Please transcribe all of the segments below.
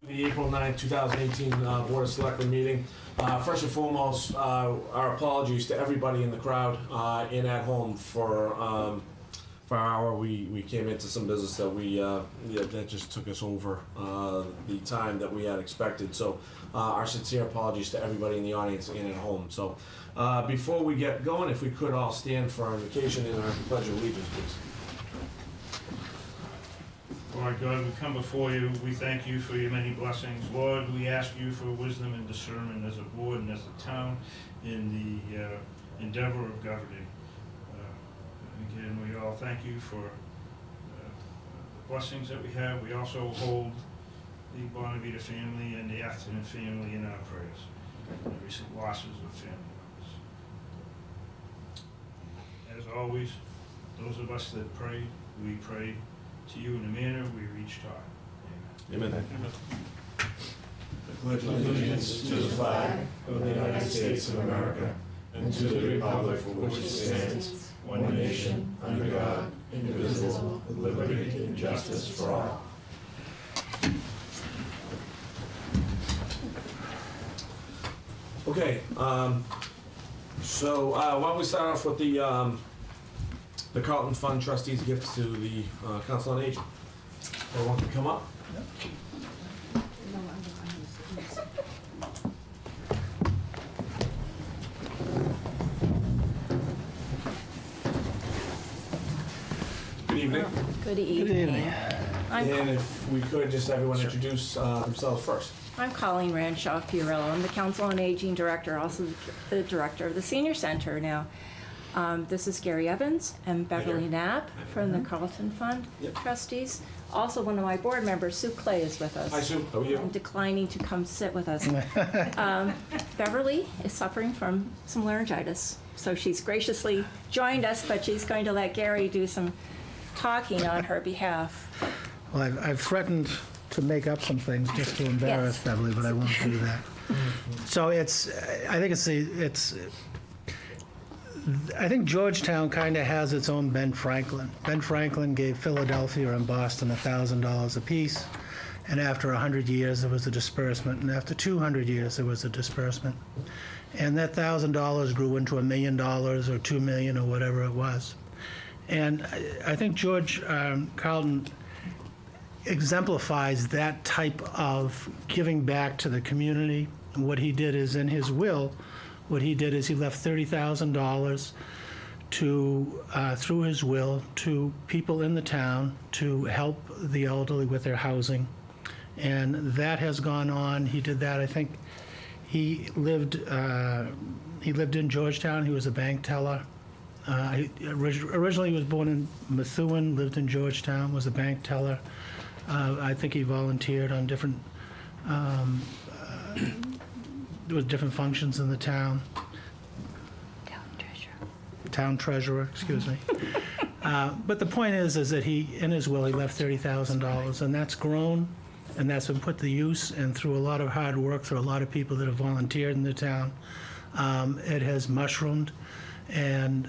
The April 9th, 2018 Board of Selectmen meeting. First and foremost, our apologies to everybody in the crowd and at home for our hour. We came into some business that that just took us over the time that we had expected. So our sincere apologies to everybody in the audience and at home. So before we get going, if we could all stand for our invocation and our pledge of allegiance, please. Lord God, we come before you. We thank you for your many blessings. Lord, we ask you for wisdom and discernment as a board and as a town in the endeavor of governing. Again, we all thank you for the blessings that we have. We also hold the Bonavita family and the Atherton family in our prayers, and the recent losses of family members. As always, those of us that pray, we pray to you in a manner we reach taught. Amen. Amen. I pledge allegiance to the flag of the United States of America and to the republic for which it stands, one nation, under God, indivisible, with liberty and justice for all. Okay, so why don't we start off with the Carlton Fund Trustees' gift to the Council on Aging. Everyone can come up. Good evening. Good evening. Good evening. And if we could, just everyone introduce themselves first. I'm Colleen Ranshaw Fiorello. I'm the Council on Aging Director, also the Director of the Senior Center now. This is Gary Evans and Beverly Knapp from the Carlton Fund Trustees. Also, one of my board members, Sue Clay, is with us. Hi, Sue. How are you? I'm declining to come sit with us. Beverly is suffering from some laryngitis, so she's graciously joined us, but she's going to let Gary do some talking on her behalf. Well, I've threatened to make up some things just to embarrass Beverly, but I won't do that. So I think Georgetown kind of has its own Ben Franklin. Ben Franklin gave Philadelphia and Boston $1,000 apiece, and after 100 years there was a disbursement, and after 200 years there was a disbursement. And that $1,000 grew into $1 million or $2 million or whatever it was. And I think George Carlton exemplifies that type of giving back to the community. And what he did is, in his will, what he did is he left $30,000 to, through his will, to people in the town to help the elderly with their housing. And that has gone on. He did that, I think, he lived in Georgetown. He was a bank teller. Originally he was born in Methuen, lived in Georgetown, was a bank teller. I think he volunteered on different with different functions in the town. Town treasurer, excuse me. But the point is that he, in his will, he left $30,000, and that's grown, and that's been put to use, and through a lot of hard work, through a lot of people that have volunteered in the town, it has mushroomed, and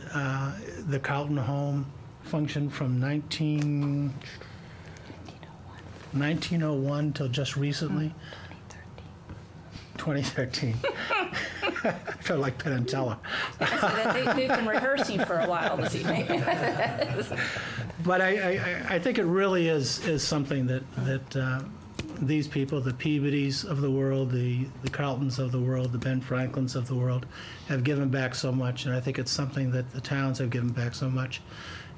the Carlton home functioned from 1901 till just recently. 2013. I felt like Penn and Teller. They've been rehearsing for a while this evening. But I think it really is something that these people, the Peabodys of the world, the Carltons of the world, the Ben Franklins of the world, have given back so much, and I think it's something that the towns have given back so much.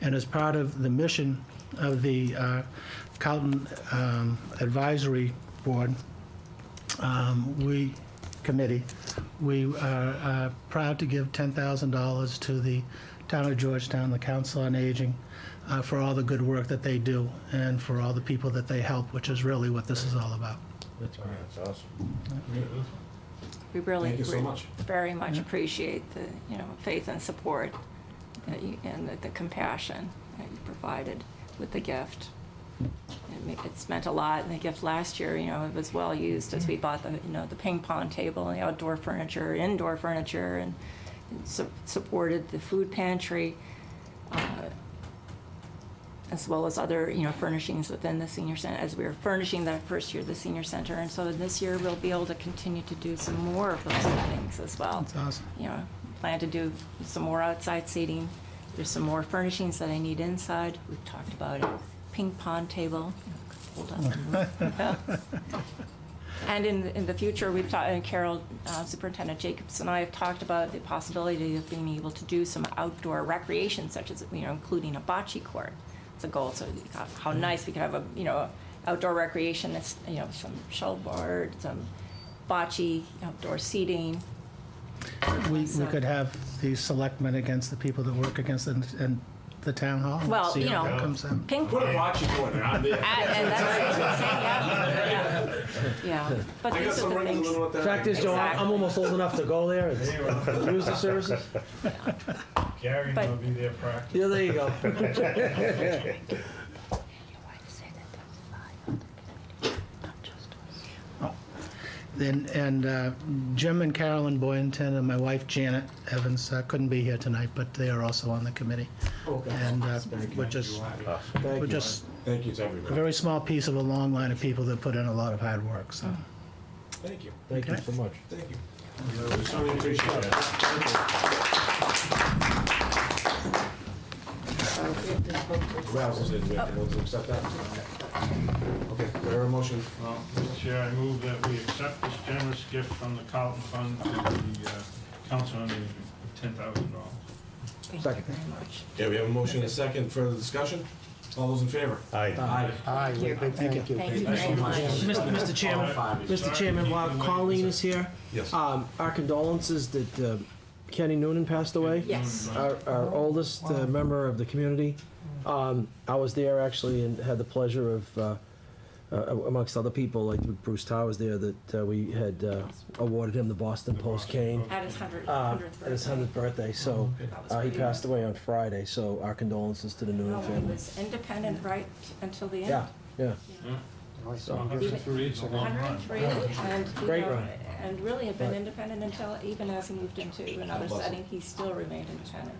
And as part of the mission of the Carlton Advisory Board, we are proud to give $10,000 to the town of Georgetown, the Council on Aging, for all the good work that they do and for all the people that they help, which is really what this is all about. That's great. That's awesome. We really, Thank you so much. very much appreciate the faith and support that and the compassion that you provided with the gift. It's meant a lot, and the gift last year, it was well used as we bought the ping pong table, and the outdoor furniture, indoor furniture, and supported the food pantry. as well as other, furnishings within the senior center, as we were furnishing the first year of the senior center. And so this year, we'll be able to continue to do some more of those things as well. That's awesome. Plan to do some more outside seating. There's some more furnishings that I need inside. We've talked about a ping pong table. Hold on. And in the future, we've talked, and Carol, Superintendent Jacobs and I have talked about the possibility of being able to do some outdoor recreation, such as, including a bocce court. It's a goal, so how nice we could have outdoor recreation, that's, some shuttleboard, some bocce, outdoor seating. We could have the selectmen against the people that work against it in the town hall. Well, See how that comes out. Ping Put a pong. bocce corner on there. And that's, yeah. But I got these some are the rings things. living with that. Fact is, Joe, Exactly. I'm almost old enough to go there and use the services. Gary But- will be there practicing. Yeah, there you go. And Jim and Carolyn Boynton and my wife Janet Evans couldn't be here tonight, but they are also on the committee. Okay. And we're just Thank you to a everybody. very small piece of a long line of people that put in a lot of hard work, so. Thank you. Thank you so much. Thank you. We certainly appreciate it. Who else is in? Do we have to accept that? Okay, do I hear a motion? Well, Mr. Chair, I move that we accept this generous gift from the Carlton Fund to the Council on Aging, $10,000. Thank Second. you very much. Okay, we have a motion and a second. Further discussion? All those in favor? Aye. Aye. Aye, Thank you. Thank you. Thank you very much. Mr. Chairman, Mr. Chairman, while Colleen is here, Yes. our condolences that Kenny Noonan passed away. Yes. Our oldest member of the community. I was there actually and had the pleasure of, amongst other people, like Bruce Tower was there, that we had awarded him the Boston Post cane At his 100th at his 100th birthday. So he passed away on Friday. So our condolences to the Noonan Well, he family. was independent right until the end. Yeah, yeah. So 103 is a long run. 103, and Great run. and really had been independent until even as he moved into another setting, he still remained independent.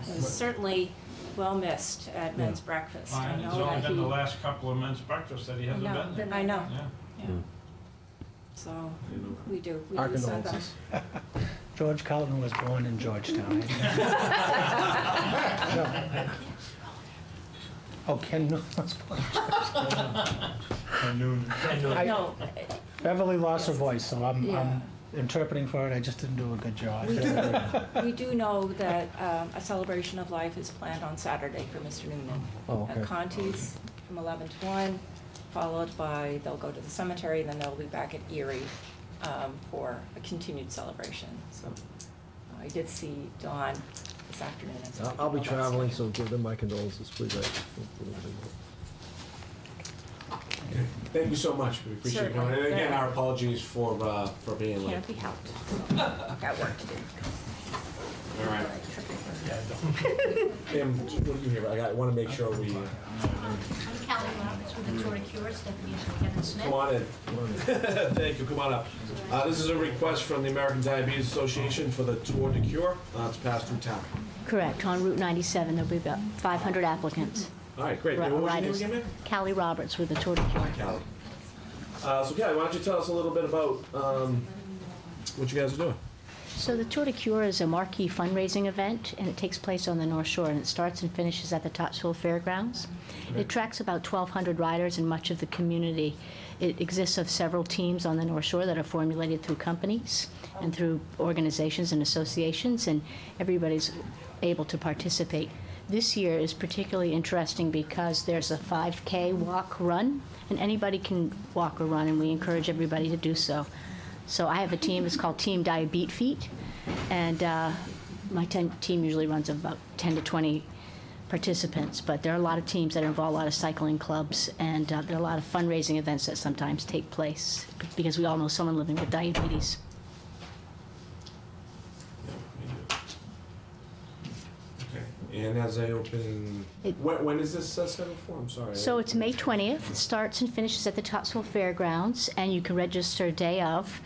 He was certainly well missed at men's breakfast. I Fine, know it's only that been the he. last couple of men's breakfasts that he hasn't been there. I know. Yeah. Yeah. So we do Our send them. condolences. George Carlton was born in Georgetown. Oh, Ken Newman was born. No, Beverly lost her voice, so I'm Yeah. interpreting for it. I just didn't do a good job. we do know that a celebration of life is planned on Saturday for Mr. Noonan. Oh, okay. At Conti's from 11 to 1, followed by, they'll go to the cemetery, and then they'll be back at Erie for a continued celebration. So I did see Dawn this afternoon. and so I'll be that's traveling, scheduled. so give them my condolences, please. Thank you so much. We appreciate it. Certainly. And again, our apologies for being late. Can't be helped. Got work to do. All right. Pam, what do you hear? I want to make sure we, I'm Callie Roberts with the Tour de Cures, Deputy Kevin Smith. come on in. Thank you, come on up. This is a request from the American Diabetes Association for the Tour de Cure. It's passed through town. Correct, on Route 97, there'll be about 500 applicants. All right, great. What was your name Riders. again, ma'am? Callie Roberts with the Tour de Cure. Callie. So Callie, why don't you tell us a little bit about what you guys are doing? So the Tour de Cure is a marquee fundraising event, and it takes place on the North Shore, and it starts and finishes at the Topsfield Fairgrounds. It attracts about 1,200 riders and much of the community. It exists of several teams on the North Shore that are formulated through companies and through organizations and associations, and everybody's able to participate. This year is particularly interesting because there's a 5K walk run, and anybody can walk or run, and we encourage everybody to do so. So I have a team, it's called Team Diabetes Feet, and my team usually runs about 10 to 20 participants, but there are a lot of teams that involve a lot of cycling clubs, and there are a lot of fundraising events that sometimes take place because we all know someone living with diabetes. Okay. And as I open, when is this scheduled for? I'm sorry. So it's May 20th. It starts and finishes at the Topsfield Fairgrounds, and you can register day of.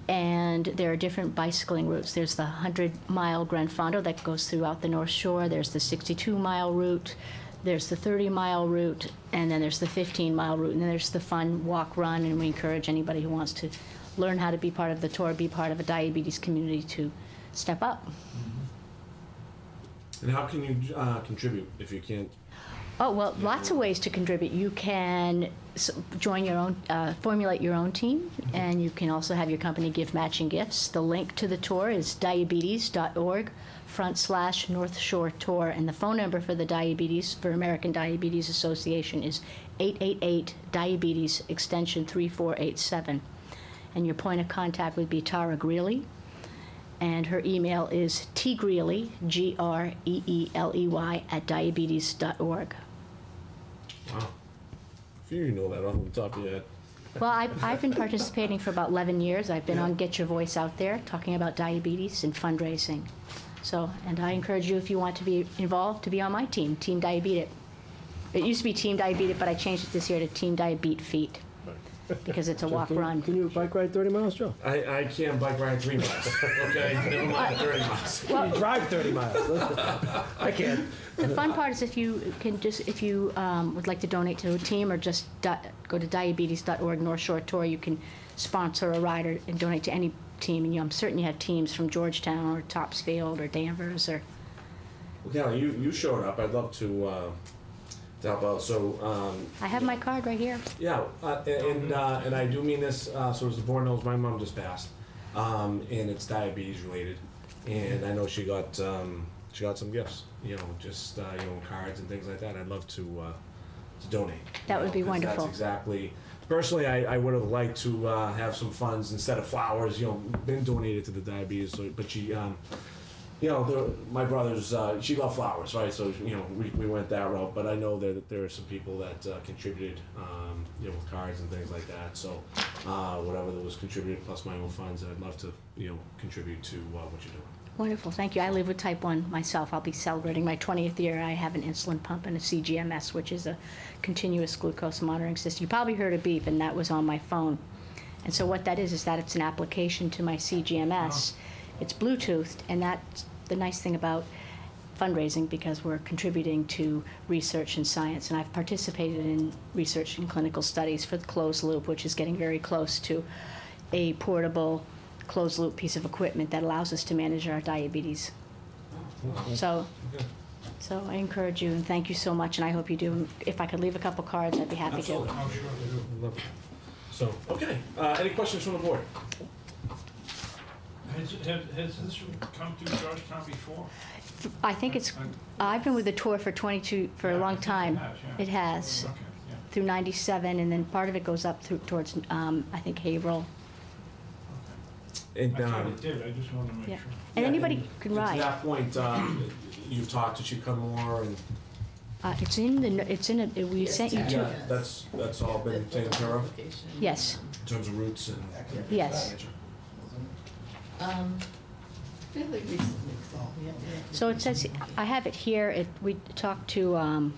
And there are different bicycling routes. There's the 100-mile Gran Fondo that goes throughout the North Shore. There's the 62-mile route. There's the 30-mile route, and then there's the 15-mile route, and then there's the fun walk, run, and we encourage anybody who wants to learn how to be part of the tour, be part of a diabetes community to step up. And how can you contribute if you can't? Oh, well, lots of ways to contribute. You can join your own, formulate your own team, and you can also have your company give matching gifts. The link to the tour is diabetes.org/North Shore Tour, and the phone number for for American Diabetes Association is 888-DIABETES, extension 3487. And your point of contact would be Tara Greeley, and her email is tgreeley, Greeley, @diabetes.org. Wow. If you know that off the top of your head. Well, I've been participating for about 11 years. I've been on Get Your Voice Out There, talking about diabetes and fundraising. So, and I encourage you, if you want to be involved, to be on my team, Team Diabetes. It used to be Team Diabetes, but I changed it this year to Team Diabetes Feet, because it's a walk-run. Can you bike ride 30 miles, Joe? I can bike ride 3 miles. Okay, never mind 30 miles. Well, you drive 30 miles. I can't. The fun part is if you would like to donate to a team, or just go to diabetes.org North Shore Tour, you can sponsor a rider and donate to any team. And I'm certain you have teams from Georgetown or Topsfield or Danvers or. Well, Kelly, you showed up. I'd love to help out. So. I have my card right here. Yeah, and I do mean this. So as the board knows, my mom just passed, and it's diabetes related, and I know she got some gifts. You know, just cards and things like that. I'd love to donate. That would be 'cause wonderful. That's exactly. Personally, I would have liked to have some funds instead of flowers. Been donated to the diabetes. So, but she, my brother's. She loved flowers, right? So we went that route. But I know that there are some people that contributed, with cards and things like that. So whatever that was contributed plus my own funds, I'd love to contribute to what you're doing. Wonderful, thank you. I live with type 1 myself. I'll be celebrating my 20th year. I have an insulin pump and a CGMS, which is a continuous glucose monitoring system. You probably heard a beep, and that was on my phone. And so what that is that it's an application to my CGMS. It's Bluetoothed, and that's the nice thing about fundraising, because we're contributing to research and science. And I've participated in research and clinical studies for the closed loop, which is getting very close to a portable closed-loop piece of equipment that allows us to manage our diabetes. So I encourage you, and thank you so much, and I hope you do. If I could leave a couple cards, I'd be happy Absolutely. to. Oh, sure. Love it. So, okay. Any questions from the board? Has this come through Georgetown before? I think I've been with the tour for a long time. It has, Okay, yeah. through 97, and then part of it goes up towards, I think, Haverhill. And, I thought it did, I just wanted to make Yeah. sure. And anybody can To ride. that point, you've talked to Chicanmore and We sent you to, that's all been taken care of yes, in terms of routes and. yes. Fairly recently, so we have. So it says, I have it here, we talked to,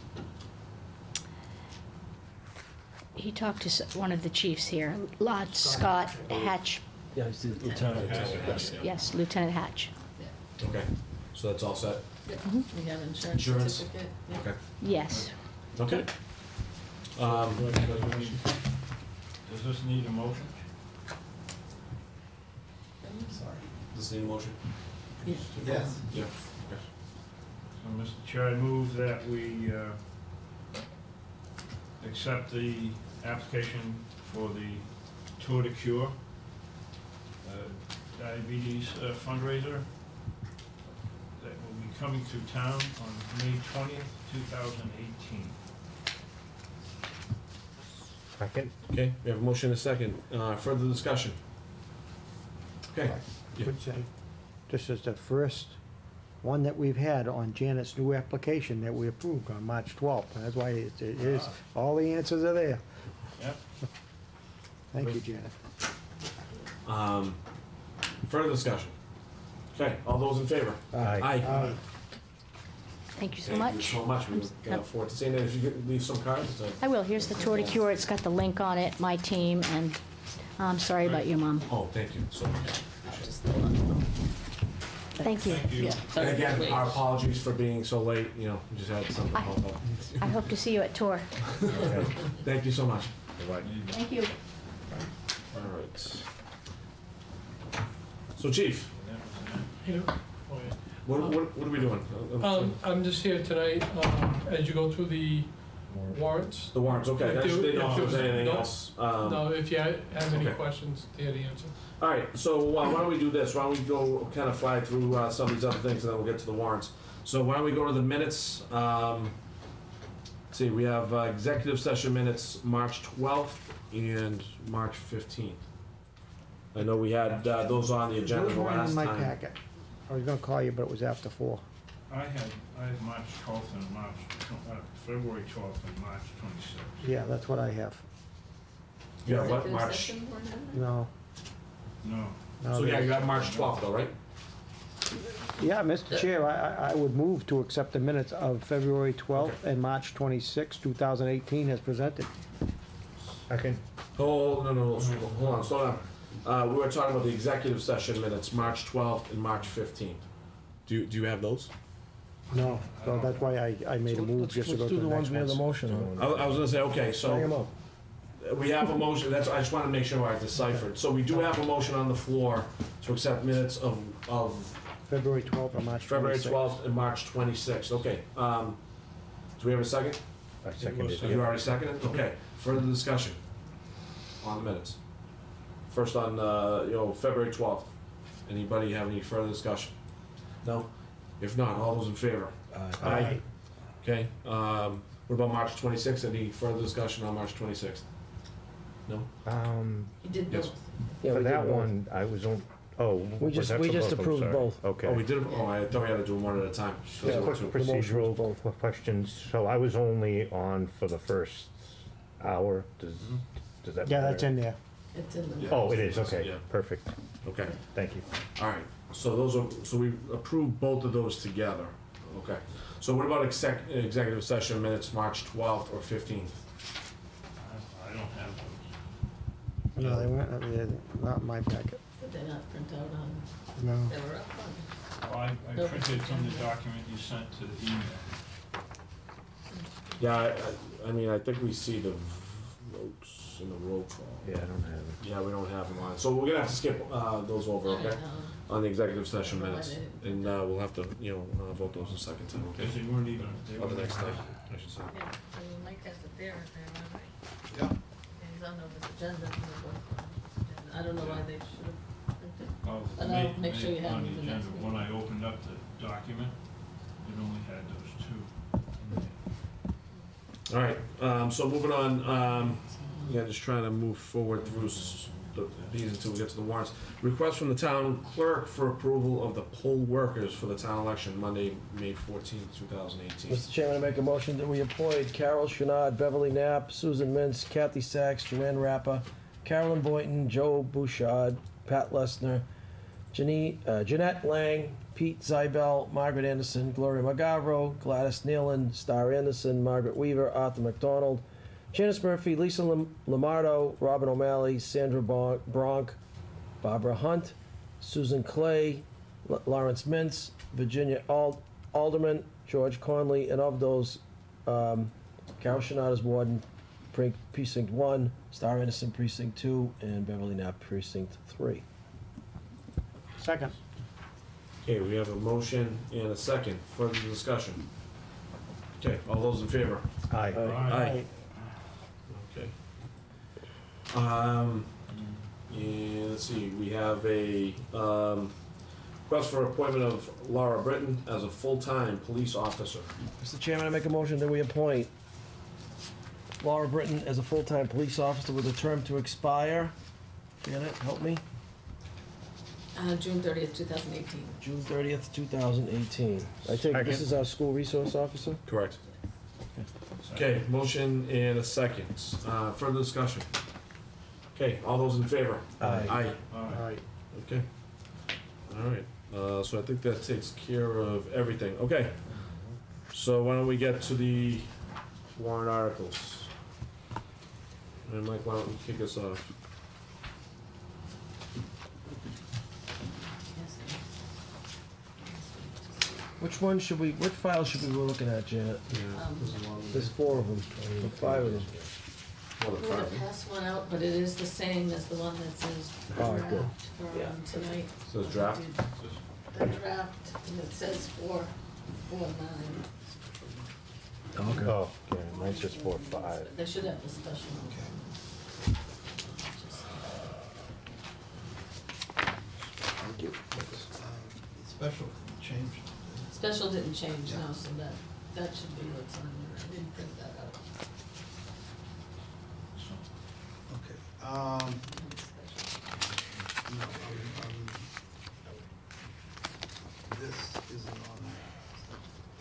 he talked to one of the chiefs here, Scott Hatch, Yeah, he's the lieutenant. yes, Lieutenant Hatch. Okay, so that's all set? We have insurance Insurance. certificate. Yeah. Okay. Yes. Okay. Does this need a motion? Sorry. Does this need a motion? Yes. Yeah. So, Mr. Chair, I move that we accept the application for the Tour de Cure diabetes fundraiser that will be coming to town on May 20th, 2018. Second. Okay, we have a motion and a second. Further discussion? Okay. Yeah. Would say, this is the first one that we've had on Janet's new application that we approved on March 12th. That's why it is, all the answers are there. Yep. Thank you, Janet. Further discussion? Okay, all those in favor? Aye. Thank you so Thank much. you so much. We look forward to seeing it. If you could leave some cards. I will. Here's the Tour de Cure. It's got the link on it, my team, and I'm sorry about your mom. Oh, thank you so much. Just the one. Thank you. Thank you. And again, our apologies for being so late, you know, we just had something pop up. I hope to see you at tour. Okay. Thank you so much. Thank you. All right. So Chief, what are we doing? I'm just here tonight, as you go through the warrants. The warrants, okay. I just didn't know if there was anything else. No, if you have any okay. questions, there to answer. All right, so why don't we do this? Why don't we go kind of fly through some of these other things, and then we'll get to the warrants. So why don't we go to the minutes? Let's see, we have executive session minutes March 12th and March 15th. I know we had those on the agenda Those the weren't last in my time. packet. I was gonna call you, but it was after 4. I had March 12th and February 12th and March 26th. Yeah, that's what I have. You have what, March? No. No. no, So yeah, they- you got March 12th though, right? Yeah, Mr. Chair, I would move to accept the minutes of February 12th Okay. and March 26th, 2018 as presented. Second. Oh, no, hold on, slow down. We were talking about the executive session minutes, March 12th and March 15th. Do you have those? No, so that's why I made a move Let's just to go do to the the ones next we have the one. motion on. I was gonna say, okay, Bring 'em so up. we have a motion, I just wanna make sure I deciphered. So we do have a motion on the floor to accept minutes of February 12th and March 26th. February 12th and March 26th, okay. Do we have a second? I seconded You already seconded? Okay, further discussion on the minutes. First on, February 12th. Anybody have any further discussion? No? If not, all those in favor? Aye. Okay, what about March 26th? Any further discussion on March 26th? No? You did Yes. both. Yeah, For we did that both. one, I was on, oh. We was just- that we for just both? I'm approved sorry. both. Okay. Oh, we did, I thought we had to do them one at a time. So Yeah, there were Quick two. The motion was procedural questions. So I was only on for the first hour. Does that? Yeah, matter? that's in there. It's in the. Yeah. Oh, it is, okay, Yeah. perfect, Okay, thank you. all right. So we approved both of those together. Okay. So what about executive session minutes, March 12th or 15th? I don't have those. No, they weren't, they're not in my packet. Did they not print out on, No. they were up on? Well, I printed from the document you sent to the email. Yeah, I mean, I think we see the votes in the roll call. Yeah, I don't have it. Yeah, we don't have them on. So we're gonna have to skip those over, okay? On the executive session minutes. And we'll have to, vote those a second time, okay? Because they weren't even, they Or the weren't. next time, I should say. Yeah, I mean, Mike has it there, apparently, right? Yeah. And he's on this agenda, for the board. And I don't know why they should have printed. Oh, And I'll make sure you have on them the for next agenda. When I opened up the document, it only had those two. All right, so moving on, just trying to move forward through these until we get to the warrants. Request from the town clerk for approval of the poll workers for the town election Monday, May 14th, 2018. Mr. Chairman, I make a motion that we appoint Carol Chenard, Beverly Knapp, Susan Mintz, Kathy Sachs, Joanne Rappa, Carolyn Boynton, Joe Bouchard, Pat Lessner, Jeanette Lang, Pete Zybel, Margaret Anderson, Gloria Magavro, Gladys Nealon, Star Anderson, Margaret Weaver, Arthur McDonald, Janice Murphy, Lisa Lamardo, Robin O'Malley, Sandra Bronk, Barbara Hunt, Susan Clay, Lawrence Mintz, Virginia Alderman, George Conley, and of those, Carol Chenard is warden, Precinct 1, Star Anderson Precinct 2, and Beverly Knapp Precinct 3. Second. Okay, we have a motion and a second. Further discussion? Okay, all those in favor? Aye. Aye. Okay. And let's see, we have a request for appointment of Laura Britton as a full-time police officer. Mr. Chairman, I make a motion that we appoint Laura Britton as a full-time police officer with a term to expire. Janet, help me. June 30th, 2018. June 30th, 2018. I take it this Second. is our school resource officer? Correct. Okay, motion and a second. Further discussion? Okay, all those in favor? Aye. Aye. All right. Okay. All right, so I think that takes care of everything. Okay. So why don't we get to the warrant articles? And Mike, why don't you kick us off? Yes. Which one should we, what file should we be looking at, Janet? There's 4 of them, or 5 of them. More than I'm gonna five. pass one out, but it is the same as the one that says All right, good. draft for Yeah. tonight. Says draft? The draft, and it says 449. Okay. Oh, okay, mine's just 4-5. They should have the special. Thank you. Special changed. Special didn't change Yeah. now, so that should be what's on there. I didn't print that out. Okay. No, this isn't on there.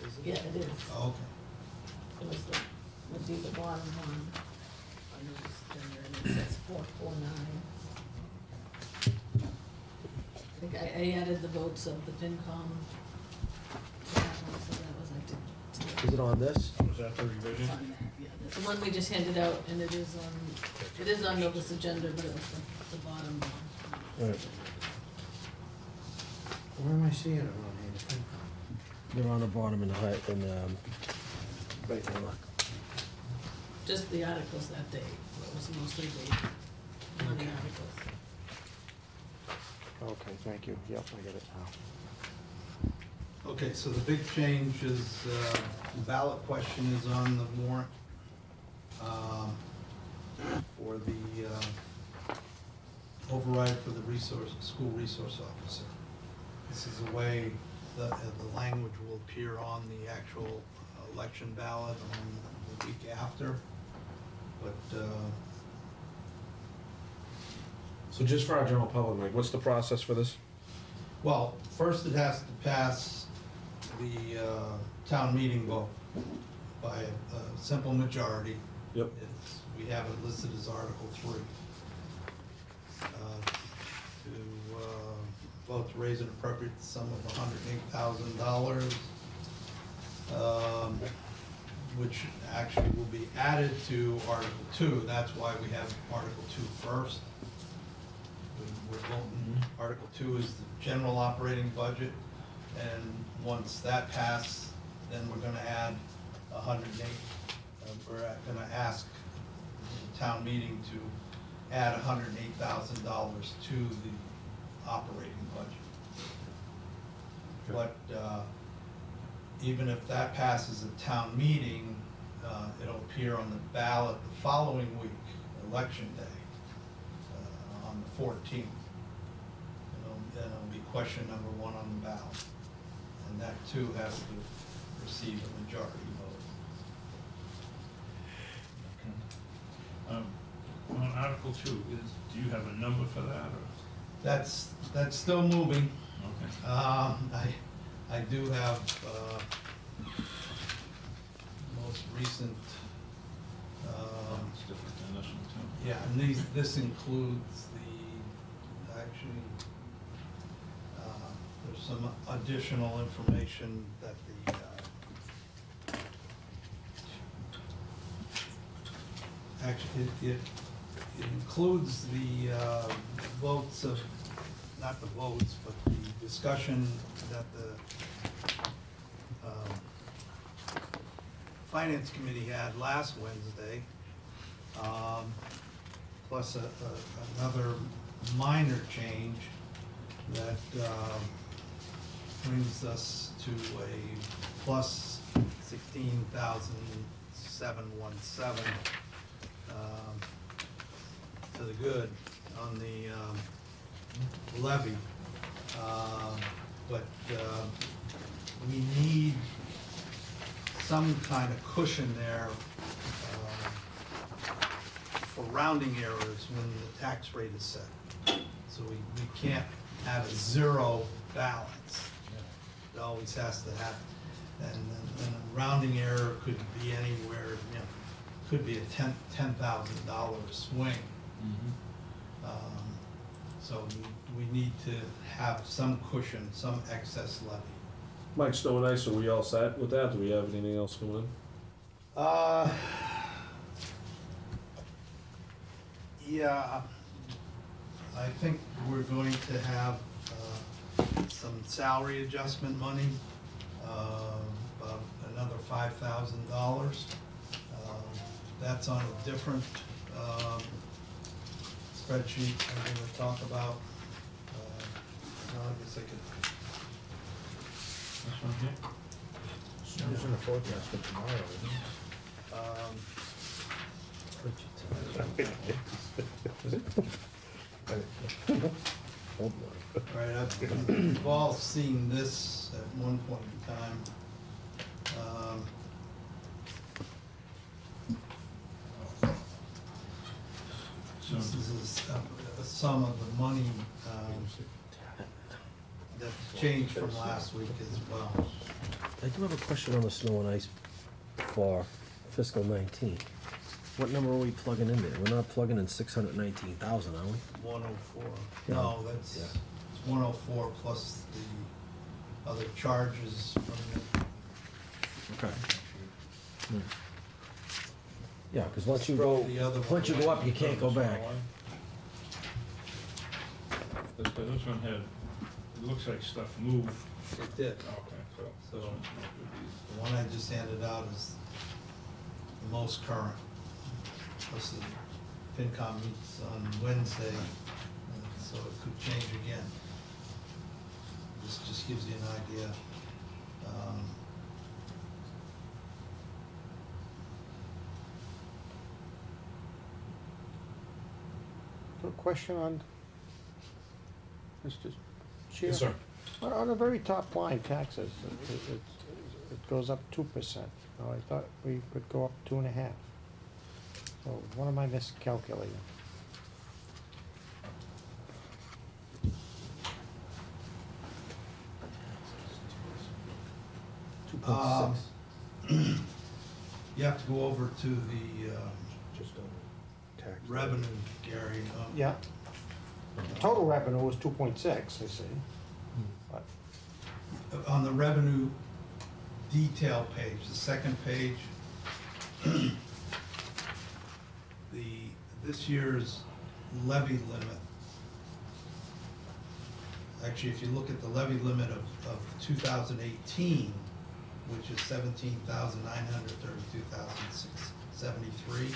Is it? Yeah, it is. Oh, okay. It was the, would be the bottom one under this agenda, and it says 449. I think I added the votes of the FinCom to that one, so that was, I did. Is it on this? Was that the revision? It's on that, yeah. It's the one we just handed out, and it is on this agenda, but it was the bottom one. All right. Where am I seeing it on here? The FinCom? They're on the bottom in the height, right there, look. Just the articles that day, it was mostly the money articles. Okay, thank you. Yep, I get it now. Okay, so the big change is, the ballot question is on the warrant, for the, override for the school resource officer. This is a way that the language will appear on the actual election ballot on the week after, but, So just for our general public, Mike, what's the process for this? well, first it has to pass the town meeting vote by a simple majority. Yep. We have it listed as Article 3. To vote to raise an appropriate sum of $108,000, which actually will be added to Article 2. That's why we have Article 2 first. We're voting, Article 2 is the general operating budget, and once that passes, then we're gonna add 108. We're gonna ask the town meeting to add $108,000 to the operating budget. But even if that passes at town meeting, it'll appear on the ballot the following week, election day, on the 14th. Then it'll be question number 1 on the ballot. And that too has to receive a majority vote. On Article 2, do you have a number for that, or? That's still moving. Okay. I do have, most recent, It's different than this one, too. yeah, and this includes actually, there's some additional information that actually, it includes the votes of, not the votes, but the discussion that the Finance Committee had last Wednesday, plus another minor change that brings us to a plus 16,717 to the good on the levy. But we need some kind of cushion there for rounding errors when the tax rate is set. So we can't have a zero balance. It always has to have, and a rounding error could be anywhere, could be a $10,000 swing. So we need to have some cushion, some excess levy. Mike, Snow and Ice, are we all set with that? Do we have anything else going on? Yeah, I think we're going to have some salary adjustment money about another $5,000. That's on a different spreadsheet I'm going to talk about. Well, I guess I could. This one here? It's in the forecast for tomorrow, isn't Hold on. All right, we've all seen this at one point in time. This is a sum of the money that's changed from last week as well. I do have a question on the snow and ice for fiscal 19. What number are we plugging in there? We're not plugging in 619,000, are we? 104. Yeah. No, that's, Yeah. it's 104 plus the other charges from Okay. Yeah, because once you Throw go, the other one once you go up, you can't go back. This one had, it looks like stuff moved. It did. Okay, so So- this one's not good. The one I just handed out is the most current. Plus the FinCom meets on Wednesday, so it could change again. This just gives you an idea. Quick question on, Mr. Chair? Yes, sir. On the very top line, taxes, it goes up 2%. Now, I thought we could go up 2.5. So what am I miscalculating? You have to go over to the Just on tax. revenue, Gary. Yeah. Total revenue was 2.6, I see. But On the revenue detail page, the second page, this year's levy limit, actually, if you look at the levy limit of 2018, which is 17,932,673,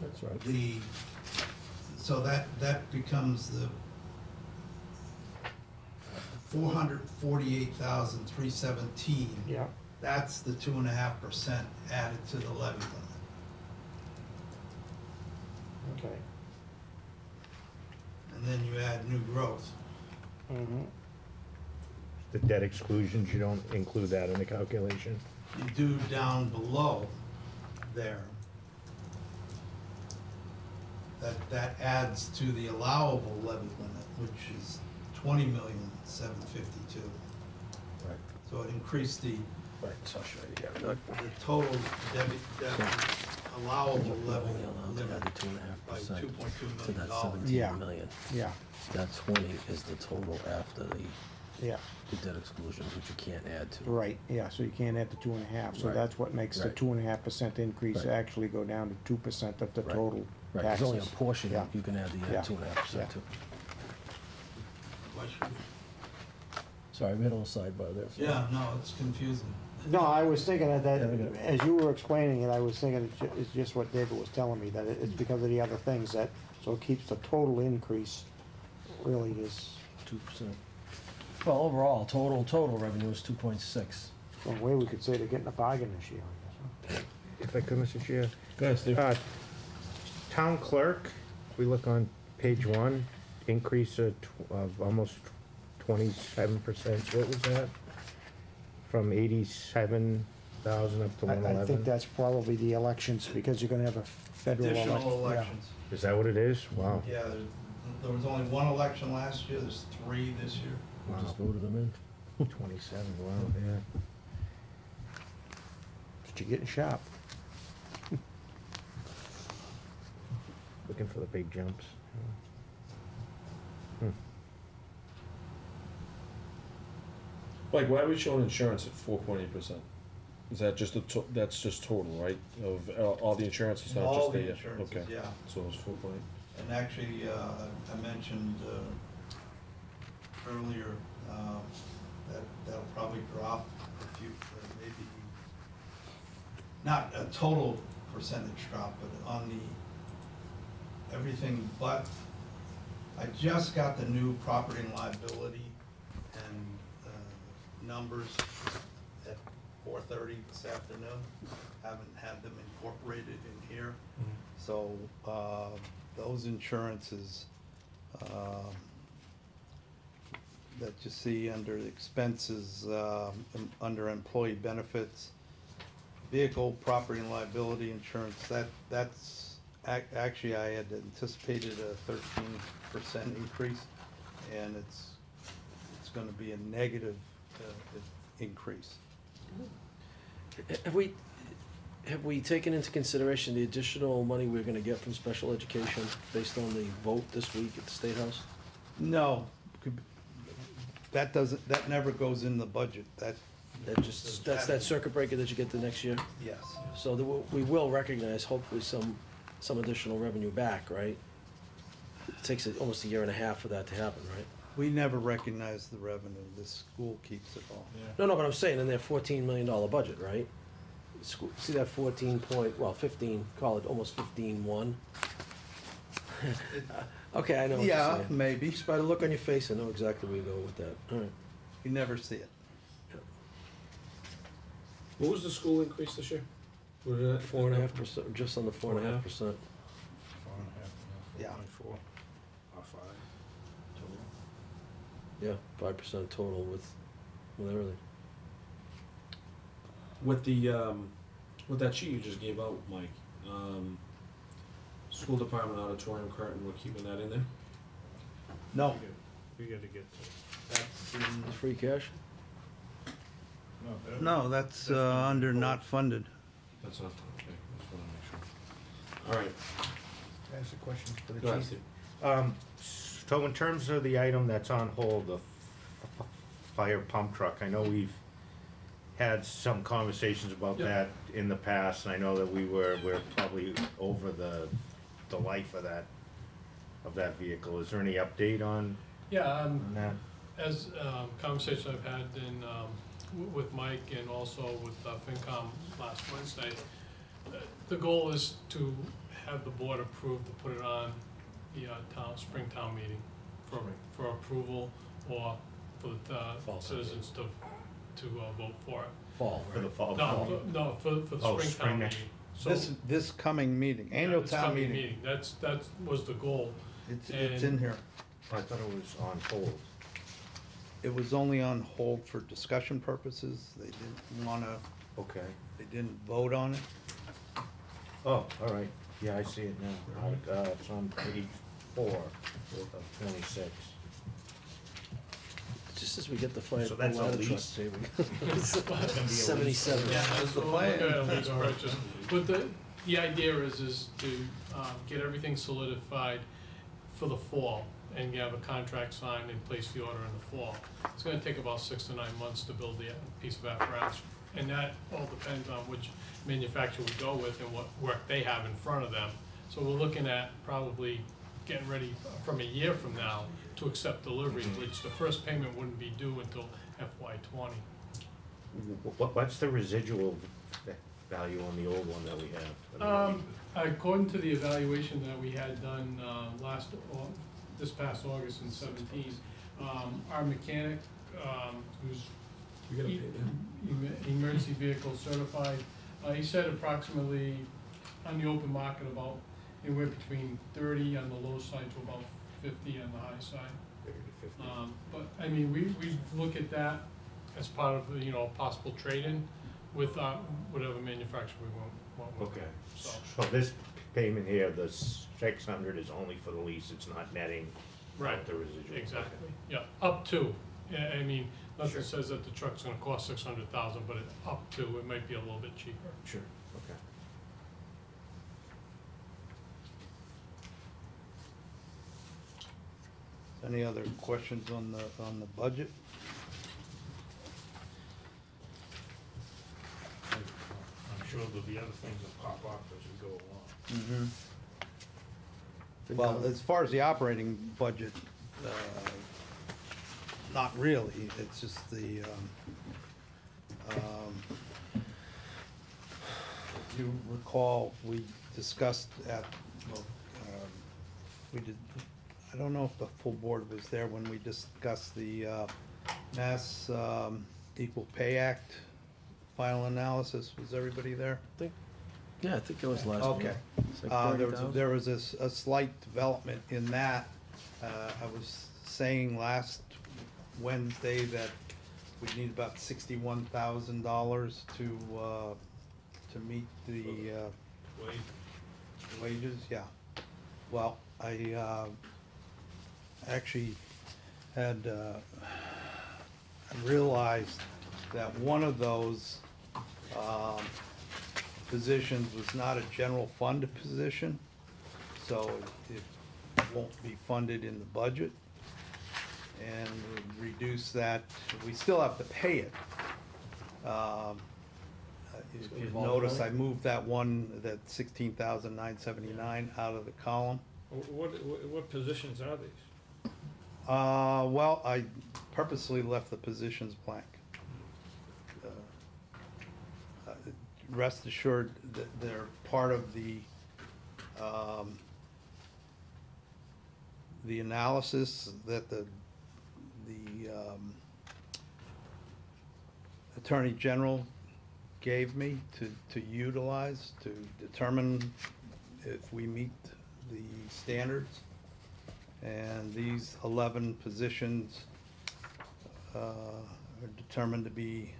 That's right. so that becomes the 448,317. yeah, That's the 2.5% added to the levy limit. okay. And then you add new growth. Mm-hmm. The debt exclusions, you don't include that in the calculation? You do down below there. That adds to the allowable levy limit, which is 20,752,000. Right. So it increased the Right, so I'll show you. Yeah, the total allowable levy allowed to limit add the by 2.5% $2.2 to that million. 17 Yeah. million. Yeah, That 20 is the total after yeah, the debt exclusions, which you can't add to. right, yeah, so you can't add the 2.5, so Right. that's what makes the Right. 2.5% increase Right. actually go down to 2% of the Right. total Right, there's only a taxes. portion Yeah. you can add the Yeah. 2.5% to. Question? Sorry, we had a little sidebar there. Yeah, no, it's confusing. No, I was thinking of that, Yeah, we got it. as you were explaining it, I was thinking it's just what David was telling me, that it's because of the other things that, so it keeps the total increase really is, 2%. Well, overall, total revenue is 2.6. some way we could say they're getting a bargain this year, I guess, huh? If I could, Mr. Chair. Go ahead, Steve. Town clerk, if we look on page 1, increase of almost 27%. What was that? From 87,000 up to I think 111? that's probably the elections, because you're gonna have a federal election. Additional yeah. elections. Is that what it is? Wow. Yeah, there was only one election last year, there's 3 this year. We just voted them in. 27, wow, yeah. But you're getting sharp. Looking for the big jumps. Mike, why are we showing insurance at 4.8%? Is that just that's just total, right? Of all the insurance, it's not All just the the, insurances, okay. yeah. So it's 4 point. And actually, I mentioned earlier that'll probably drop if you, maybe, not a total percentage drop, but on the everything but, I just got the new property and liability and numbers at 4:30 this afternoon. Haven't had them incorporated in here. So those insurances that you see under expenses, under employee benefits, vehicle, property and liability insurance, that's actually, I had anticipated a 13% increase, and it's gonna be a negative increase. Have we taken into consideration the additional money we're gonna get from special education based on the vote this week at the State House? No, that never goes in the budget, That's that circuit breaker that you get the next year? yes. So we will recognize hopefully some additional revenue back, right? It takes almost a year and a half for that to happen, right? We never recognize the revenue, the school keeps it all. No, but I'm saying in their $14 million budget, right? See that 15, call it almost 15.1? Okay, I know what you're Yeah, saying. maybe, Just by the look on your face, I know exactly where you go with that. All right. you never see it. What was the school increase this year? What did that- 4.5%, just under 4.5%. 4.5, Yeah. 4.4, or 5 total. Yeah, 5% total with everything. With that sheet you just gave out, Mike, school department auditorium curtain, we're keeping that in there? No, We gotta get to, that's in, It's free cash? no, that's under not funded. That's not, okay, just wanna make sure. All right, Can I ask a question for the go ahead, chief? Steve. So in terms of the item that's on hold, the fire pump truck, I know we've had some conversations about Yep. that in the past, and I know that we're probably over the life of that vehicle. Is there any update on Yeah, that? as conversations I've had with Mike and also with FinCom last Wednesday, the goal is to have the board approve to put it on the spring town meeting for approval or for the Fall town citizens to vote for it. Fall, For the fall? No, for the Oh, spring spring town next- meeting. So, This coming meeting, annual this town coming meeting, that was the goal. it's And- in here. I thought it was on hold. It was only on hold for discussion purposes, they didn't wanna, Okay. they didn't vote on it. Oh, all right. Yeah, I see it now. It's on page 4 of 26. just as we get the fire. So that's a ladder truck, lease? David. It's gonna be a lease. 77. Yeah, That's that's the the plan. purchase. But the idea is to get everything solidified for the fall and have a contract signed and place the order in the fall. It's gonna take about 6 to 9 months to build the piece of apparatus. And that all depends on which manufacturer we go with and what work they have in front of them. So we're looking at probably getting ready from a year from now to accept delivery, which the first payment wouldn't be due until FY #20. What's the residual value on the old one that we have? According to the evaluation that we had done this past August in 17, our mechanic, who's We gotta pay them. emergency vehicle certified, he said approximately on the open market about anywhere between 30 on the low side to about 50 on the high side. 30 to 50. But I mean, we look at that as part of, a possible trade-in with whatever manufacturer we want. Okay. So, So this payment here, the 600 is only for the lease, it's not netting right, out the residual? exactly, yeah, up to. I mean, nothing Sure. says that the truck's gonna cost 600,000, but up to, it might be a little bit cheaper. Sure, okay. Any other questions on the budget? the other things that pop up as we go along. Well, as far as the operating budget, not really, it's just the, if you recall, we discussed at, well, we did, I don't know if the full board was there when we discussed the Mass Equal Pay Act final analysis. Was everybody there? Yeah, I think it was last week. Okay. It's like There was, 30,000. there was a slight development in that. I was saying last Wednesday that we need about $61,000 to meet the Wait, wages, yeah. Well, I actually had I realized that one of those positions was not a general fund position, so it won't be funded in the budget. And we reduce that, we still have to pay it. If you notice, I moved that one, that 16,979 out of the column. what positions are these? Well, I purposely left the positions blank. Rest assured that they're part of the analysis that the Attorney General gave me to utilize to determine if we meet the standards. And these 11 positions are determined to be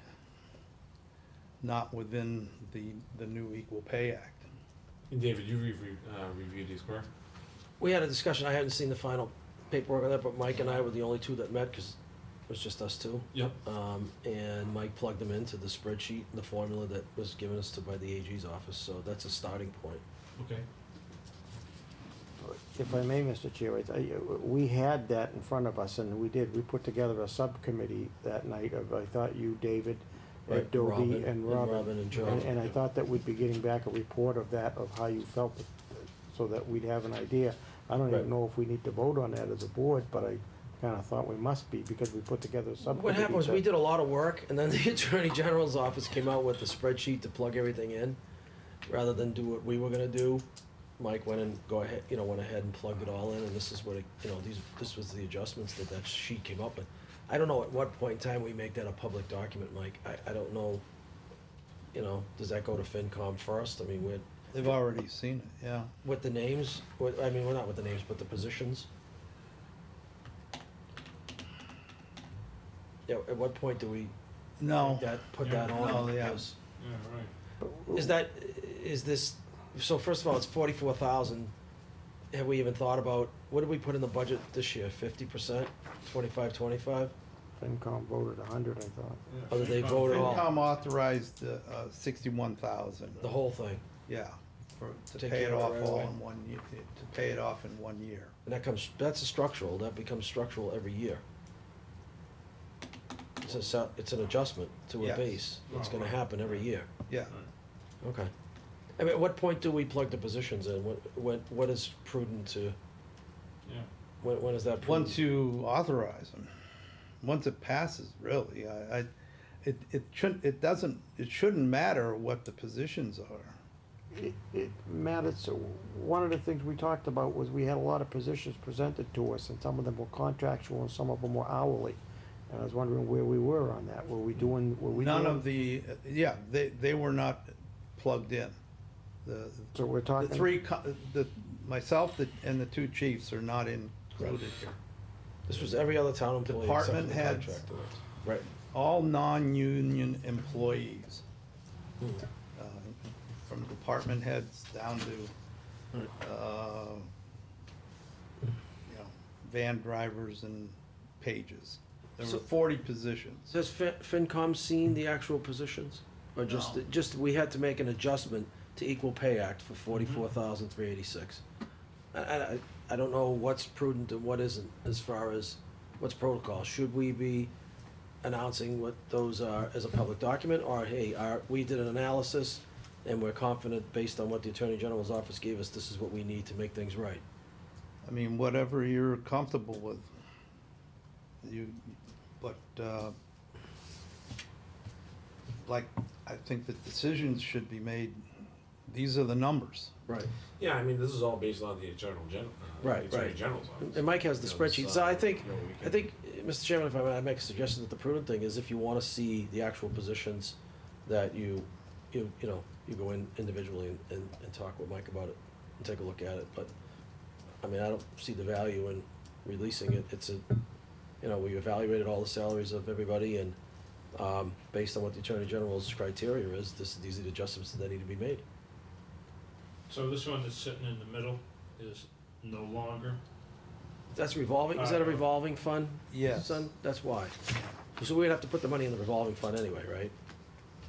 not within the new Equal Pay Act. And David, you reviewed these, correct? We had a discussion, I hadn't seen the final paperwork on that, but Mike and I were the only two that met, because it was just us two. Yep. And Mike plugged them into the spreadsheet, the formula that was given us by the AG's office, so that's a starting point. Okay. If I may, Mr. Chair, we had that in front of us, and we put together a subcommittee that night of, I thought you, David, Right, Ed Dobie, Robin, and and Robin. Robin and Joe. And I thought that we'd be getting back a report of that, of how you felt, so that we'd have an idea. I don't Right. even know if we need to vote on that as a board, but I kinda thought we must be, because we put together a subcommittee. What happened was, to- we did a lot of work, and then the Attorney General's office came out with a spreadsheet to plug everything in. Rather than do what we were gonna do, Mike went and went ahead and plugged it all in, and this is what this was the adjustments that sheet came up with. I don't know at what point in time we make that a public document, Mike. I don't know, does that go to FinCom first? I mean, They've already seen it, yeah. with the names, we're not with the names, but the positions? Yeah, at what point do we No, put that on? No, yeah. Because- Yeah, right. is this, so first of all, it's 44,000. Have we even thought about, what did we put in the budget this year, 50%, 25? FinCom voted 100, I thought. Or did they vote it all, FinCom authorized 61,000. the whole thing? Yeah, to Take pay it care of it off right all away. in 1 year, to pay it off in 1 year. And that's a structural, that becomes structural every year. It's an adjustment to a Yes. base, it's Oh, gonna right. happen every year. Yeah, Okay. I mean, at what point do we plug the positions in? What is prudent to, Yeah. when is that prudent? once you authorize them, once it passes, really, it shouldn't matter what the positions are. It matters, so one of the things we talked about was we had a lot of positions presented to us, and some of them were contractual and some of them were hourly. And I was wondering where we were on that, were we doing? None of the, they were not plugged in. So we're The talking. three, myself and the two chiefs are not included here. This was every other town employee except for Department the heads. contractor ones. Right. All non-union employees, Hmm. from department heads down to, Right. van drivers and pages. There were So- 40 positions. Has FinCom seen the actual positions? Or just, No. we had to make an adjustment to Equal Pay Act for 44,386? I don't know what's prudent and what isn't, as far as what's protocol. Should we be announcing what those are as a public document, or hey, we did an analysis, and we're confident, based on what the Attorney General's office gave us, this is what we need to make things right. I mean, whatever you're comfortable with. But, like, I think the decisions should be made, these are the numbers. Right. Yeah, I mean, this is all based on the Attorney Right, right. General's office. And Mike has the You know, this, spreadsheet, so I think, you know, we I can- think, Mr. Chairman, if I might make a suggestion, that the prudent thing is if you wanna see the actual positions, that you know, you go in individually and talk with Mike about it, and take a look at it, but, I mean, I don't see the value in releasing it, it's a, you know, we evaluated all the salaries of everybody, and, based on what the Attorney General's criteria is, these are the adjustments that need to be made. So this one that's sitting in the middle is no longer? That's revolving, is that a revolving fund? Yes. Son, that's why. So we'd have to put the money in the revolving fund anyway, right?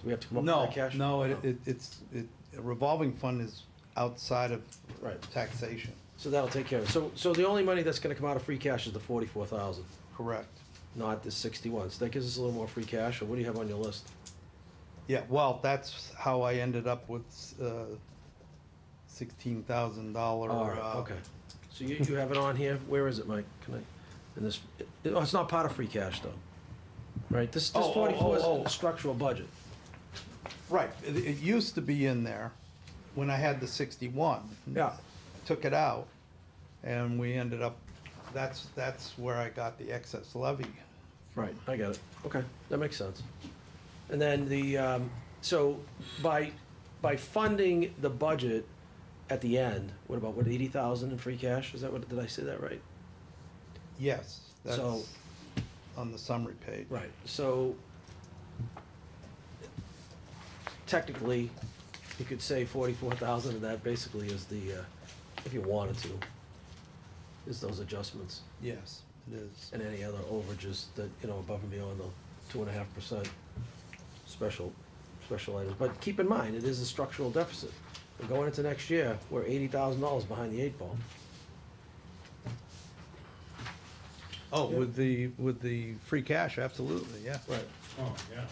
Do we have to come up No, with that cash? no, a revolving fund is outside of Right. taxation. So that'll take care of it. So the only money that's gonna come out of free cash is the 44,000, Correct. not the 61. So that gives us a little more free cash, or what do you have on your list? Yeah, well, that's how I ended up with, $16,000. All right, okay. So you have it on here, where is it, Mike? Can I, in this, oh, it's not part of free cash though, right? This Oh, 44 is in the structural budget. Right, it used to be in there when I had the 61. Yeah. Took it out, and we ended up, that's where I got the excess levy. Right, I got it. Okay, that makes sense. And then the, so by funding the budget at the end, what about, 80,000 in free cash? Is that what, did I say that right? Yes, that's So- on the summary page. Right, so technically, you could say 44,000 of that basically is the, if you wanted to, is those adjustments. Yes, it is. And any other overages that, you know, above and beyond the 2.5% special items. But keep in mind, it is a structural deficit. And going into next year, we're $80,000 behind the 8 ball. Oh, with the free cash, absolutely, yeah. Right. Oh, yeah.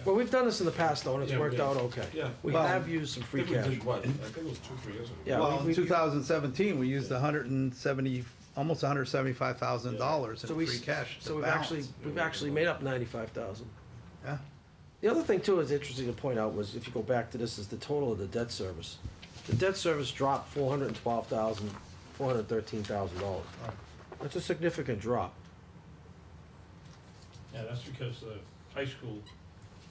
Well, we've done this in the past though, and it's Yeah, worked we have. out okay. Yeah. We Well, have used some I free think we cash. did what? I think it was 2-3 years ago. Yeah, Well, we- in 2017, we used 170, almost $175,000 So in we, free cash so to we've actually made up 95,000. Yeah, The other thing too is interesting to point out was, if you go back to this, is the total of the debt service. The debt service dropped $413,000. That's a significant drop. Yeah, that's because the high school,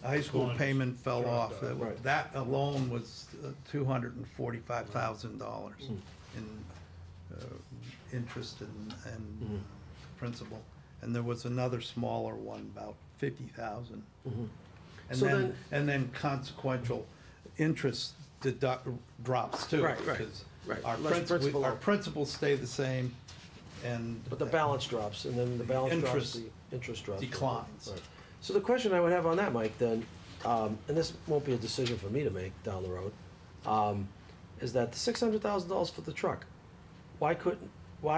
the high school Funds payment fell dropped off. off. Right. That alone was $245,000 in interest and principal. And there was another smaller one, about 50,000. And So then, and then consequential interest drops too. Right, right, because right. Our Less principal. our principals stay the same and. But the balance drops, and then the balance drops, Interest the interest drops. declines. Right. So the question I would have on that, Mike, then, and this won't be a decision for me to make down the road, is that the $600,000 for the truck, why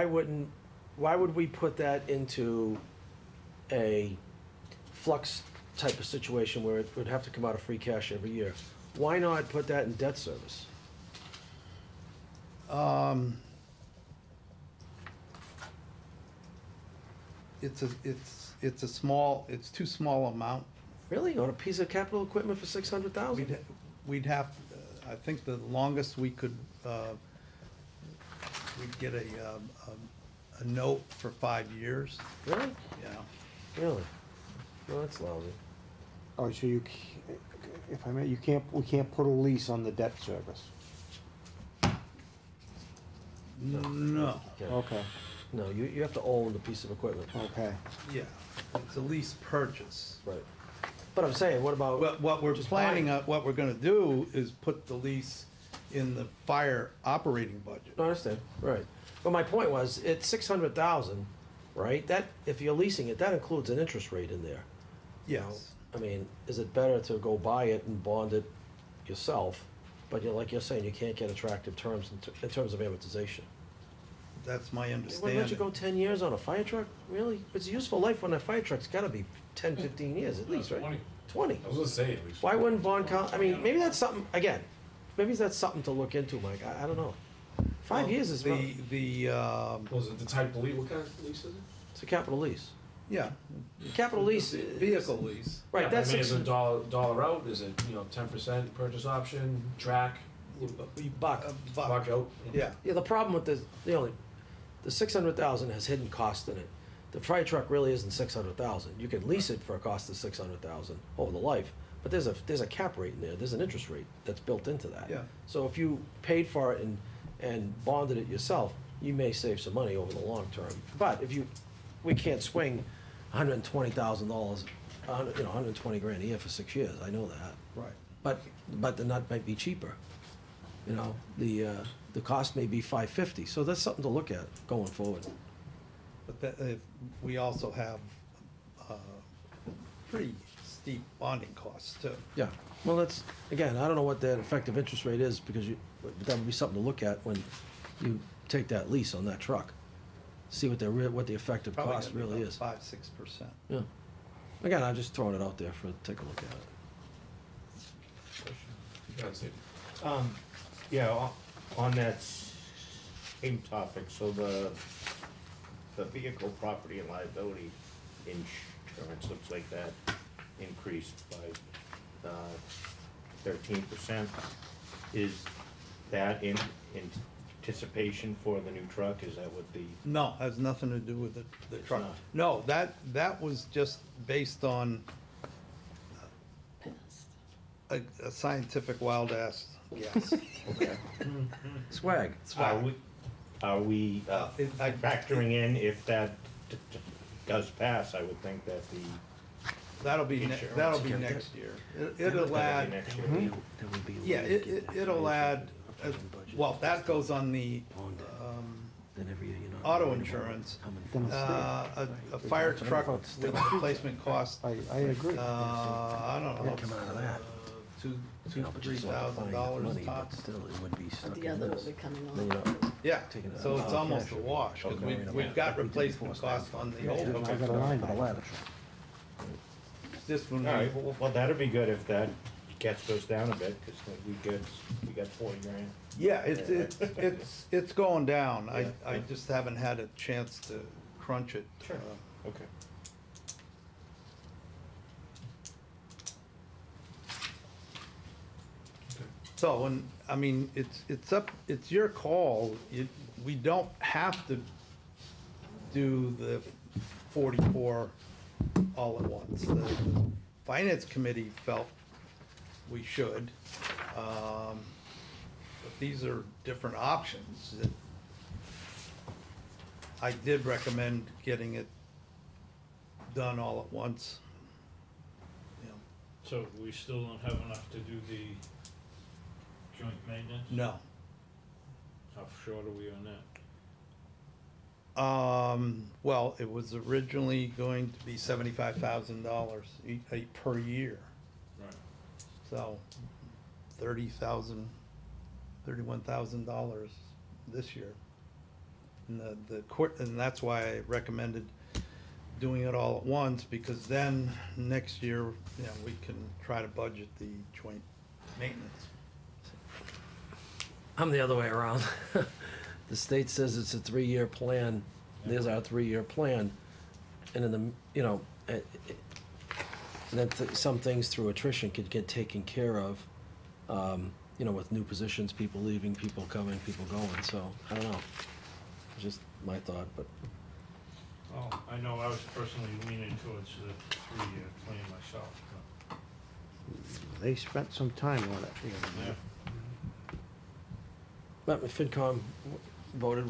would we put that into a flux type of situation where it would have to come out of free cash every year? Why not put that in debt service? It's too small amount. Really? On a piece of capital equipment for $600,000? We'd have, I think the longest we could, we'd get a note for 5 years, Really? yeah. Really? Well, that's lousy. Oh, so if I may, we can't put a lease on the debt service? No, Okay, No, you have to own the piece of equipment. okay. yeah, it's a lease purchase. Right. But I'm saying, what about? What we're just planning buying? on, what we're gonna do is put the lease in the fire operating budget. No, I understand, right. But my point was, it's 600,000, right? That, if you're leasing it, that includes an interest rate in there. You know, Yes, I mean, is it better to go buy it and bond it yourself? But like you're saying, you can't get attractive terms in terms of amortization. that's my Why understanding. don't you go 10 years on a fire truck? Really? It's a useful life on a fire truck's gotta be 10, 15 years at least, right? 20. I was gonna say at least. Why wouldn't bond count, I mean, maybe that's something, again, maybe that's something to look into, Mike, I don't know. 5 Well, years is, Was it the type of lease, what kind of lease is it? it's a capital lease. yeah, Capital lease. vehicle lease. Right, Yeah, that's I mean, is it $600 dollar out, is it, 10% purchase option, track, buck. buck out? Yeah, Yeah, the problem with the 600,000 has hidden cost in it. The fire truck really isn't 600,000. You can lease it for a cost of 600,000 over the life, but there's a cap rate in there. There's an interest rate that's built into that. Yeah. So if you paid for it and bonded it yourself, you may save some money over the long term. But we can't swing $120,000, 120 grand a year for 6 years. I know that. right. But the nut might be cheaper. The cost may be $550. So that's something to look at going forward. But we also have pretty steep bonding costs too. Yeah, well, that's, again, I don't know what that effective interest rate is, because but that would be something to look at when you take that lease on that truck. See what the effective Probably cost gonna be really about is. 5-6%. Yeah. Again, I'm just throwing it out there take a look at it. Go ahead, Steve. Yeah, on that same topic, so the vehicle property and liability insurance looks like that increased by 13%. Is that in anticipation for the new truck? Is that what the? No, has nothing to do with the It's truck. not. No, that was just based on a scientific wild ass guess. Okay. Swag. Are we I- factoring in if that does pass? I would think that the. That'll be Insurance. next year. It'll that'll be add, next year. yeah, it'll add, well, that goes on the auto insurance. A fire truck with replacement cost, I agree. I don't know. Come out of that. $2,000-3,000 tops. The other will be coming on. Yeah, so it's almost a wash, because we've got replacement costs on the old I one. got a line for the ladder. This one, All right, well, that'd be good if that gas goes down a bit, because we got 40 grand. yeah, it's going down. I Yeah. just haven't had a chance to crunch it. Sure. Okay. So, and, I mean, it's your call. We don't have to do the 44 all at once. The finance committee felt we should. But these are different options. I did recommend getting it done all at once. You know, So we still don't have enough to do the joint maintenance? No. How short are we on that? Well, it was originally going to be $75,000 per year. Right. So, $31,000 this year. And the court, and that's why I recommended doing it all at once, because then next year, we can try to budget the joint maintenance. I'm the other way around. The state says it's a 3-year plan. There's our 3-year plan. And in the, and then some things through attrition could get taken care of, with new positions, people leaving, people coming, people going. So, I don't know. Just my thought, but. Well, I know I was personally leaning towards the 3-year plan myself. They spent some time on it. Yeah. But FinCom voted,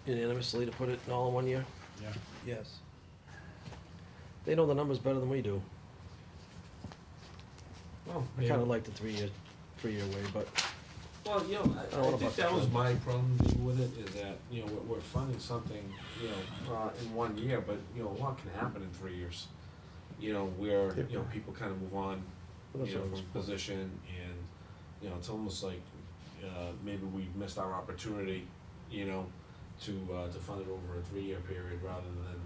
unanimously to put it all in 1 year? Yeah. Yes. They know the numbers better than we do. Well, I kinda like the 3-year way, but. Well, I don't know I think about that the was club. my problem with it, is that, we're funding something, in 1 year, but, a lot can happen in 3 years. Where, people kind of move on, That's what I from was- position, and, it's almost like, maybe we missed our opportunity, to fund it over a 3-year period rather than,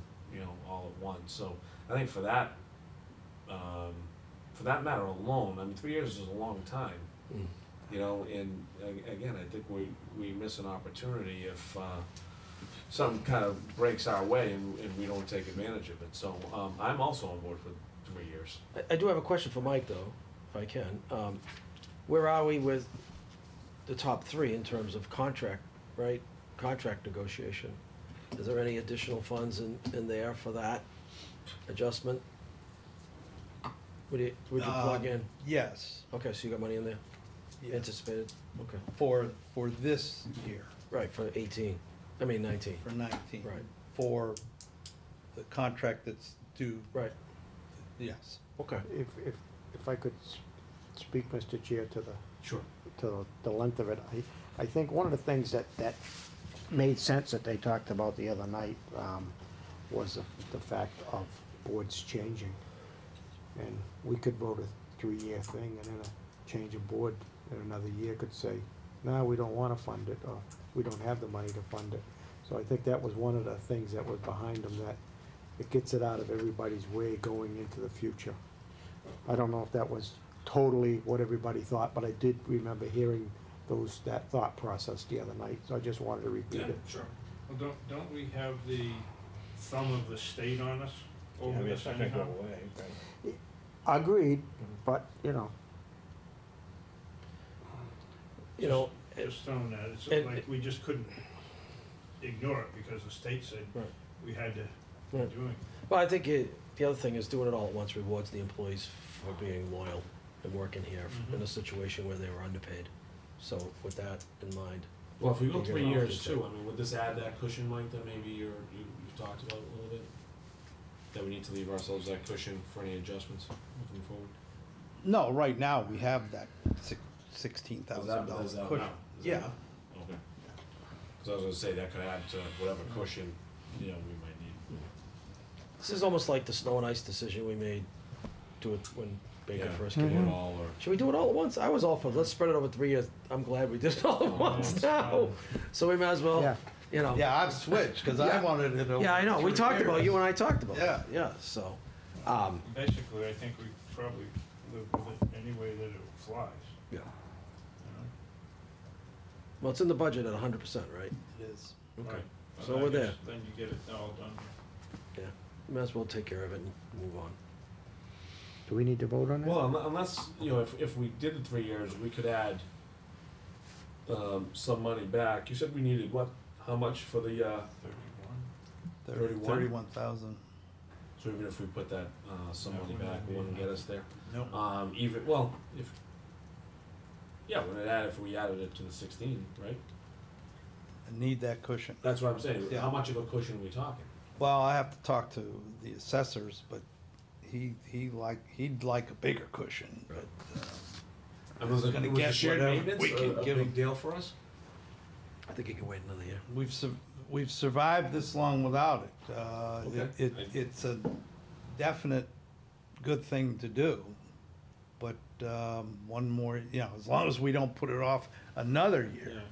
all at once. So I think for that matter alone, 3 years is a long time. You know, and again, I think we miss an opportunity if something kind of breaks our way and we don't take advantage of it. So I'm also on board for 3 years. I do have a question for Mike, though, if I can. Where are we with the top three in terms of contract, right? Contract negotiation. Is there any additional funds in there for that adjustment? Would you plug in? Yes, Okay, so you got money in there? yeah, Anticipated? Okay. for this year, Right, for 18, I mean 19. for 19. Right. For the contract that's due, Right, yes. okay. If I could speak, Mr. Chair, to Sure. the length of it, I think one of the things that made sense that they talked about the other night, was the fact of boards changing. And we could vote a 3-year thing, and then a change of board in another year could say, no, we don't wanna fund it, or we don't have the money to fund it. So I think that was one of the things that was behind them, that it gets it out of everybody's way going into the future. I don't know if that was totally what everybody thought, but I did remember hearing that thought process the other night, so I just wanted to repeat Yeah, it. sure. Well, don't we have the thumb of the state on us over this anyhow? away, right? Agreed, but, you know, You know, Just throwing that, it's and- like we just couldn't ignore it because the state said Right. we had to be Right. doing it. well, I think the other thing is doing it all at once rewards the employees for being loyal and working here in a situation where they were underpaid. So with that in mind, Well, if we go Figure 3 it out, years is it? too, I mean, would this add that cushion, Mike, that maybe you've talked about a little bit? That we need to leave ourselves that cushion for any adjustments moving forward? No, right now, we have that $16,000 Is that cushion. now? Is that Yeah. now? Okay. Cause I was gonna say, that could add to whatever cushion, you know, we might need. this is almost like the snow and ice decision we made, do it when Baker Yeah, first do came it in. all, or, Should we do it all at once? I was all for, let's spread it over 3 years. I'm glad we did it all at once now. So we might as well, Yeah. you know. Yeah, I've switched, because I Yeah. wanted it over. Yeah, I know, we 3 talked about, years. you and I talked about Yeah. that, yeah, so. Basically, I think we probably live with it any way that it flies, Yeah. you know? Well, it's in the budget at 100%, right? It is. Okay, Right. so But I we're there. guess then you get it all done. Yeah, might as well take care of it and move on. do we need to vote on that? well, unless, you know, if we did the 3 years, we could add some money back. You said we needed what, how much for the, 31? 31,000. so even if we put that, some That money wouldn't back, it be wouldn't get enough. us there? Nope. Even, well, if we added it to the 16, right? I need that cushion. That's what I'm saying, Yeah. how much of a cushion are we talking? Well, I have to talk to the assessors, but he'd like a bigger cushion, but, I mean, was Gonna the get shared whatever maintenance we can a give big them. deal for us? I think you can wait another year. we've survived this long without it. Okay. It's a definite good thing to do, but, one more, you know, as long as we don't put it off another year.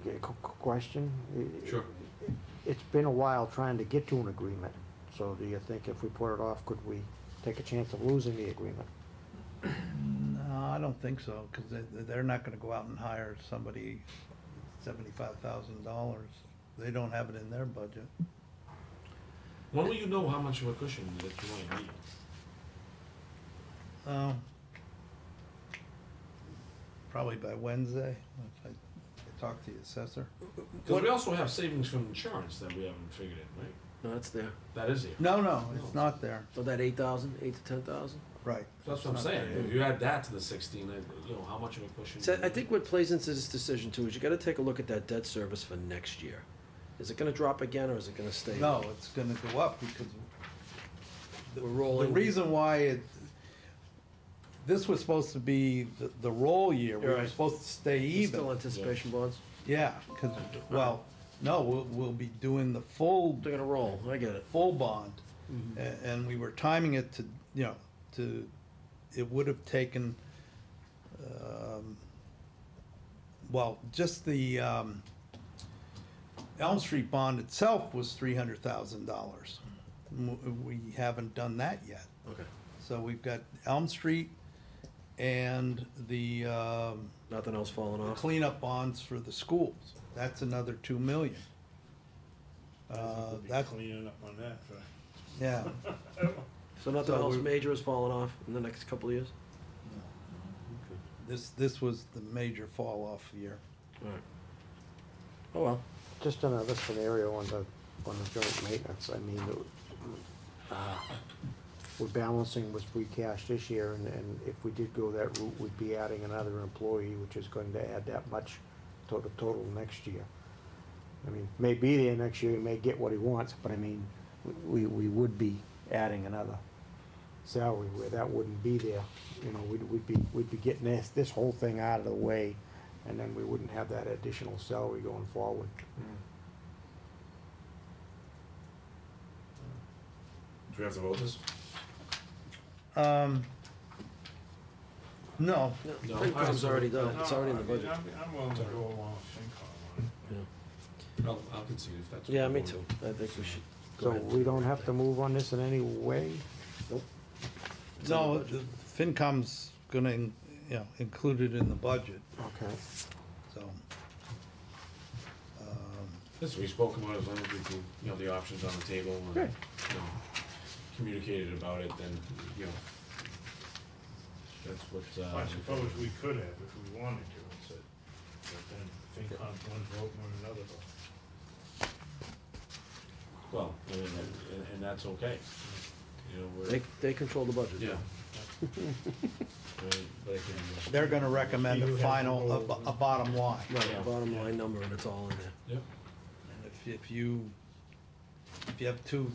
Okay, question? Sure. It's been a while trying to get to an agreement, so do you think if we put it off, could we take a chance of losing the agreement? No, I don't think so, because they're not gonna go out and hire somebody $75,000. They don't have it in their budget. When will you know how much of a cushion that you might need? Probably by Wednesday, if I talk to the assessor. Because we also have savings from insurance that we haven't figured in, right? No, that's there. That is here. No, it's not there, So that 8,000, 8 to 10,000? right. That's what I'm It's not saying, there. if you add that to the 16, you know, how much of a cushion? So do you I need? think what plays into this decision too is you gotta take a look at that debt service for next year. Is it gonna drop again or is it gonna stay? No, it's gonna go up because We're the rolling. reason why this was supposed to be the roll year, we were Right. supposed to stay There's Still even. anticipation bonds? Yeah, because, well, no, we'll be doing the full They're gonna roll, I get it. full bond. And we were timing it to, you know, it would have taken, well, just the Elm Street bond itself was $300,000. We haven't done that yet. Okay. So we've got Elm Street and the Nothing else falling off? cleanup bonds for the schools. That's another 2 million. We'll be That's, cleaning up on that for. yeah. So nothing So else we- major is falling off in the next couple of years? This was the major fall off year. Alright. Oh, well. Just another scenario on the joint maintenance, I mean, we're balancing with free cash this year, and if we did go that route, we'd be adding another employee, which is going to add that much to the total next year. I mean, may be there next year, he may get what he wants, but I mean, we would be adding another salary where that wouldn't be there. You know, we'd be getting this whole thing out of the way, and then we wouldn't have that additional salary going forward. Do we have to vote this? No, No, FinCom's already done, it's already in the No, I mean, budget. I'm willing to go along with FinCom on it. I'll concede if that's. Yeah, me too. I think we should go So ahead. and- we don't have to move on this in any way? Nope. It's in the no, budget. the FinCom's gonna, include it in the budget, Okay. so. Listen, we spoke about it, as long as we can, the options on the table and, Right. communicated about it, then, that's what, I suppose we could have if we wanted to, but then FinCom's one vote, one another vote. well, I mean, and that's okay. They control the budget. Yeah. I mean, but I can, They're gonna recommend You a have to final, roll. a bottom line. Right, Yeah. bottom line number, and it's all in there. Yep. And if you have two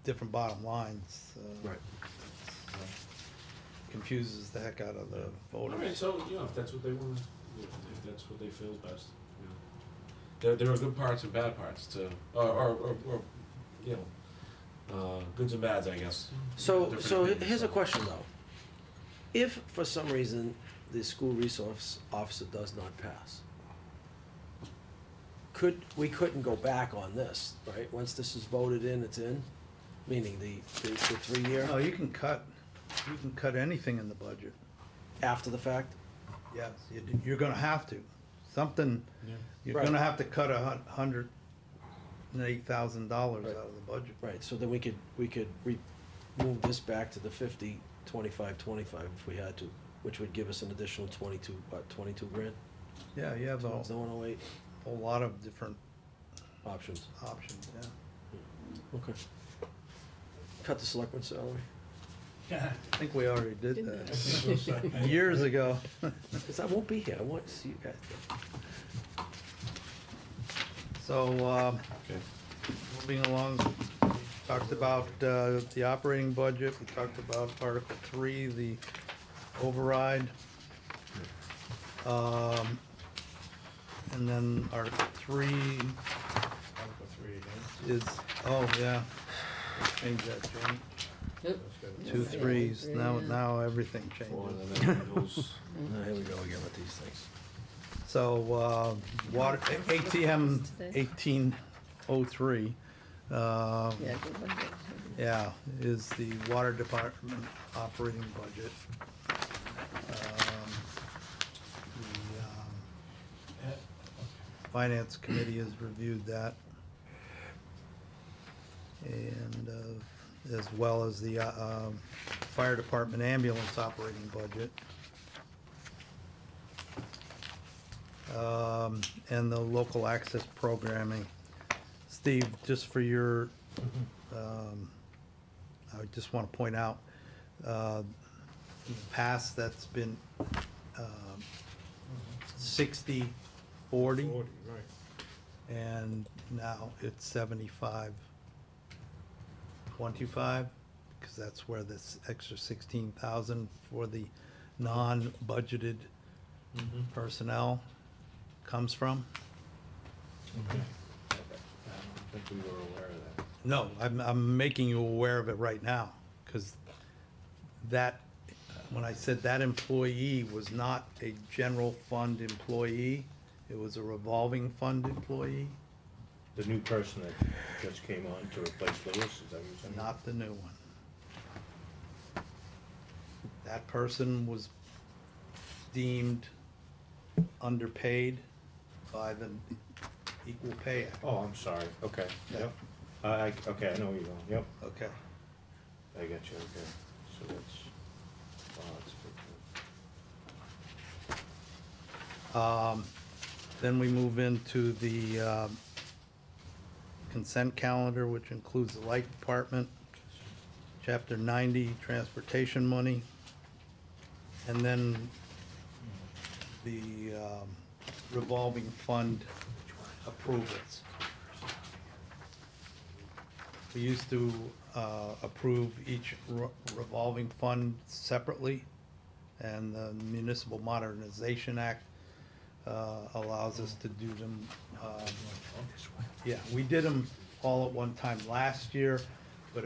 different bottom lines, Right. confuses the heck out of the All right, voters. so, if that's what they want, if that's what they feel is best, There are good parts and bad parts to, or, goods and bads, I guess. So, Different so opinions, here's a question though. If for some reason the school resource officer does not pass, we couldn't go back on this, right? Once this is voted in, it's in, meaning the 3-year No, you can cut anything in the budget. after the fact? Yes, you're gonna have to. Something, you're Right. gonna have to cut $108,000 Right. out of the budget. Right, so then we could move this back to the 50, 25, 25 if we had to, which would give us an additional 22 grand? Yeah, you have a 108 whole lot of different options. options, yeah. Okay. Cut the selectman's salary? Yeah. I think we already did I that think we'll second. years ago. Because I won't be here, I want to see you guys. So, Okay. moving along, talked about the operating budget, we talked about Article 3, the override. And then Article 3 Article 3 again. is, oh, yeah, change that, Jane. Yep. Two threes, now everything For changes. the next Now, here we go again with these things. So, water, ATM 1803, Yeah, good one. yeah, is the water department operating budget. The Finance Committee has reviewed that. And as well as the fire department ambulance operating budget. And the local access programming. Steve, just for your, I just want to point out, in the past, that's been 60-40, 40, right. and now it's 75-25, because that's where this extra 16,000 for the non-budgeted personnel comes from. Okay. I don't think we were aware of that. No, I'm making you aware of it right now, because that, when I said that employee was not a general fund employee, it was a revolving fund employee, The new person that just came on to replace Lewis, is that what you're saying? not the new one. That person was deemed underpaid by the Equal Pay Act. Oh, I'm sorry, okay, Yeah. yep. Okay, I know where you're going, yep, Okay. I got you, okay, so that's, wow, that's a good. Then we move into the consent calendar, which includes the light department, chapter 90, transportation money, and then the revolving fund approvals. We used to approve each revolving fund separately, and the Municipal Modernization Act allows us to do them. Yeah, we did them all at one time last year, but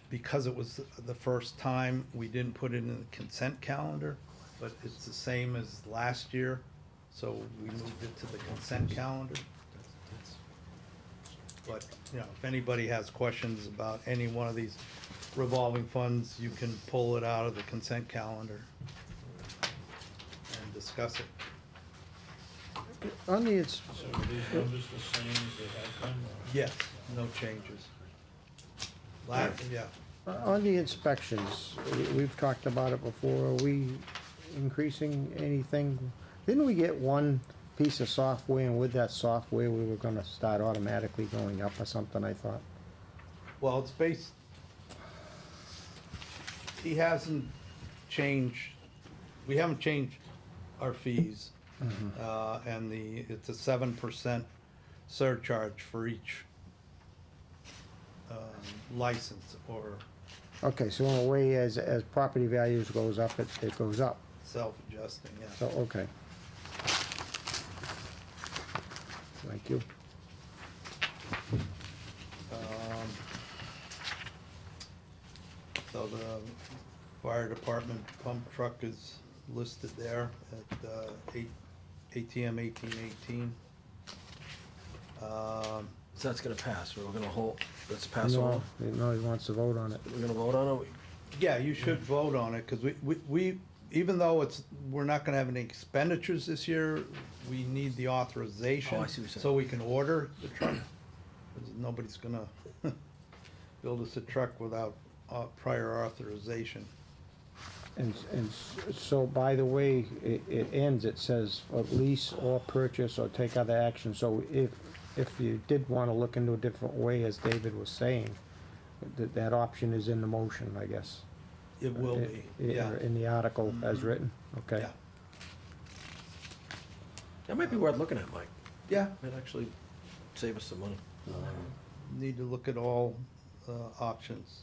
because it was the first time, we didn't put it in the consent calendar, but it's the same as last year, so we moved it to the consent calendar. But, if anybody has questions about any one of these revolving funds, you can pull it out of the consent calendar and discuss it. On the, So are these numbers the same as they have been? or- Yes, no changes. Yeah. on the inspections, we've talked about it before, are we increasing anything? Didn't we get one piece of software, and with that software, we were gonna start automatically going up or something, I thought? Well, it's based, he hasn't changed, we haven't changed our fees. And it's a 7% surcharge for each license or Okay, so in a way, as property values goes up, it goes up, self-adjusting, yeah. so, okay. Thank you. So the fire department pump truck is listed there at ATM 1818. So that's gonna pass, we're gonna hold, let's pass No, on. no, he wants to vote on it. We're gonna vote on it? Yeah, you should vote on it, because we, even though we're not gonna have any expenditures this year, we need the authorization. Oh, I see what you're saying. So we can order the truck. 'Cause nobody's gonna build us a truck without prior authorization. And so, by the way, it ends, it says, lease or purchase or take other action, so if you did wanna look into a different way, as David was saying, that option is in the motion, I guess. It will be, yeah. In the article as written, okay. Yeah. That might be worth looking at, Mike. Yeah, Might actually save us some money. need to look at all options.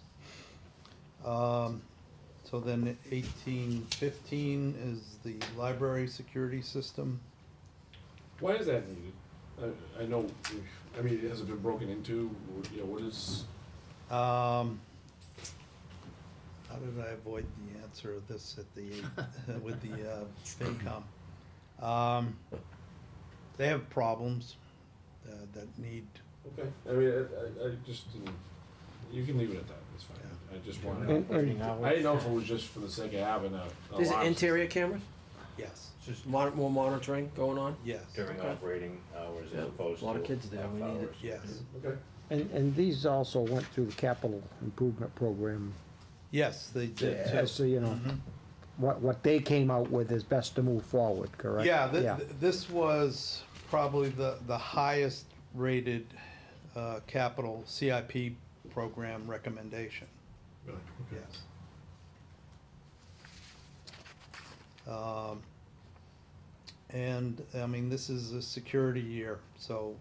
So then 1815 is the library security system. Why is that needed? I know, I mean, it hasn't been broken into, what is, How did I avoid the answer of this at the, with the FinCom? They have problems that need, okay, I mean, I just didn't, you can leave it at that, it's fine. I just wanted, I didn't know if it was just for the sake of having a. Is it alarm interior cameras? yes, Just more monitoring going on? yes, During Okay. operating hours Yeah, as opposed a to. lot of kids there, we need it. off-hours. yes, Okay. And these also went through the capital improvement program, yes, they did too. so, you know, Mhm. what they came out with is best to move forward, correct? Yeah, this was probably the highest rated capital CIP program recommendation, Really? Okay. yes. And, I mean, this is a security year, so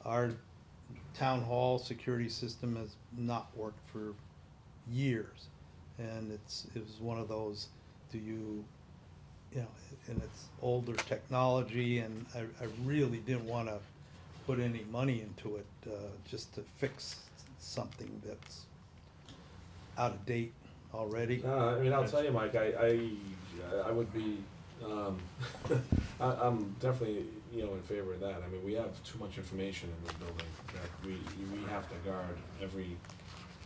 our town hall security system has not worked for years. And it was one of those, and it's older technology, and I really didn't want to put any money into it just to fix something that's out of date already. I mean, I'll tell you, Mike, I would be, I'm definitely, in favor of that. I mean, we have too much information in this building that we have to guard every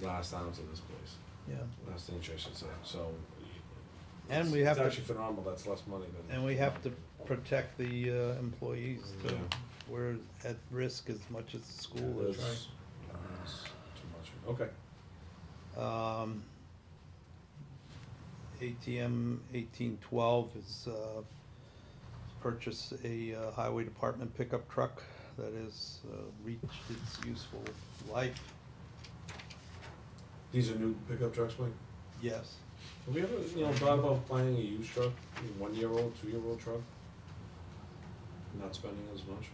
last ounce of this place, Yeah. last inch, I should say. So, And we have It's to, actually phenomenal, that's less money than. and we have to protect the employees too. Yeah. We're at risk as much as the school Yeah, is. it's too much, okay. ATM 1812 is purchase a highway department pickup truck that has reached its useful life. These are new pickup trucks, Mike? Yes. Have we ever, thought about buying a used truck, 1-year-old, 2-year-old truck? Not spending as much?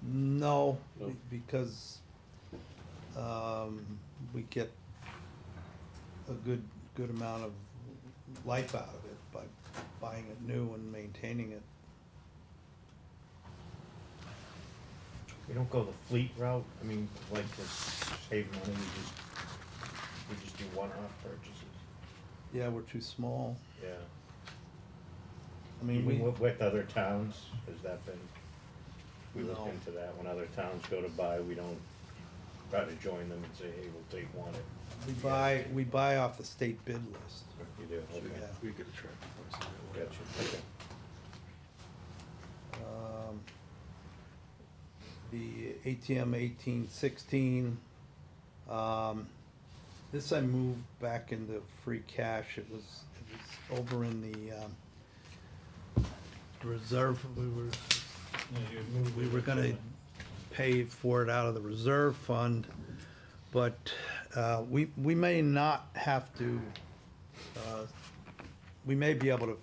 No, No. because we get a good amount of life out of it by buying it new and maintaining it. We don't go the fleet route, I mean, like to save money, we just do one-off purchases. Yeah, we're too small. Yeah. I mean, Even with other towns, has that been, we looked No. into that, when other towns go to buy, we don't try to join them and say, hey, we'll take one. we buy off the state bid list. You do, okay, Yeah. We get a tractor. gotcha, okay. The ATM 1816, this I moved back into free cash. It was over in the reserve. We were gonna pay for it out of the reserve fund, but we may not have to, we may be able to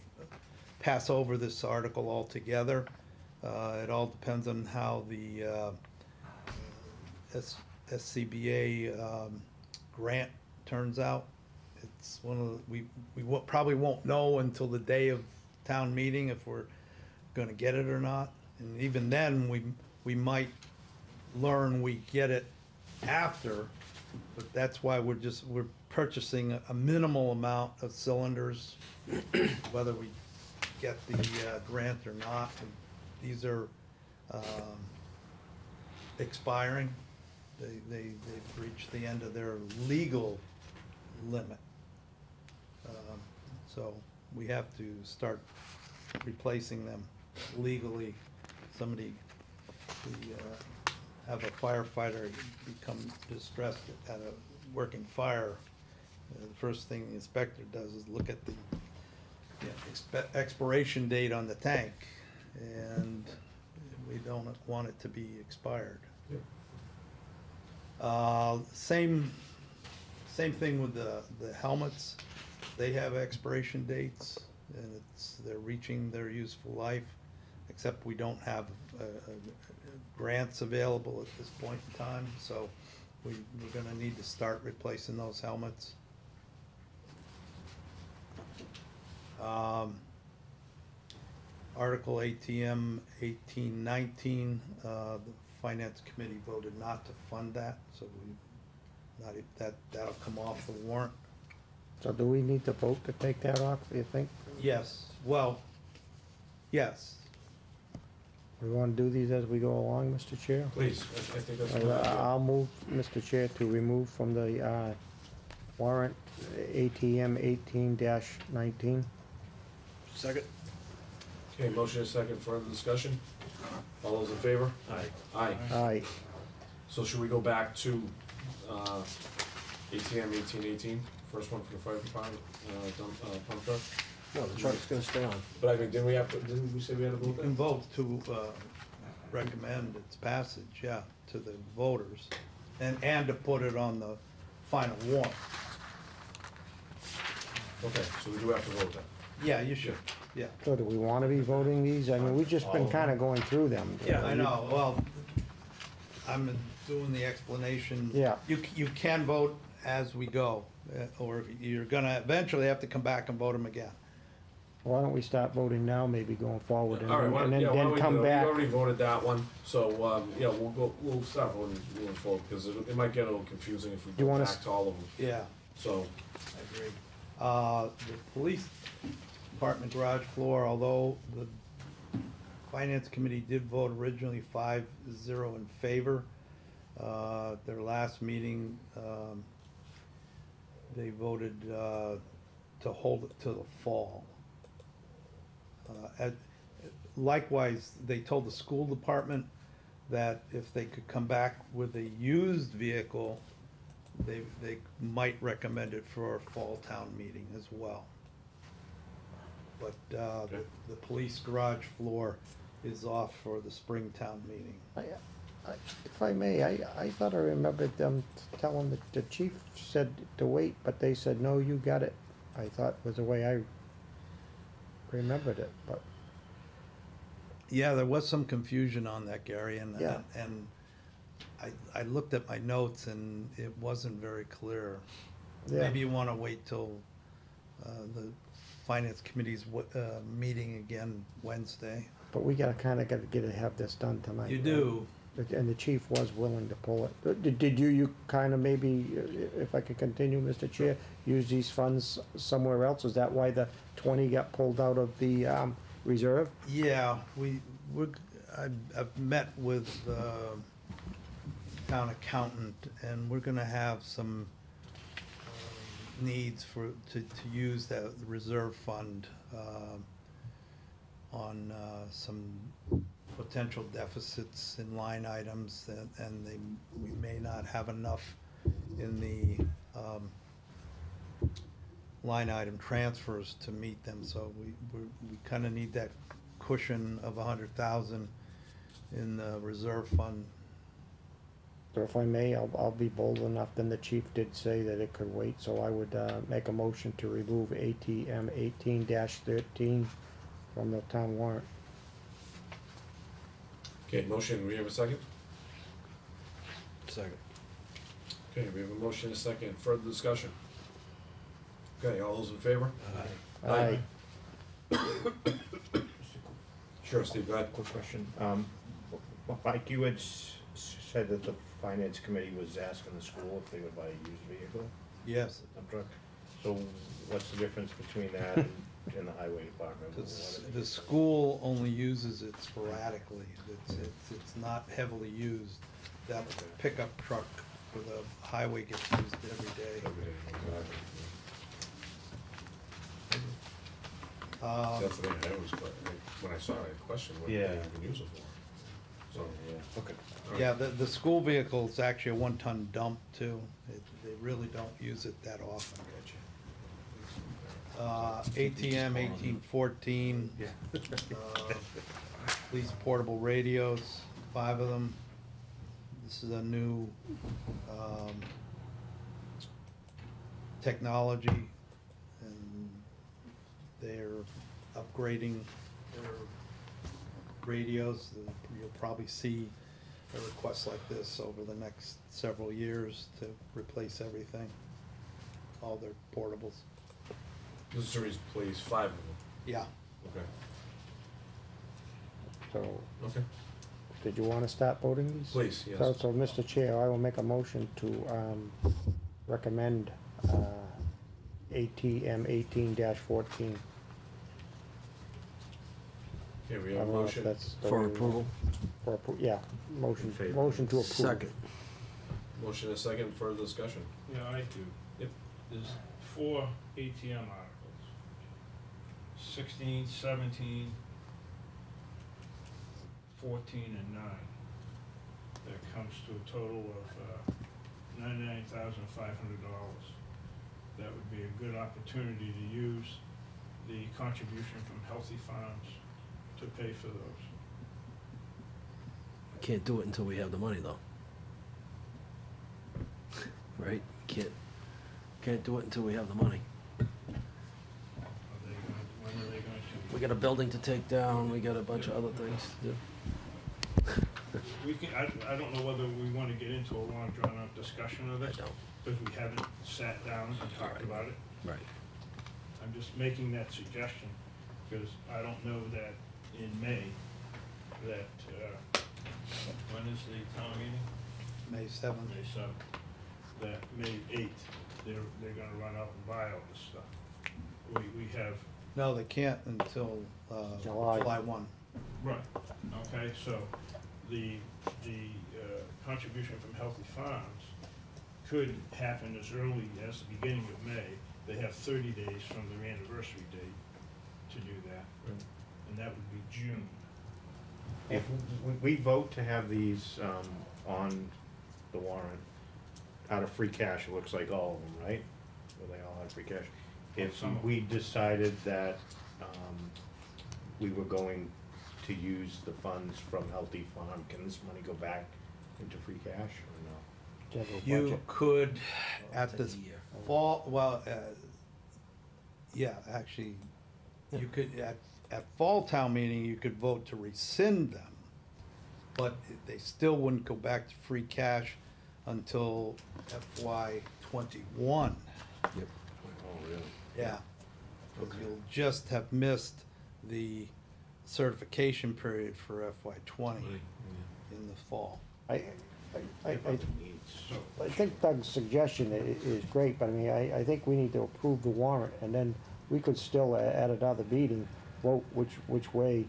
pass over this article altogether. It all depends on how the SCBA grant turns out. It's one of the, we probably won't know until the day of town meeting if we're gonna get it or not. And even then, we might learn we get it after, but that's why we're purchasing a minimal amount of cylinders, whether we get the grant or not. These are expiring. They've reached the end of their legal limit. So we have to start replacing them legally. Somebody, we have a firefighter become distressed at a working fire. The first thing the inspector does is look at the expiration date on the tank, and we don't want it to be expired. Same thing with the helmets. They have expiration dates, and they're reaching their useful life, except we don't have grants available at this point in time, so we're gonna need to start replacing those helmets. Article ATM 1819, the Finance Committee voted not to fund that, so that'll come off the warrant. So do we need to vote to take that off, do you think? Yes, well, yes. We want to do these as we go along, Mr. Chair? Please, I think that's a good idea. I'll move, Mr. Chair, to remove from the warrant ATM 18-19. Second? Okay, motion is second, further discussion? All those in favor? Aye. Aye. Aye. So should we go back to ATM 1818, first one for the fire department, pump truck? No, the truck's gonna stay on. But I mean, didn't we say we had to You vote can that? vote to recommend its passage, yeah, to the voters, and to put it on the final warrant. Okay, so we do have to vote that. Yeah, you should, yeah. So do we want to be voting these? I mean, we've just been kind of going through them. I know, well, I'm doing the explanation. Yeah. You can vote as we go, or you're gonna eventually have to come back and vote them again. Why don't we start voting now, maybe going forward, and All right, then why don't we come do it? We back? already voted that one, so, yeah, we'll start voting moving forward, because it might get a little confusing if we You go wanna back to all of them, Yeah, so. I agree. The police department garage floor, although the finance committee did vote originally 5-0 in favor, their last meeting, they voted to hold it to the fall. Likewise, they told the school department that if they could come back with a used vehicle, they might recommend it for a fall town meeting as well. But the police garage floor is off for the spring town meeting. If I may, I thought I remembered them telling the chief said to wait, but they said, no, you got it. I thought was the way I remembered it, but, Yeah, there was some confusion on that, Gary, Yeah. and I looked at my notes and it wasn't very clear. yeah. Maybe you wanna wait till the finance committee's meeting again Wednesday. But we gotta have this done tonight. You right? do. And the chief was willing to pull it. Did you kinda maybe, if I could continue, Mr. Chair, use these funds somewhere else? Is that why the 20 got pulled out of the, reserve? Yeah, I've met with the town accountant, and we're gonna have some needs to use the reserve fund on some potential deficits in line items, and we may not have enough in the line item transfers to meet them, so we kinda need that cushion of 100,000 in the reserve fund. So if I may, I'll be bold enough, then the chief did say that it could wait, so I would, make a motion to remove ATM 18-13 from the town warrant. Okay, motion, we have a second? Second. Okay, we have a motion and a second, further discussion? Okay, all those in favor? Aye. Sure, Steve, go ahead. Quick question. Mike, you had said that the finance committee was asking the school if they would buy a used vehicle, Yes, a dump truck. So what's the difference between that and the highway department? the school only uses it sporadically, it's not heavily used. That pickup truck for the highway gets used every day. That's the thing, I was, when I saw it, I questioned what they Yeah. even use it for. So, Yeah, okay. Yeah, the school vehicle is actually a one-ton dump too. They really don't use it that often. ATM 1814. Police portable radios, 5 of them. This is a new technology, and they're upgrading their radios. You'll probably see a request like this over the next several years to replace everything, all their portables. this is series, please, 5 of them, Yeah. okay, So, okay, did you wanna start voting these? please, yes. So, Mr. Chair, I will make a motion to, recommend, ATM 18-14. Okay, we I have a don't know if motion, that's the For way we approval? want- yeah, motion, In favor. motion to approve. Second. motion and a second, further discussion? Yeah, I do. Yep. There's 4 ATM articles. 16, 17, 14, and 9. That comes to a total of $99,500. That would be a good opportunity to use the contribution from Healthy Farms to pay for those. Can't do it until we have the money, though. Right? Can't do it until we have the money. Are they going, when are they going to? We got a building to take down, we got a bunch of other things to do. We can, I don't know whether we wanna get into a long drawn out discussion of I this, don't. because we haven't sat down and talked about it. Right. I'm just making that suggestion, because I don't know that in May, that, when is the town meeting? May 7th. May 7th. That May 8th, they're gonna run out and buy all this stuff. We have, No, they can't until July. July 1. right, okay, so the contribution from Healthy Farms could happen as early as the beginning of May, they have 30 days from their anniversary date to do that, and that would be June. If we vote to have these, on the warrant, out of free cash, it looks like all of them, right? Well, they all have free cash. If Some of them. we decided that, we were going to use the funds from Healthy Farm, can this money go back into free cash or no? General You budget. could, at Take a this year. fall, well, yeah, actually, you could, at fall town meeting, you could vote to rescind them, but they still wouldn't go back to free cash until FY '21. Oh, really? Yeah, because you'll just have missed the certification period for FY '20 in the fall. I So, I think Doug's suggestion is great, but I mean, I think we need to approve the warrant, and then we could still, at another meeting, vote which way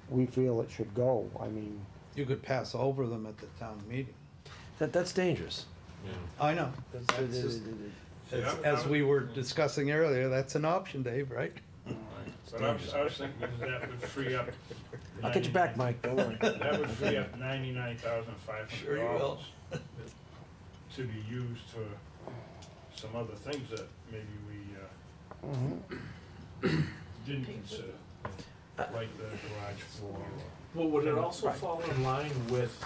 we feel it should go. I mean, You could pass over them at the town meeting. That's dangerous. I know. That's just- As we were discussing earlier, that's an option, Dave, right? but I was thinking that would free up. I'll get you back, Mike, don't worry. That would free up $99,500. Sure you will. To be used for some other things that maybe we, didn't consider, like the garage floor. Well, would it also fall in line with,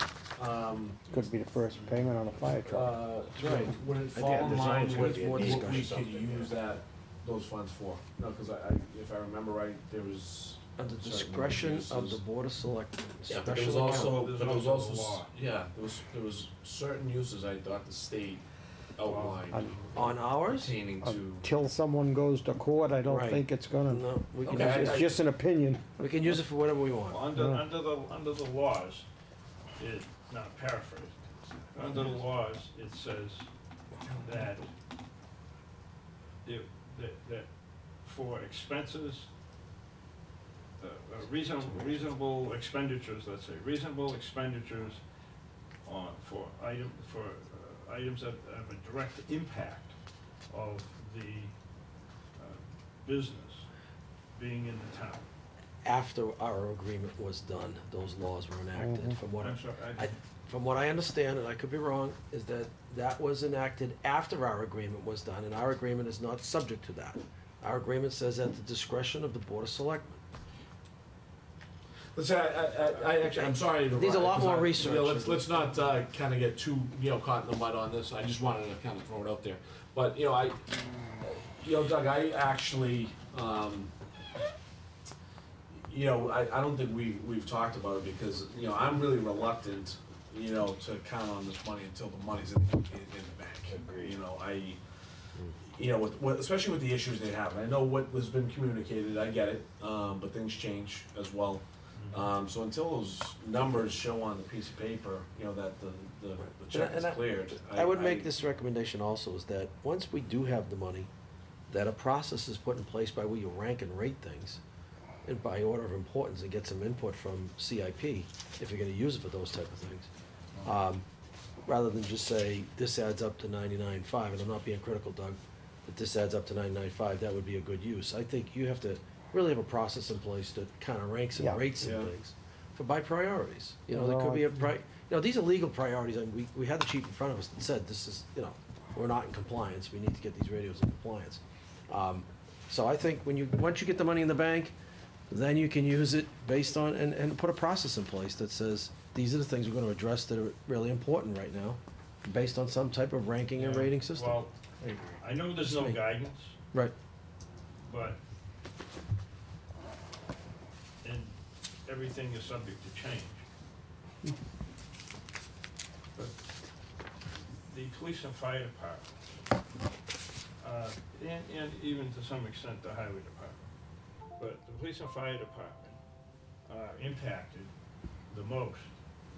could be the first payment on a fire truck. right. would it think fall in there's line always with gonna be a what we discussion could something, use yeah. those funds for? No, because if I remember right, there was. Under certain discretion of the uses. Board of Selectmen, Yeah, but there was special also, account. There's but there was also also, the law. yeah, there was certain uses I thought the state outlined Un- On ours? pertaining to. Until someone goes to court, I don't Right. think it's gonna, No, we can, Okay, it's just an opinion. we can use it for whatever we want. Under the laws, not paraphrased, under the laws, it says that that for expenses, reasonable expenditures, let's say, reasonable expenditures for items that have a direct impact of the business being in the town. After our agreement was done, those laws were enacted, from what I'm sorry, from what I understand, and I could be wrong, is that that was enacted after our agreement was done, and our agreement is not subject to that. Our agreement says at the discretion of the Board of Selectmen. Let's say, I actually, I'm sorry to. Needs a lot because more I- research. You know, let's not, kinda get too, caught in the mud on this, I just wanted to kinda throw it out there. But, Doug, I actually, I don't think we've talked about it because, I'm really reluctant, to count on this money until the money's in the bank. Agreed. Especially with the issues they have, and I know what has been communicated, I get it, but things change as well. So until those numbers show on the piece of paper, that the check is And cleared. I would make this recommendation also, is that once we do have the money, that a process is put in place by where you rank and rate things, and by order of importance, and get some input from CIP, if you're gonna use it for those type of things. Rather than just say, this adds up to 99.5, and I'm not being critical, Doug, but this adds up to 99.5, that would be a good use. I think you have to really have a process in place that kinda ranks and Yeah. rates some Yeah. things, by priorities. There could be these are legal priorities, and we had the chief in front of us that said, this is, we're not in compliance, we need to get these radios in compliance. So I think once you get the money in the bank, then you can use it based on, and put a process in place that says, these are the things we're gonna address that are really important right now, based on some type of ranking and rating system. Well, I know there's no Me. guidance, Right. but, and everything is subject to change. But the police and fire department, and even to some extent the highway department, but the police and fire department are impacted the most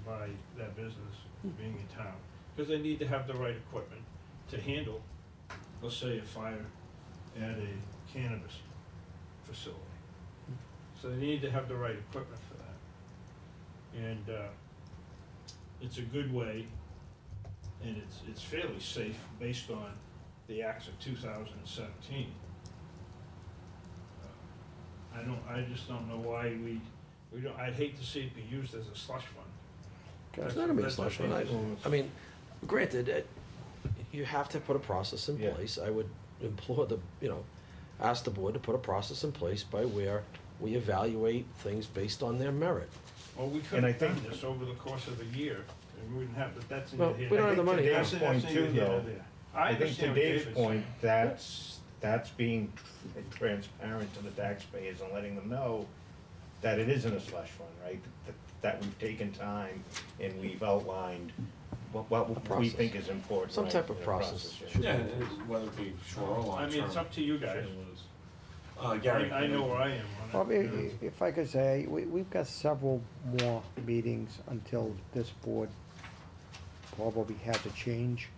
by that business being in town, because they need to have the right equipment to handle, let's say, a fire at a cannabis facility. So they need to have the right equipment for that. And it's a good way, and it's fairly safe based on the acts of 2017. I just don't know why we don't, I'd hate to see it be used as a slush fund. It's not gonna be a That's slush what fund. I mean, granted, you have to put a process in Yeah. place. I would implore ask the board to put a process in place by where we evaluate things based on their merit. Well, we could And I have done think- this over the course of a year, and we wouldn't have, but that's Well, neither here. we don't nor have the there. money To now. Dave's point That's too, neither here nor though, there. I think to understand what Dave's David's point, saying. that's being transparent to the taxpayers and letting them know that it isn't a slush fund, right? That we've taken time and we've outlined what we process. think is important. Some right, type of in the process. Yeah, and whether it be short or long I term. mean, it's up to you guys. Gary. I know where I am Well, on it. if I could say, we've got several more meetings until this board probably has a change.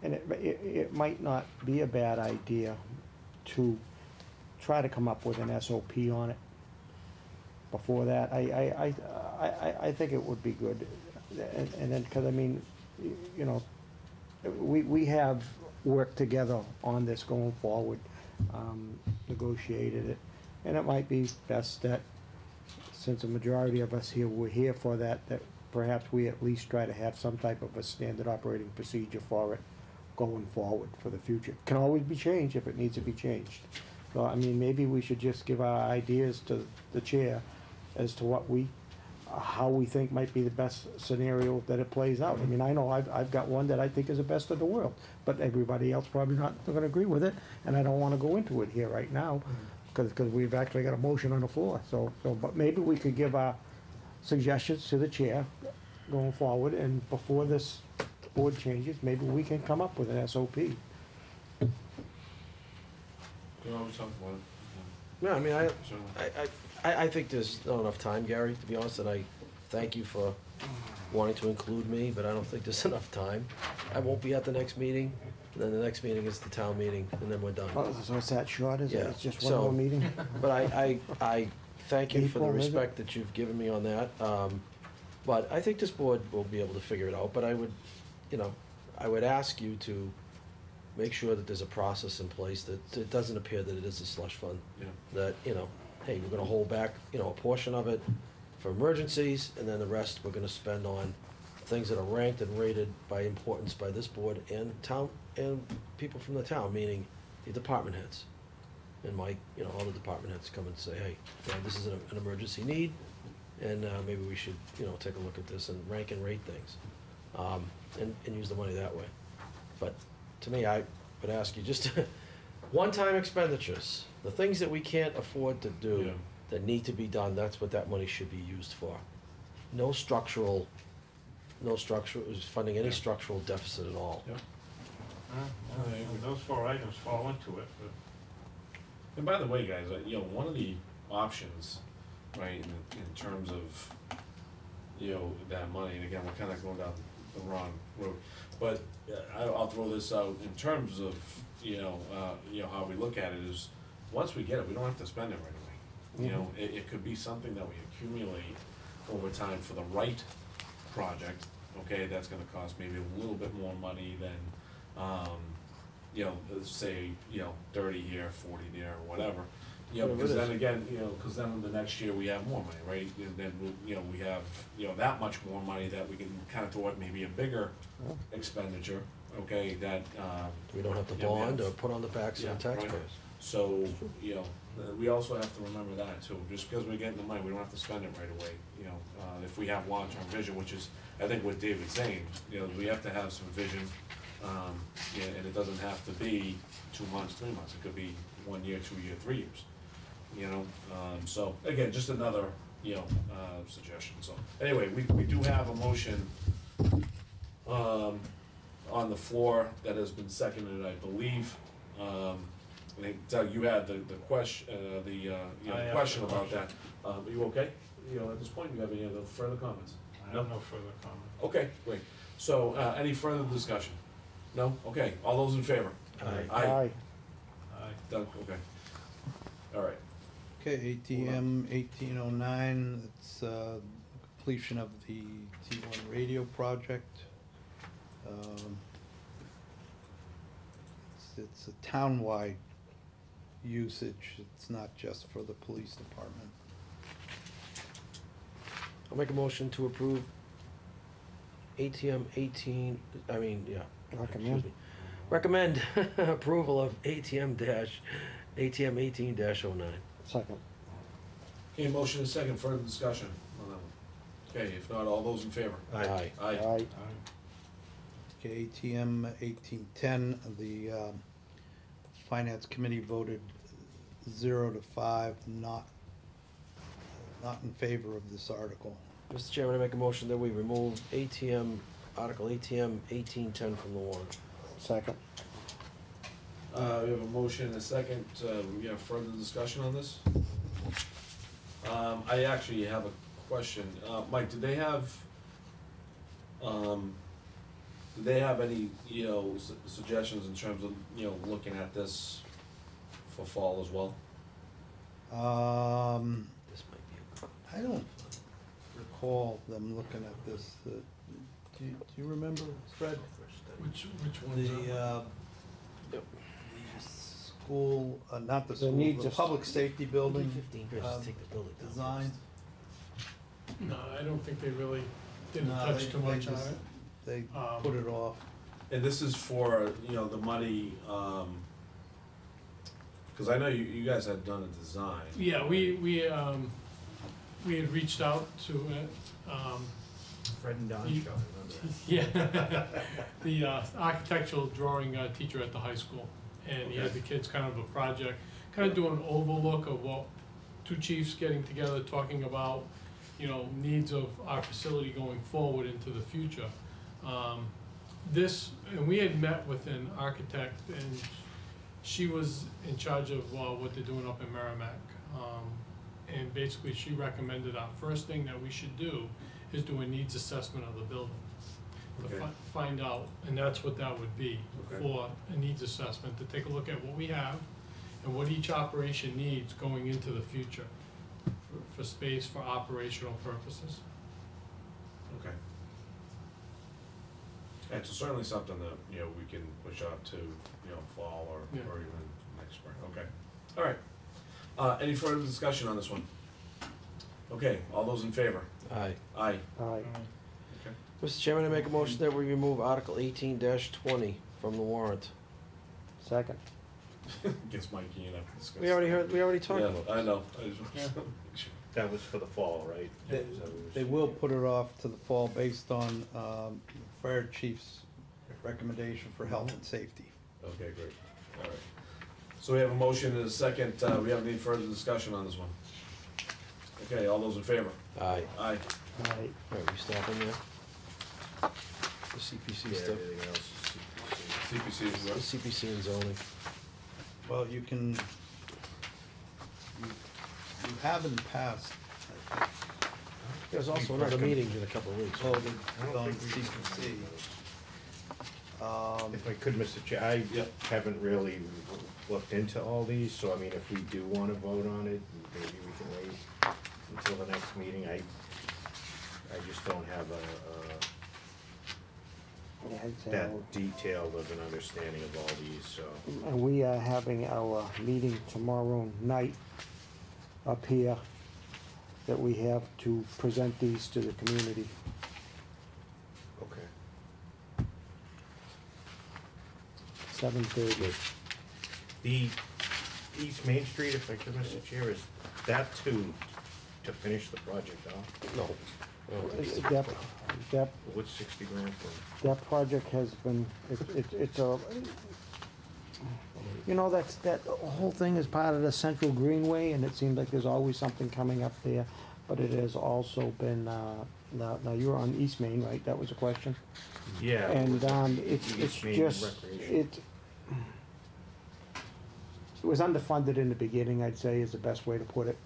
And it might not be a bad idea to try to come up with an SOP on it before that. I think it would be good. And then, cause I mean, you know, we have worked together on this going forward, negotiated it. And it might be best that, since a majority of us here were here for that, that perhaps we at least try to have some type of a standard operating procedure for it going forward for the future. Can always be changed if it needs to be changed. So, I mean, maybe we should just give our ideas to the chair as to how we think might be the best scenario that it plays out. I mean, I know I've got one that I think is the best of the world, but everybody else probably not gonna agree with it, and I don't wanna go into it here right now, cause we've actually got a motion on the floor, but maybe we could give our suggestions to the chair going forward, and before this board changes, maybe we can come up with an SOP. You always talk about it. Yeah, I mean, So- I think there's not enough time, Gary, to be honest, and I thank you for wanting to include me, but I don't think there's enough time. I won't be at the next meeting, and then the next meeting is the town meeting, and then we're done. Oh, so it's that short, is it? Yeah, It's just one so- more meeting? But I thank you for the April, is it? respect that you've given me on that. But I think this board will be able to figure it out, but I would ask you to make sure that there's a process in place, that it doesn't appear that it is a slush fund. Yeah. That, hey, we're gonna hold back, a portion of it for emergencies, and then the rest we're gonna spend on things that are ranked and rated by importance by this board and town, and people from the town, meaning the department heads. And Mike, all the department heads come and say, hey, this is an emergency need, and maybe we should, take a look at this and rank and rate things, and use the money that way. But to me, I would ask you just one-time expenditures, the things that we can't afford to do, Yeah. that need to be done, that's what that money should be used for. No funding any Yeah. structural deficit at all. Yeah. Those four items fall into it, but And by the way, guys, one of the options, right, in terms of, that money, and again, we're kind of going down the wrong road, but I'll throw this out, in terms of, how we look at it is, once we get it, we don't have to spend it right away. It could be something that we accumulate over time for the right project, okay, that's gonna cost maybe a little bit more money than, let's say, 30 here, 40 there, or whatever. Whatever it Because then is. again, because then the next year we have more money, right? And then, we have, that much more money that we can kind of throw at maybe a bigger expenditure, okay, that, We don't have to Yeah, we bond have- or put on the backs of the Yeah, right. taxpayers. so, we also have to remember that too, just because we're getting the money, we don't have to spend it right away, if we have long-term vision, which is, I think what David's saying, we have to have some vision, and it doesn't have to be 2 months, 3 months, it could be 1 year, 2 year, 3 years, so, again, just another, suggestion, so, anyway, we do have a motion, on the floor that has been seconded, I believe, I think, Doug, you had the question, I have question the about question. that. Are you okay? At this point, you have any other further comments? I have no further comment. Okay, great. So, any further discussion? No? Okay, all those in favor? Aye. Aye. Aye. Doug, okay. All right. Okay, ATM 1809, it's completion of the T1 radio project. it's a townwide usage, it's not just for the police department. I'll make a motion to approve ATM 18, Recommend. excuse me. Recommend approval of ATM 18-09. Second. Okay, motion is second, further discussion on that one. Okay, if not, all those in favor? Aye. Aye. Aye. Okay, ATM 1810, the Finance Committee voted 0 to 5, not in favor of this article. Mr. Chairman, I make a motion that we remove Article ATM 1810 from the warrant. Second. We have a motion and a second, we have further discussion on this? I actually have a question, Mike, do they have any, suggestions in terms of, looking at this for fall as well? This might be a I don't recall them looking at this. Do you remember, Fred? Which one's The, that? the school, not the The school, needs the of- public safety building, 15 grand, just take the building down design. No, I don't think they really didn't No, touch they- too much they on just- it. They Um, put it off. And this is for, the money, cause I know you guys had done a design. Yeah, we had reached out to, Fred and Don You- show, remember that? yeah, the architectural drawing teacher at the high school. And he had Okay. the kids kind of a project, kind of do an overlook of what, two chiefs getting together, talking about, needs of our facility going forward into the future. And we had met with an architect, and she was in charge of what they're doing up in Merrimack. And basically, she recommended our first thing that we should do is do a needs assessment of the building. To Okay. find out, and that's what that would be, Okay. for a needs assessment, to take a look at what we have and what each operation needs going into the future for space, for operational purposes. Okay. And so certainly something that, we can push out to, fall or Yeah. even next spring, okay. All right. Any further discussion on this one? Okay, all those in favor? Aye. Aye. Aye. Okay. Mr. Chairman, I make a motion that we remove Article 18-20 from the warrant. Second. Guess Mike, you have to discuss. We already talked Yeah, about I this. know, I just want to make sure. That was for the fall, right? They, Is that what you were they saying? will put it off to the fall based on the fire chief's recommendation for health and safety. Okay, great, all right. So we have a motion and a second, we have any further discussion on this one? Okay, all those in favor? Aye. Aye. Aye. All right, we stopping there? The CPC Yeah, stuff, everything else is CPC. CPC is the what? CPC and zoning. Well, you have in the past, I think, There's also another meeting in a couple of weeks. voted I don't on think we've CPC. If I could, Mr. Chair, I Yep. haven't really looked into all these, so I mean, if we do wanna vote on it, maybe we can wait until the next meeting. I just don't have Yeah, I'd say that detailed of an understanding of all these, so. And we are having our meeting tomorrow night up here that we have to present these to the community. Okay. 7:30. The East Main Street, if I could, Mr. Chair, is that to finish the project off? No. That What's 60 grand for? that project has been, it's a, that whole thing is part of the Central Greenway, and it seems like there's always something coming up there, but it has also been, now you're on East Main, right? That was a question? Yeah. And, it's East Main just, Recreation. it was underfunded in the beginning, I'd say, is the best way to put it.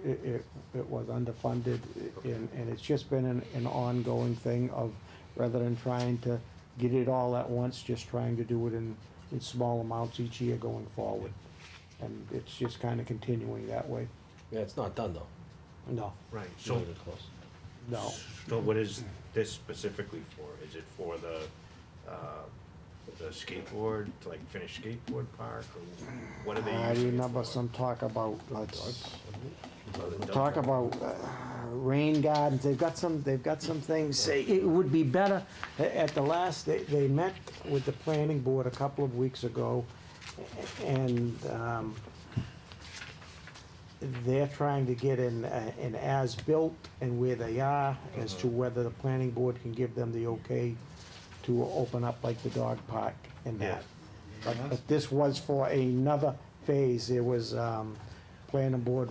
It was underfunded, and it's just been an ongoing thing of, rather than trying to get it all at once, just trying to do it in small amounts each year going forward. And it's just kinda continuing that way. Yeah, it's not done though. No, Right, Not so, even close. no. so what is this specifically for? Is it for the, The skateboard, to like finish skateboard park, or what are they I using it remember for? some talk about, Oh, the dog talk park. about rain gardens, they've got some things, say it would be better, at the last, they met with the planning board a couple of weeks ago, and, they're trying to get an as-built and where they are, as to whether the planning board can give them the okay to open up like the dog park and that. But this was for another phase, there was, planning board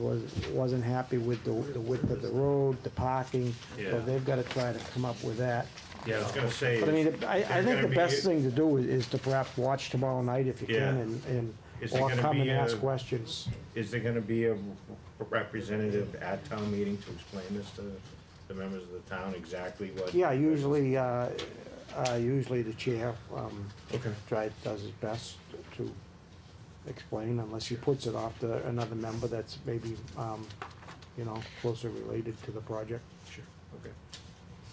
wasn't happy with the width of the road, the parking, so Yeah. they've gotta try to come up with that. Yeah, I was gonna say. But I mean, is I there think gonna the be- best thing to do is to perhaps watch tomorrow night if you Yeah. can, and, Is there or gonna come and be ask a- questions. Is there gonna be a representative at town meeting to explain this to the members of the town, exactly what? Yeah, usually the chair, Okay. does his best to explain, unless he puts it off to another member that's maybe, closer related to the project. Sure, okay.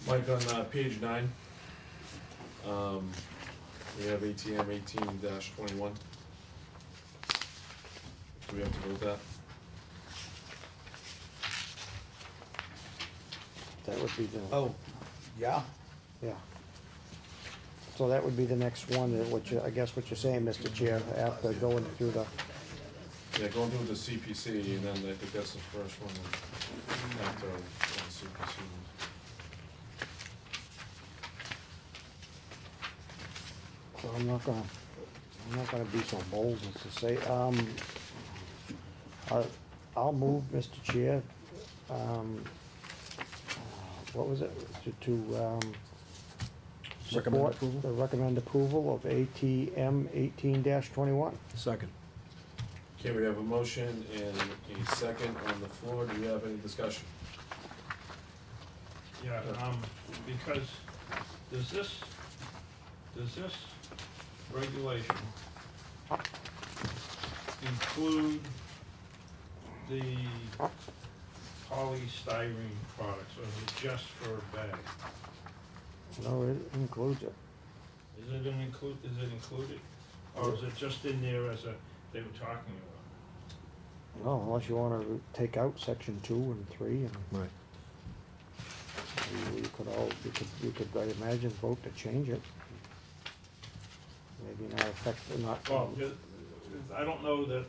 Mike, on page 9, we have ATM 18-21. Do we have to vote that? That would be the, Oh, yeah. yeah. So that would be the next one, I guess what you're saying, Mr. Chair, after going through the, Yeah, going through the CPC, and then I think that's the first one after the CPC. so I'm not gonna be so bold as to say, I'll move, Mr. Chair, what was it, to Recommend support approval? the recommend approval of ATM 18-21. Second. Okay, we have a motion and a second on the floor. Do we have any discussion? Yeah, because does this regulation include the polystyrene products, or is it just for a bag? No, it includes it. Is it included? Or is it just in there as they were talking about? No, unless you wanna take out section 2 and 3, and Right. we could, I imagine, vote to change it. Maybe not affect, not. Well, I don't know that,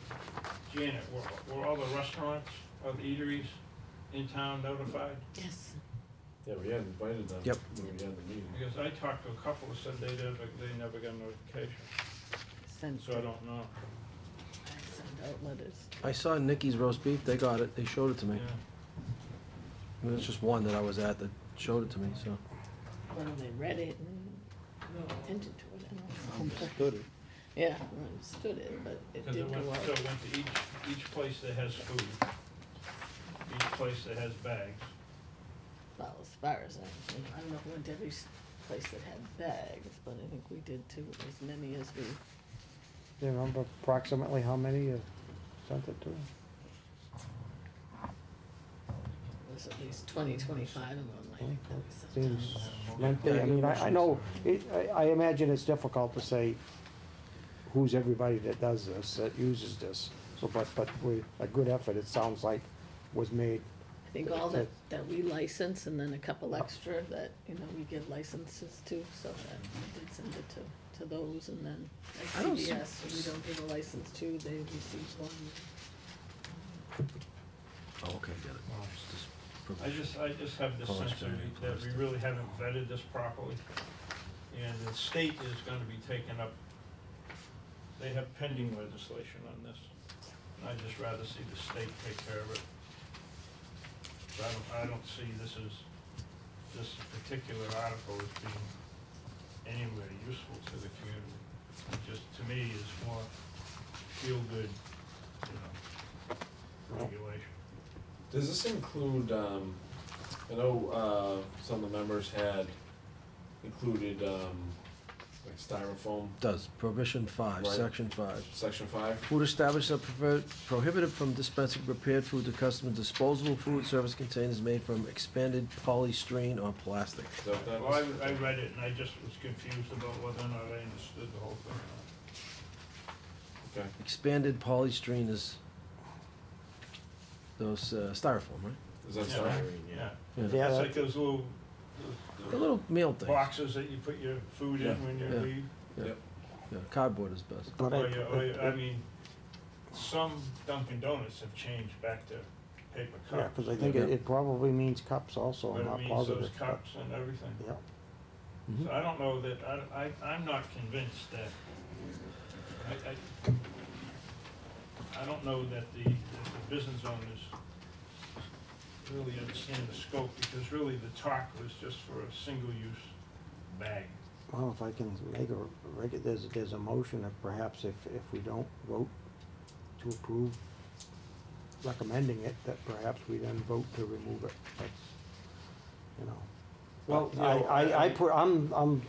Janet, were all the restaurants or the eateries in town notified? Yes. Yeah, we had invited them. Yep. When we had the meeting. Because I talked to a couple who said they never got notification, Send, so I don't know. send out letters. I saw Nikki's roast beef, they got it, they showed it to me. Yeah. I mean, it's just one that I was at that showed it to me, so. Well, they read it and no attention to it, I don't know. Understood it. Yeah, I understood it, but it Because did it go went, out. so it went to each place that has food, each place that has bags. Well, as far as I don't know if we went to every place that had bags, but I think we did too, as many as we, Do you remember approximately how many you sent it to? was at least 25 of them, I think, that we sent out. Seems lengthy. I mean, I know, I imagine it's difficult to say who's everybody that does this, that uses this. So, but a good effort, it sounds like, was made. I think all that we license and then a couple extra that, we give licenses to, so that we did send it to those, and then I at don't see- CVS, we don't give a license to, they receive one. Oh, okay, get it. I just have the sense that we really haven't vetted this properly, and the state is gonna be taking up, they have pending legislation on this. And I'd just rather see the state take care of it. So I don't see this particular article as being anywhere useful to the community. It just, to me, is more feel-good, regulation. Does this include, I know, some of the members had included, Like styrofoam, Does, Prohibition 5, Right. Section 5. section 5. Food establishments are prohibited from dispensing prepared food to customers. Disposable food service containers made from expanded polystyrene or plastic. Is that what that Well, is? I read it and I just was confused about whether or not I understood the whole thing. Okay. Expanded polystyrene is those styrofoam, right? Is that Yeah. styrofoam? Yeah, Yeah. Yeah, it's that- like those little The little meal things. boxes that you put your food in Yeah. when you Yeah. leave. Yeah, cardboard is best. But I mean, some Dunkin' Donuts have changed back to paper cups. yeah, because I think it probably means cups also, But I'm it not means positive. those cups and everything. Yeah, Mhm. So I don't know that, I'm not convinced that, I don't know that the business owners really understand the scope, because really the talk was just for a single-use bag. well, if I can make there's a motion that perhaps if we don't vote to approve recommending it, that perhaps we then vote to remove it, that's, you know. Well, you know,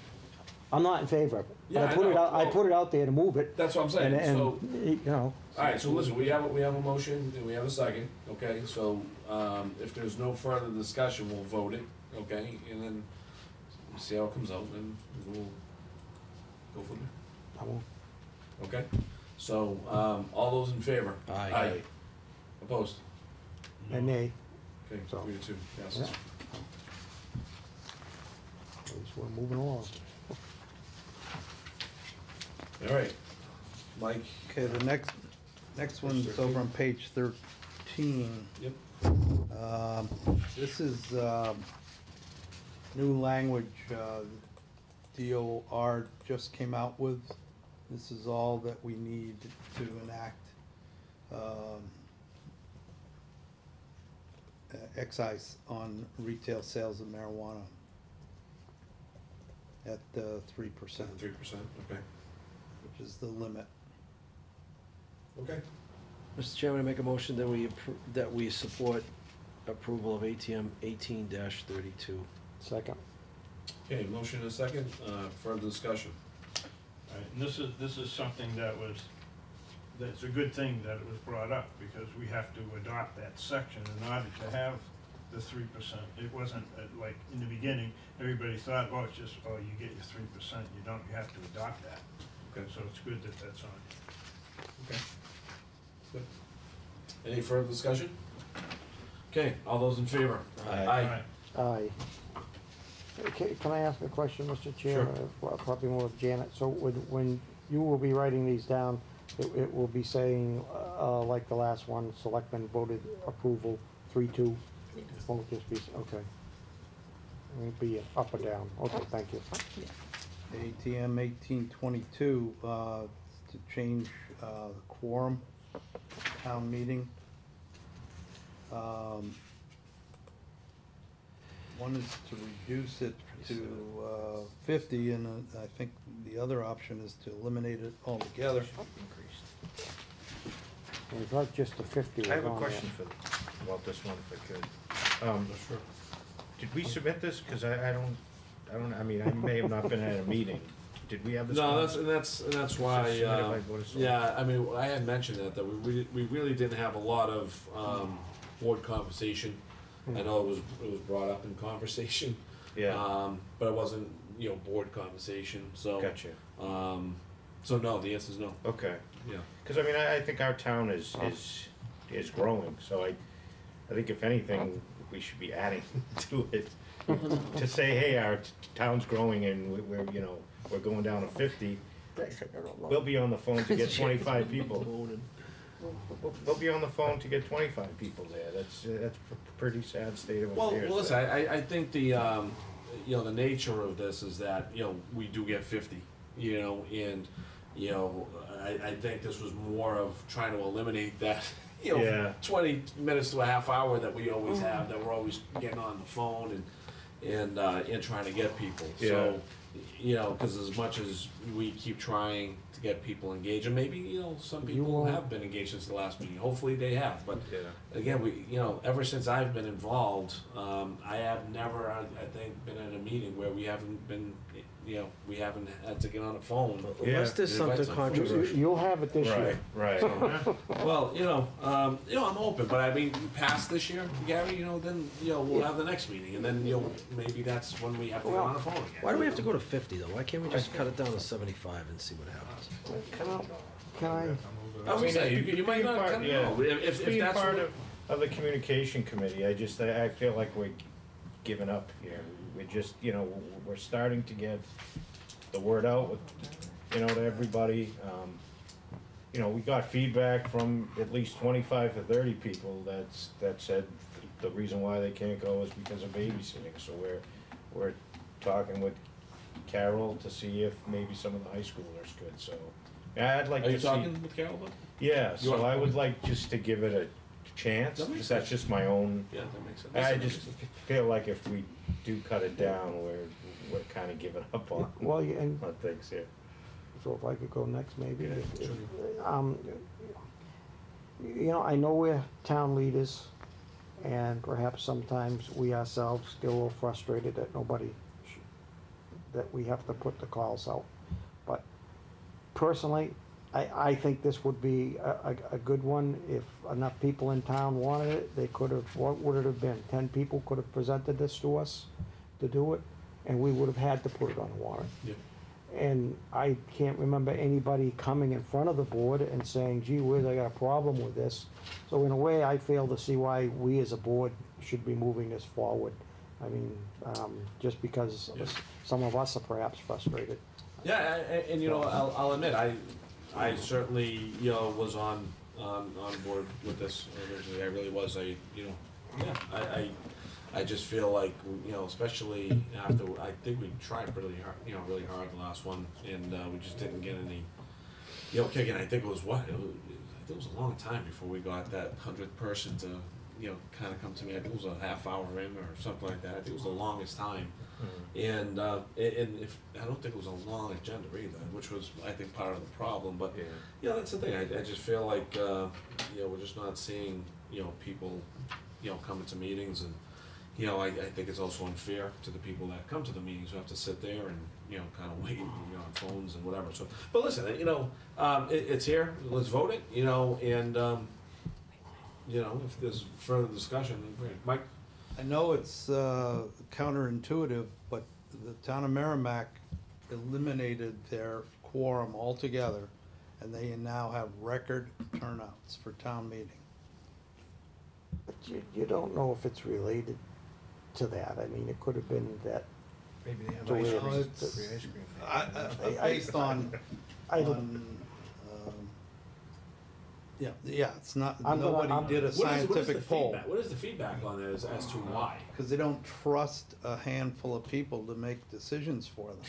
I'm not in favor of it. But Yeah, I put I it know. out, I Well, put it out there to move it, That's what I'm saying, and, so, you know. alright, so listen, we have a motion, and we have a second, okay? So, if there's no further discussion, we'll vote it, okay? And then see how it comes out, and we'll go from there, I won't- okay? So, all those in favor? Aye. Opposed? And nay, Okay, So- 3-2, yes. Yeah. at least we're moving along. Alright, Mike, Okay, the next one's over on page 13. yep, This is new language DOR just came out with. This is all that we need to enact excise on retail sales of marijuana at 3%, 3%, okay, Which is the limit. okay. Mr. Chairman, I make a motion that that we support approval of ATM 18-32. Second. Okay, motion and a second, further discussion. Right, and this is something that's a good thing that it was brought up, because we have to adopt that section in order to have the 3%. It wasn't like, in the beginning, everybody thought, oh, it's just, oh, you get your 3%, you don't, you have to adopt that. Okay. So it's good that that's on. Okay. Good. Any further discussion? Okay, all those in favor? Aye. Aye. Okay, can I ask a question, Mr. Chair? Probably more of Janet. So when you will be writing these down, it will be saying, like the last one, Selectmen voted approval 3-2? Won't just be, okay. It won't be up or down. Okay, thank you. ATM 1822, to change the quorum, town meeting. One is to reduce it to 50, and I think the other option is to eliminate it altogether. And it's not just the 50 I have was a on question about this one, if I could. Sure. Did we submit this? Cause I don't, I mean, I may have not been at a meeting. Did we have this? No, con- that's why, Submitted by Board of Selectmen. yeah, I mean, I had mentioned that we really didn't have a lot of, board conversation. I know it was brought up in conversation, Yeah, but it wasn't, board conversation, so. gotcha. So no, the answer's no, Okay. yeah. Cause I mean, I think our town is growing, so I think if anything, we should be adding to it. To say, hey, our town's growing and we're going down to 50, we'll be on the phone to get 25 people. We'll be on the phone to get 25 people there. That's a pretty sad state of Well, affairs. listen, I think the nature of this is that, we do get 50, and, I think this was more of trying to eliminate that, Yeah. 20 minutes to a half hour that we always have, that we're always getting on the phone and trying to get people. So, because as much as we keep trying to get people engaged, and maybe, some people have been engaged since the last meeting, hopefully they have, but Yeah. again, ever since I've been involved, I have never, I think, been at a meeting meeting where we haven't been, we haven't had to get on the phone. Unless there's Yeah. something Invite some food. controversial. You'll have it this year. Right, right. Well, I'm open, but I mean, past this year, Gary, then, we'll have the next meeting, and then, maybe that's when we have to get on the phone again. Why do we have to go to 50 though? Why can't we just cut it down to 75 and see what happens? Can I, I was saying, you might not, know, if Being that's part what. of the communication committee, I feel like we're giving up here. We're just, we're starting to get the word out with, to everybody. We got feedback from at least 25 to 30 people that said the reason why they can't go is because of babysitting. So we're talking with Carol to see if maybe some of the high schoolers could, so. Yeah, I'd like Are to you see. talking with Carol, though? Yeah, You so are? I would like just to give it a chance, That makes that's just my own. Yeah, that makes sense. I just feel like if we do cut it down, we're kind of giving up on and things here. so if I could go next, maybe? Yeah, I know we're town leaders, and perhaps sometimes we ourselves get a little frustrated that that we have to put the calls out. But personally, I think this would be a good one. If enough people in town wanted it, they could have, what would it have been? 10 people could have presented this to us to do it, and we would have had to put it on the warrant. Yep. And I can't remember anybody coming in front of the board and saying, gee whiz, I got a problem with this. So in a way, I fail to see why we as a board should be moving this forward. I mean, just because Yeah. some of us are perhaps frustrated. Yeah, and I'll admit, I certainly, was on board with this originally, I really was, I just feel like, especially after, I think we tried really hard the last one, and we just didn't get any, kick, and I think it was I think it was a long time before we got that 100th person to, kind of come to me. I think it was a half hour in or something like that. I think it was the longest time. And if I don't think it was a long agenda either, which was, I think, part of the problem. But that's the thing. I just feel like we're just not seeing people coming to meetings, and I think it's also unfair to the people that come to the meetings who have to sit there and kind of wait on phones and whatever. So, but listen, it's here. Let's vote it. And if there's further discussion, then great. Mike. I know it's counterintuitive, but the town of Merrimack eliminated their quorum altogether, and they now have record turnouts for town meeting. But you don't know if it's related to that. I mean, it could have been that. Maybe they have To ice where cream. it's- Free ice cream. Based on, I don't, it's not, I'm nobody did a What is the scientific poll. feedback? What is the feedback on that as to why? Because they don't trust a handful of people to make decisions for them.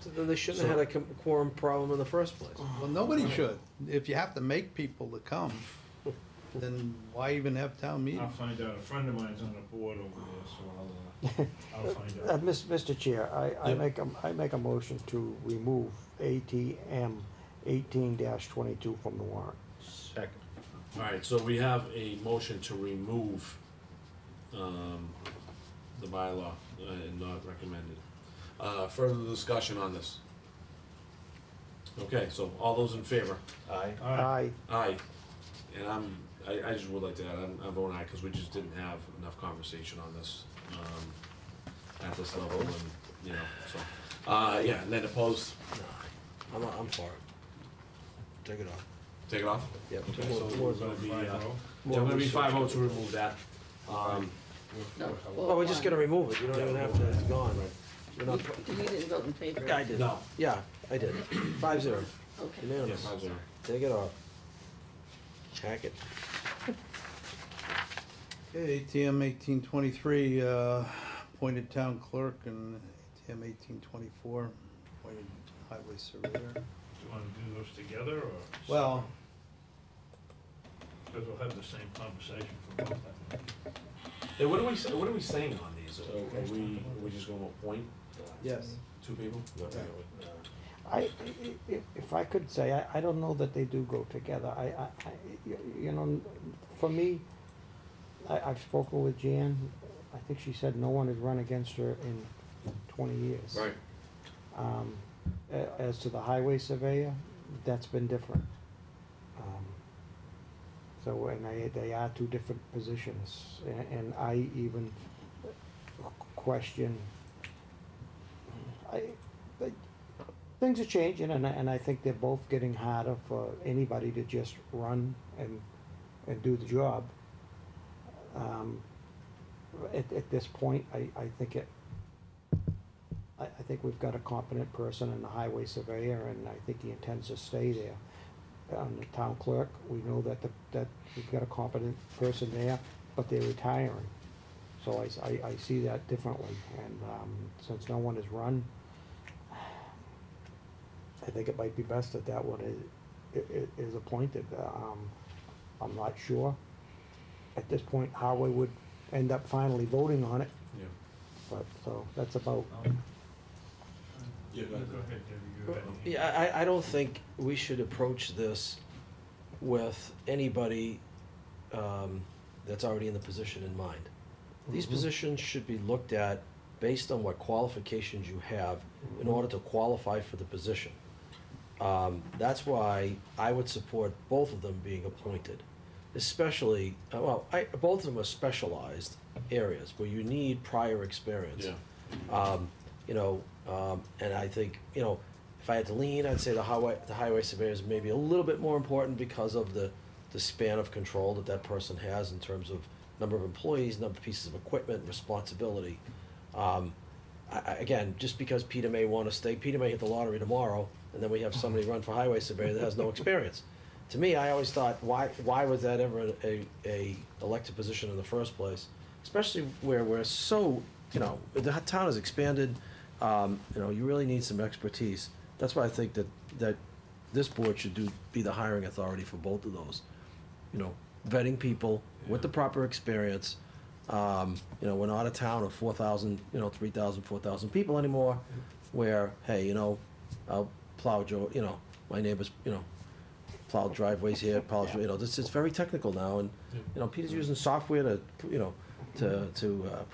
So then they shouldn't have had a quorum problem in the first place. Well, nobody should. If you have to make people to come, then why even have town I'll meetings? find out, a friend of mine's on the board over there, so I'll find out. Mr. Chair, I make a motion to remove ATM 18-22 from the warrant. Second. All right, so we have a motion to remove the bylaw and not recommended. Further discussion on this? Okay, so all those in favor? Aye. Aye. Aye. And I just would like to add, I'm voting aye, because we just didn't have enough conversation on this at this level, and, so. Yeah, and then opposed, I'm for it. Take it off. take it off? Yep. Okay, so we're gonna be, Five yeah, oh. we're gonna be 5-0 to remove that. No, Well, we're just gonna remove it. You don't even have to, it's gone. You're not, You didn't vote in favor. yeah, I did. No. Yeah, I did. 5-0. Okay. Yeah, Unanimous. 5-0. Take it off. Hack it. Okay, ATM 1823, appointed town clerk, and ATM 1824, appointed highway surveyor. Do you wanna do those together, or? Well, Because we'll have the same conversation for both of them. Hey, what are we saying on these? Are we just gonna appoint yes. 2 people? If I could say, I don't know that they do go together. For me, I've spoken with Jan. I think she said no one has run against her in 20 years. Right. As to the highway surveyor, that's been different. So, and they are two different positions, and I even question, things are changing, and I think they're both getting harder for anybody to just run and do the job. At this point, I think we've got a competent person in the highway surveyor, and I think he intends to stay there. On the town clerk, we know that we've got a competent person there, but they're retiring. So I see that differently, and since no one has run, I think it might be best that one is appointed. I'm not sure at this point how we would end up finally voting on it, Yeah. but, so that's about. Yeah, Go ahead, Debbie, go ahead. Yeah, I don't think we should approach this with anybody that's already in the position in mind. These positions should be looked at based on what qualifications you have in order to qualify for the position. That's why I would support both of them being appointed, especially, both of them are specialized areas where you need prior experience. Yeah. And I think, if I had to lean, I'd say the highway surveyor is maybe a little bit more important because of the span of control that person has in terms of number of employees, number of pieces of equipment, responsibility. Again, just because Peter may want to stay, Peter may hit the lottery tomorrow, and then we have somebody run for highway surveyor that has no experience. To me, I always thought, why was that ever a elected position in the first place? Especially where we're so, the town has expanded, you really need some expertise. That's why I think that this board should be the hiring authority for both of those. Vetting people with the proper experience. We're not a town of 4,000, 3,000, 4,000 people anymore, where, hey, I'll plow my neighbors, plow driveways here, polish, it's very technical now, and, Peter's using software to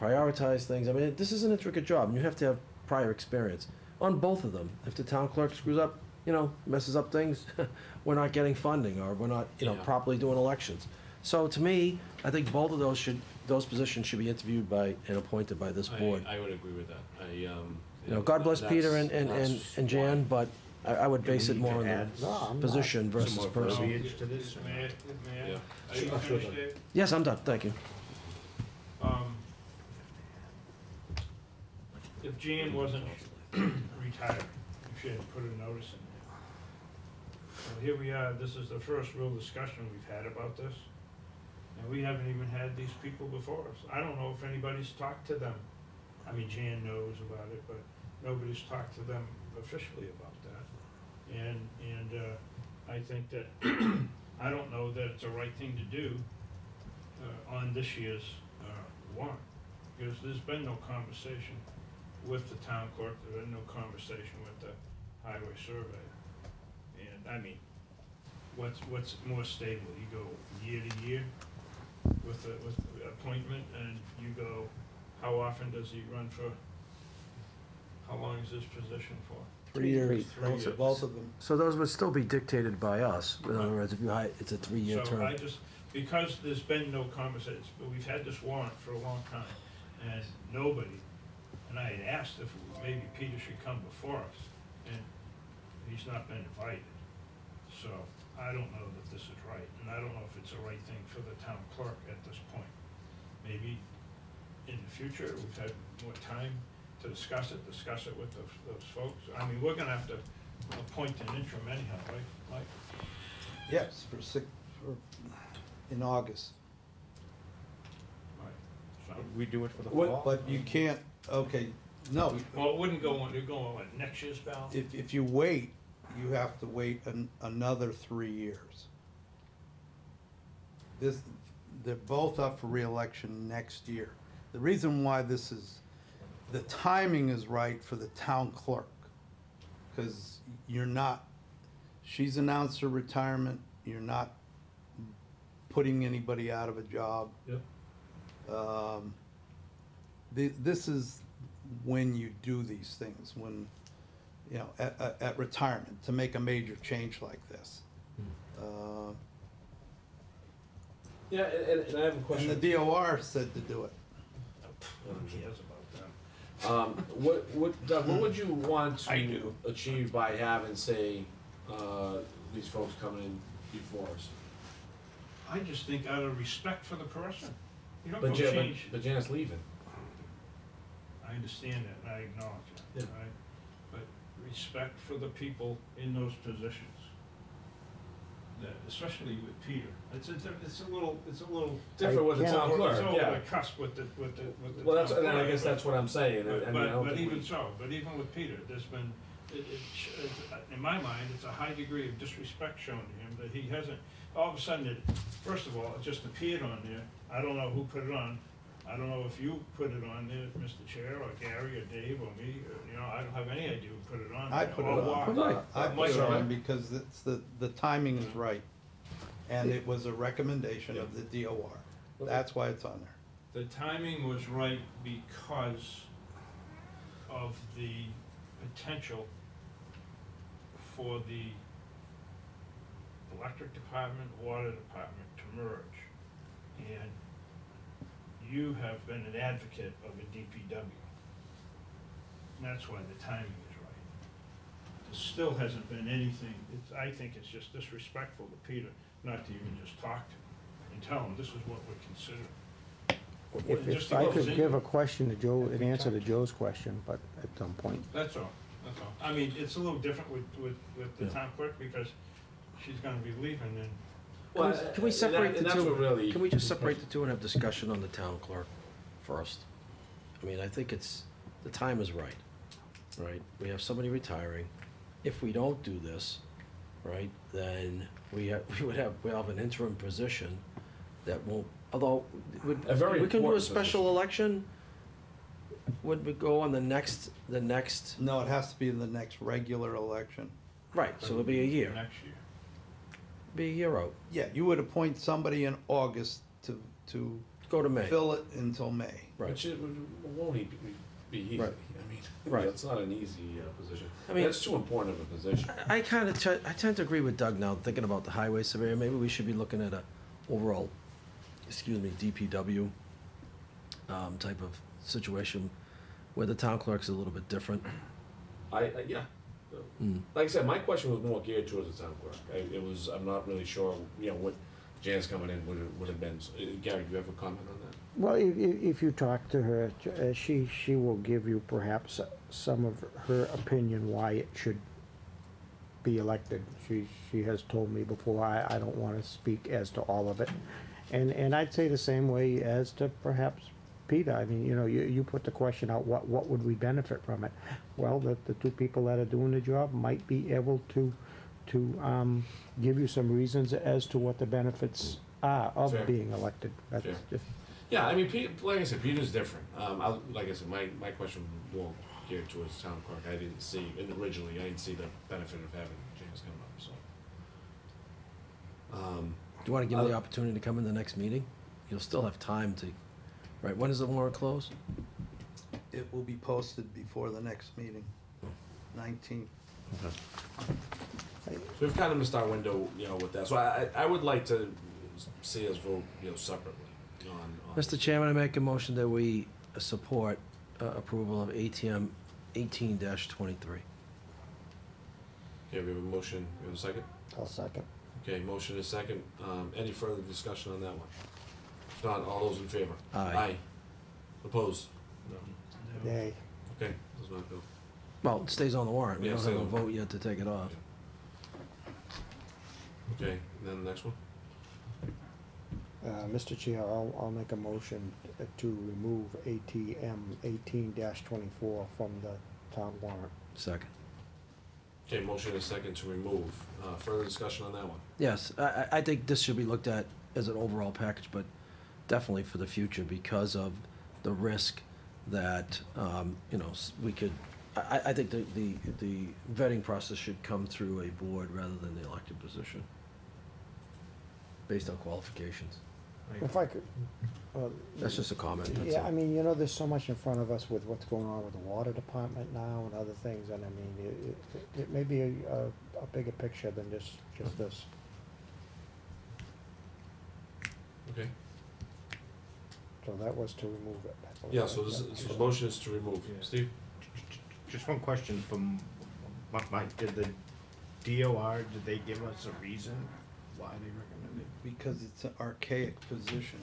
prioritize things. I mean, this is an intricate job, and you have to have prior experience on both of them. If the town clerk screws up, messes up things, we're not getting funding, or we're not, properly doing elections. So to me, I think both of those positions should be interviewed by and appointed by this board. I would agree with that. God bless Peter and that's Jan, but I would base it more on add the position versus more person. verbiage to this? May I? Yeah. Are you finished, Dave? Yes, I'm done, thank you. If Jan wasn't retired, if she had put a notice in there. Well, here we are, this is the first real discussion we've had about this, and we haven't even had these people before us. I don't know if anybody's talked to them. I mean, Jan knows about it, but nobody's talked to them officially about that. And I think that, I don't know that it's the right thing to do on this year's warrant, because there's been no conversation with the town clerk, there's been no conversation with the highway surveyor. And, I mean, what's more stable? You go year to year with the appointment, and you go, how often does he run for, how long is this position for? 3 years. 3 years. Both of them. So those would still be dictated by us. In other words, it's a 3-year So term. I just, because there's been no conversation, but we've had this warrant for a long time, and nobody, and I had asked if maybe Peter should come before us, and he's not been invited. So I don't know that this is right, and I don't know if it's the right thing for the town clerk at this point. Maybe in the future, we've had more time to discuss it with those folks. I mean, we're gonna have to appoint an interim anyhow, right, Mike? Yes, in August. Right. So, We do it for the What- fall? But you can't, okay, no, well, it wouldn't go on, it'd go on what, next year's ballot? if you wait, you have to wait another 3 years. They're both up for reelection next year. The reason why the timing is right for the town clerk, because she's announced her retirement, you're not putting anybody out of a job. Yep. This is when you do these things, when, you know, at retirement, to make a major change like this. Yeah, and I have a And question. the DOR said to do it. Who cares about them? Doug, what would you want I to do. achieve by having, say, these folks coming in before us? I just think out of respect for the person, you don't go But change. but Janet's leaving. I understand that, and I acknowledge that, Yeah. right? But respect for the people in those positions. That, especially with Peter, it's a little Different with the town It's clerk, over yeah. the cusp with the Well, that's, town and I clerk, guess but- that's what I'm saying, But, I mean, I don't but think even we- so, but even with Peter, there's been, in my mind, it's a high degree of disrespect shown to him that he hasn't, all of a sudden, first of all, it just appeared on there. I don't know who put it on. I don't know if you put it on there, Mr. Chair, or Gary, or Dave, or me, or, you know, I don't have any idea who put it on. I there, put it or on. why. I put Mike, it right? on because it's the timing is right. And it was a recommendation of the DOR. That's why it's on there. The timing was right because of the potential for the electric department, water department to merge. And you have been an advocate of a DPW. And that's why the timing is right. There still hasn't been anything, I think it's just disrespectful to Peter not to even just talk to him and tell him this is what we're considering. Just If to I go could in- give a question to Joe, an answer to Joe's question, but at some point. That's all, that's all. I mean, it's a little different with the Yeah. town clerk because she's gonna be leaving and Well, Can we separate and the that's what two? really- Can we just separate the two and have discussion on the town clerk first? I mean, I think the time is right, right? We have somebody retiring. If we don't do this, right, then we'll have an interim position that won't, although, A very we can do a important special position. election? Would we go on the next, No, it has to be in the next regular election. right, so it'll be a year, next year. be a year out, Yeah, you would appoint somebody in August to go to May. fill it until May. Right. Which it won't be easy. Right. I mean, Right. it's not an easy position. I mean- That's too important of a position. I kind of, I tend to agree with Doug now, thinking about the highway surveyor, maybe we should be looking at a overall, DPW type of situation where the town clerk's a little bit different. Yeah. Mm. Like I said, my question was more geared towards the town clerk. I'm not really sure, what Jan's coming in would have been. Gary, do you have a comment on that? Well, if you talk to her, she will give you perhaps some of her opinion why it should be elected. She has told me before, I don't want to speak as to all of it. And I'd say the same way as to perhaps Peter. I mean, you put the question out, what would we benefit from it? Well, the two people that are doing the job might be able to give you some reasons as to what the benefits are of Fair. being elected. That's Fair. just, Yeah, I mean, like I said, Peter's different. Like I said, my question was more geared towards town clerk. I didn't see, and originally, I didn't see the benefit of having James come up, so. Do you want to give him the opportunity to come in the next meeting? You'll still have time to, right, when does the warrant close? It will be posted before the next meeting, 19th. So we've kind of missed our window, with that. So I would like to see us vote, separately on. Mr. Chairman, I make a motion that we support approval of ATM 18-23. Okay, we have a motion. We have a second? I'll second. Okay, motion is second. Any further discussion on that one? If not, all those in favor? Aye. Opposed? Yay. Okay, does not go. Well, it stays on the warrant. We Yeah, don't stay have a on. vote yet to take it off. Okay, and then the next one? Mr. Chair, I'll make a motion to remove ATM 18-24 from the town warrant. Second. Okay, motion is second to remove. Further discussion on that one? Yes, I think this should be looked at as an overall package, but definitely for the future because of the risk that, we could, I think the vetting process should come through a board rather than the elected position, based on qualifications. If I could, That's just a comment, that's yeah, I it. mean, you know, there's so much in front of us with what's going on with the water department now and other things, and I mean, it may be a bigger picture than just this. Okay. So that was to remove it. I believe. Yeah, so the motion is to remove. Yeah. Steve? Just one question from Mike, did the DOR, did they give us a reason why they recommended? Because it's an archaic position.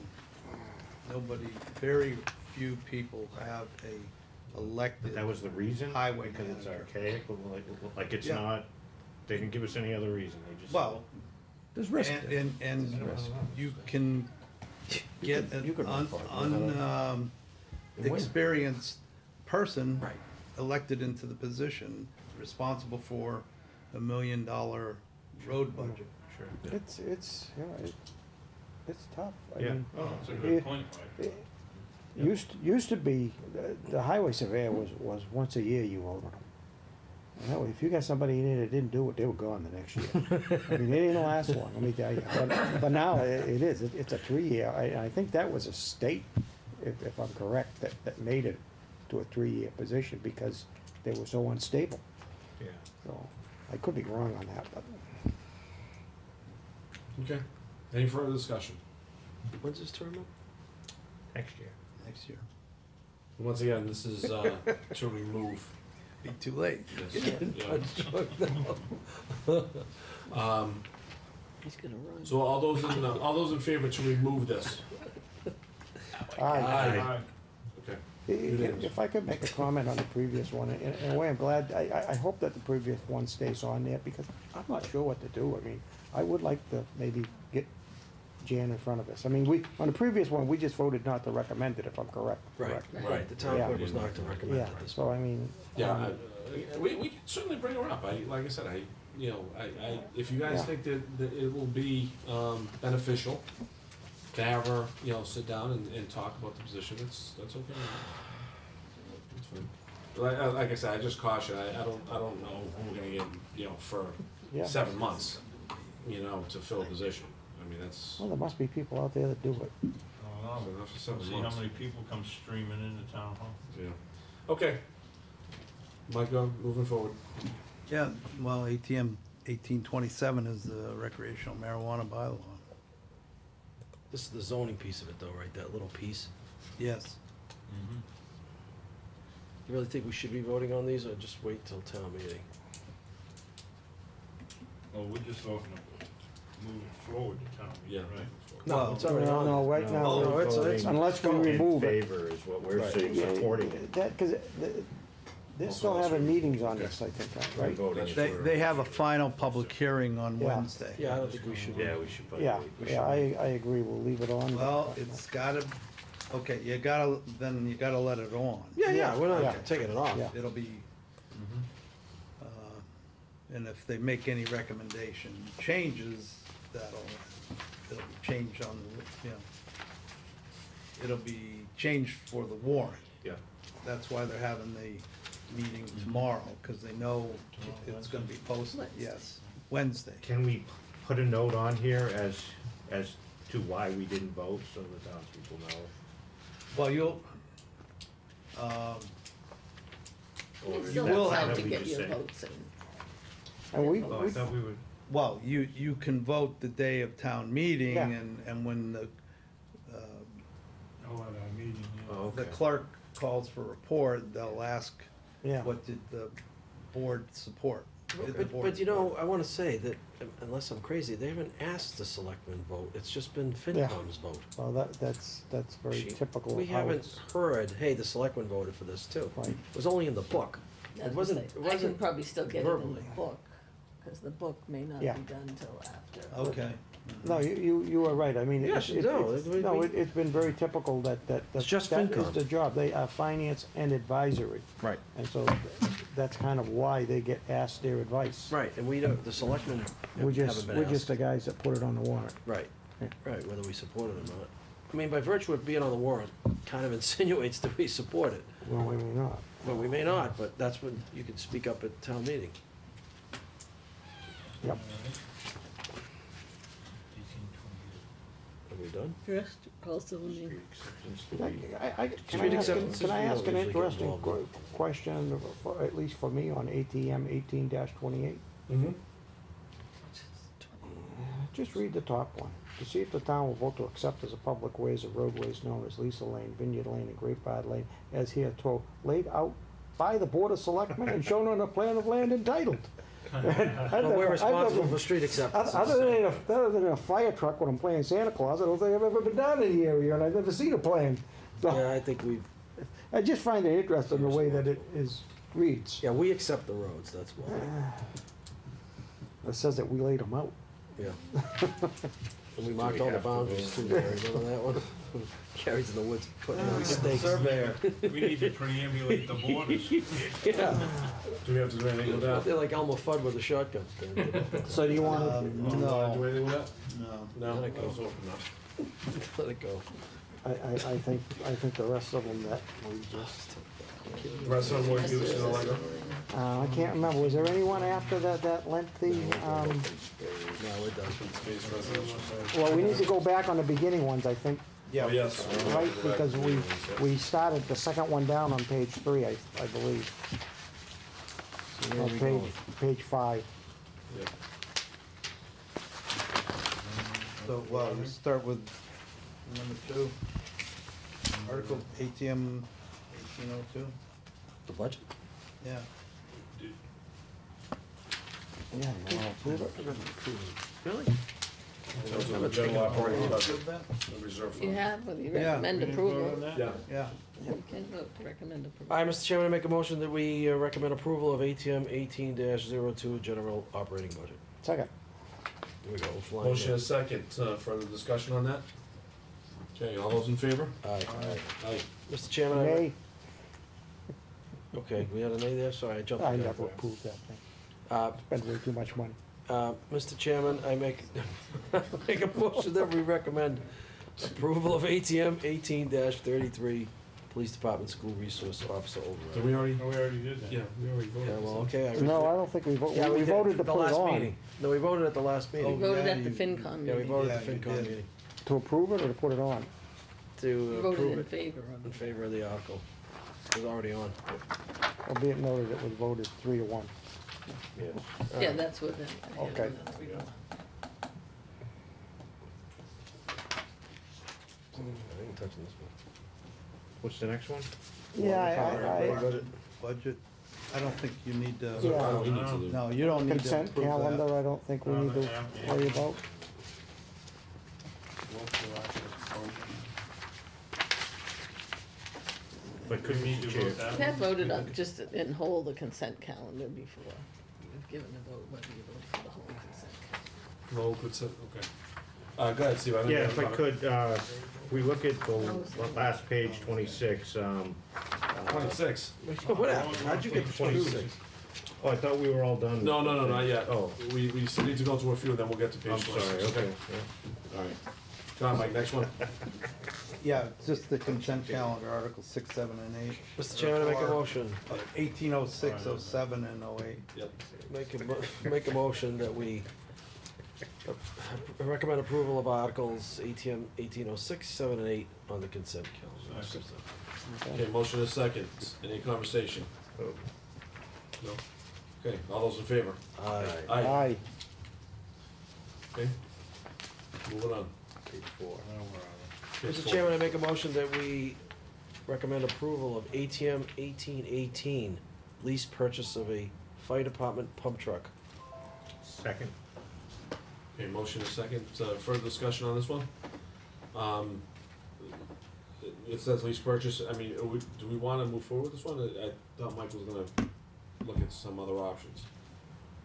Nobody, very few people have a elected. That was the reason? Highway Because it's manager. archaic, like it's Yeah. not, they didn't give us any other reason, they just. Well, There's risk. and you can get you could run for it. experienced person Right. elected into the position, responsible for $1 million road budget. Sure. It's, you know, it's tough. I Yeah. mean, Oh, that's a it- good point, Mike. it used to be, the highway surveyor was once a year you voted them. And that way, if you got somebody in there that didn't do it, they were gone the next year. I mean, they didn't last long, let me tell you. But now it is, it's a 3-year. I think that was a state, if I'm correct, that made it to a 3-year position because they were so unstable. Yeah. So, I could be wrong on that, but. Okay. Any further discussion? When's his term up? Next year. Next year. Once again, this is to remove. Be too late. Yes. Yeah. He's gonna run. So all those in favor to remove this? Aye. Okay. If I could make a comment on the previous one, in a way, I'm glad, I hope that the previous one stays on there, because I'm not sure what to do. I mean, I would like to maybe get Jan in front of us. I mean, on the previous one, we just voted not to recommend it, if I'm correct. Right, correct? right, the town Yeah. clerk was not to recommend Yeah, it this. so I mean. Yeah, we can certainly bring her up. Like I said, if you guys Yeah. think that it will be beneficial to have her, sit down and talk about the position, that's okay. It's fine. Like I said, I just caution, I don't know who we're gonna get, for Yeah. 7 months, to fill a position. I mean, that's, Well, there must be people out there that do it. I don't know. So that's for 7 See how months. many people come streaming into town hall. yeah. Okay. Mike, moving forward. Yeah, well, ATM 1827 is the recreational marijuana bylaw. This is the zoning piece of it though, right, that little piece? Yes. You really think we should be voting on these, or just wait till town meeting? Well, we're just voting to move it forward to town meeting, Yeah. right? No, Well, it's already on. No, right now, No, it's- Voting unless we remove it. In favor is what we're Right. saying, supporting it. That, because they're still having meetings on this, I think, We're right? voting it They, for- they have a final public hearing on Yeah. Wednesday. Yeah, I don't think we should. Yeah, we should probably Yeah, wait. yeah, I agree, we'll leave it on. Well, it's gotta, okay, you gotta let it on. Yeah, we're Yeah. not taking it off. Yeah. It'll be, and if they make any recommendation changes, it'll be changed on, it'll be changed for the warrant. Yeah. That's why they're having the meeting tomorrow, because they know it's gonna be posted, yes, Wednesday. Can we put a note on here as to why we didn't vote, so the townspeople know? Well, you'll, You Or still will have have time to we get just your say- votes in. And we, Oh, I thought we would. well, you can vote the day of town meeting, Yeah. and when the, Oh, at our meeting, yeah. Oh, the okay. clerk calls for a report, they'll ask, yeah, what did the board support? Did the board But support? I wanna say that, unless I'm crazy, they haven't asked the selectmen vote, it's just been FinCom's vote. well, that's very She- typical We of how haven't it's. heard, hey, the selectmen voted for this too. Right. It was only in the book. I was It wasn't, gonna it say, I can wasn't, probably still get it in the verbally. book, because the book may not Yeah. be done till after. Okay. No, you are right, I mean, Yes, it's, no, it's, we- no, we- it's been very typical that It's just that is FinCom. the job, they are finance and advisory. Right. And so that's kind of why they get asked their advice. Right, and we don't, the selectmen We're just, haven't been we're just asked. the guys that put it on the warrant. Right, Yeah. right, whether we support it or not. I mean, by virtue of being on the warrant, kind of insinuates that we support it. Well, we may not. But we may not, but that's when you can speak up at town meeting. Yep. I we done? First, also, I mean, Can I ask acceptance can I is ask an usually get interesting involved in. question, at least for me, on ATM 18-28? Mm-hmm. Just read the top one. To see if the town will vote to accept as a public ways of roadways known as Lisa Lane, Vineyard Lane, and Great Bard Lane, as hereto laid out by the Board of Selectmen and shown on a plan of land entitled. Well, we're responsible for street acceptance. Other than a fire truck when I'm playing Santa Claus, I don't think I've ever been down in the area, and I've never seen a plan. So Yeah, I think we've, I just find it interesting the way that it reads. yeah, we accept the roads, that's why, It says that we laid them out. yeah. And we marked all the boundaries too, Gary, remember that one? Carrie's in the woods putting on stakes. Surveyor, we need to preambulate the borders. Yeah, Do we have to do anything with that? they're like Elmer Fudd with a shotgun. So do you want to, Do anything with that? No. No? Let it go. I was hoping not. Let it go. I think the rest of them that we just, The rest of them were used in the letter? I can't remember, was there anyone after that lengthy, No, we're done. Space residential. well, we need to go back on the beginning ones, I think, Oh, yes. right, because we started the second one down on page 3, I believe. Where are we Page, going? page 5. Yeah. So, well, we start with number 2. Article ATM 1802, The budget? yeah. Yeah, you wanna approve it? Really? Those are the general operating budget, Approve that? the reserve you fund. have, whether you Yeah. recommend We didn't vote approval. on that? Yeah. Yeah. You can vote to recommend approval. All right, Mr. Chairman, I make a motion that we recommend approval of ATM 18-02 general operating budget. Second. Here we go, we're flying. Motion is second, further discussion on that? Okay, all those in favor? Aye. Aye. Mr. Chairman, I, Nay, okay, we had a nay there, sorry, I jumped. I the gun never there. approved that thing. Uh, Spend way too much money. Mr. Chairman, I make, make a motion that we recommend approval of ATM 18-33, Police Department School Resource Officer Did override. we already? Oh, we already did that. Yeah, we already voted. Yeah, well, okay. No, I don't think we voted, Yeah, we did. voted to The put it last on. meeting. No, we voted at the last We meeting. voted yeah, at the you- FinCom Yeah, we meeting. voted Yeah, at the you FinCom did. meeting To approve it or to put it on? to You voted approve in it favor of in it. favor of the article. It was already on. Albeit noted, it was voted 3-1. Yeah. Yeah, that's what. Okay. I ain't touching this one. What's the next one? Yeah, Budget, I don't think you need to. Yeah. We need to do. No, you don't need to consent approve that. calendar, I don't think we need to worry about. But We need to vote We that. have voted on just in whole the consent calendar before. We've given a vote whether you vote for the whole consent calendar. No consent, okay. Go ahead, Steve. I think Yeah, you if I have a could, we look at the last page, 26, comment. 26. What happened? How'd you get to 26? Oh, I thought we were all done. No, not yet. Oh, We still need to go through a few, then we'll get to page I'm 26. sorry, okay. All right. Come on, Mike, next one. Yeah, just the consent calendar, Article 6, 7, and 8. Mr. Chairman, I make a motion. 1806, 07, and 08. Yep. Make a motion that we recommend approval of articles ATM 1806, 7, and 8 on the consent calendar. Okay, motion is second. Any conversation? Oh. No? Okay, all those in favor? Aye. Aye. Okay. Moving on. Page 4. Page Mr. 4. Chairman, I make a motion that we recommend approval of ATM 1818, lease purchase of a fire department pump truck. Second. Okay, motion is second. Further discussion on this one? It says lease purchase. I mean, do we want to move forward with this one? I thought Mike was gonna look at some other options.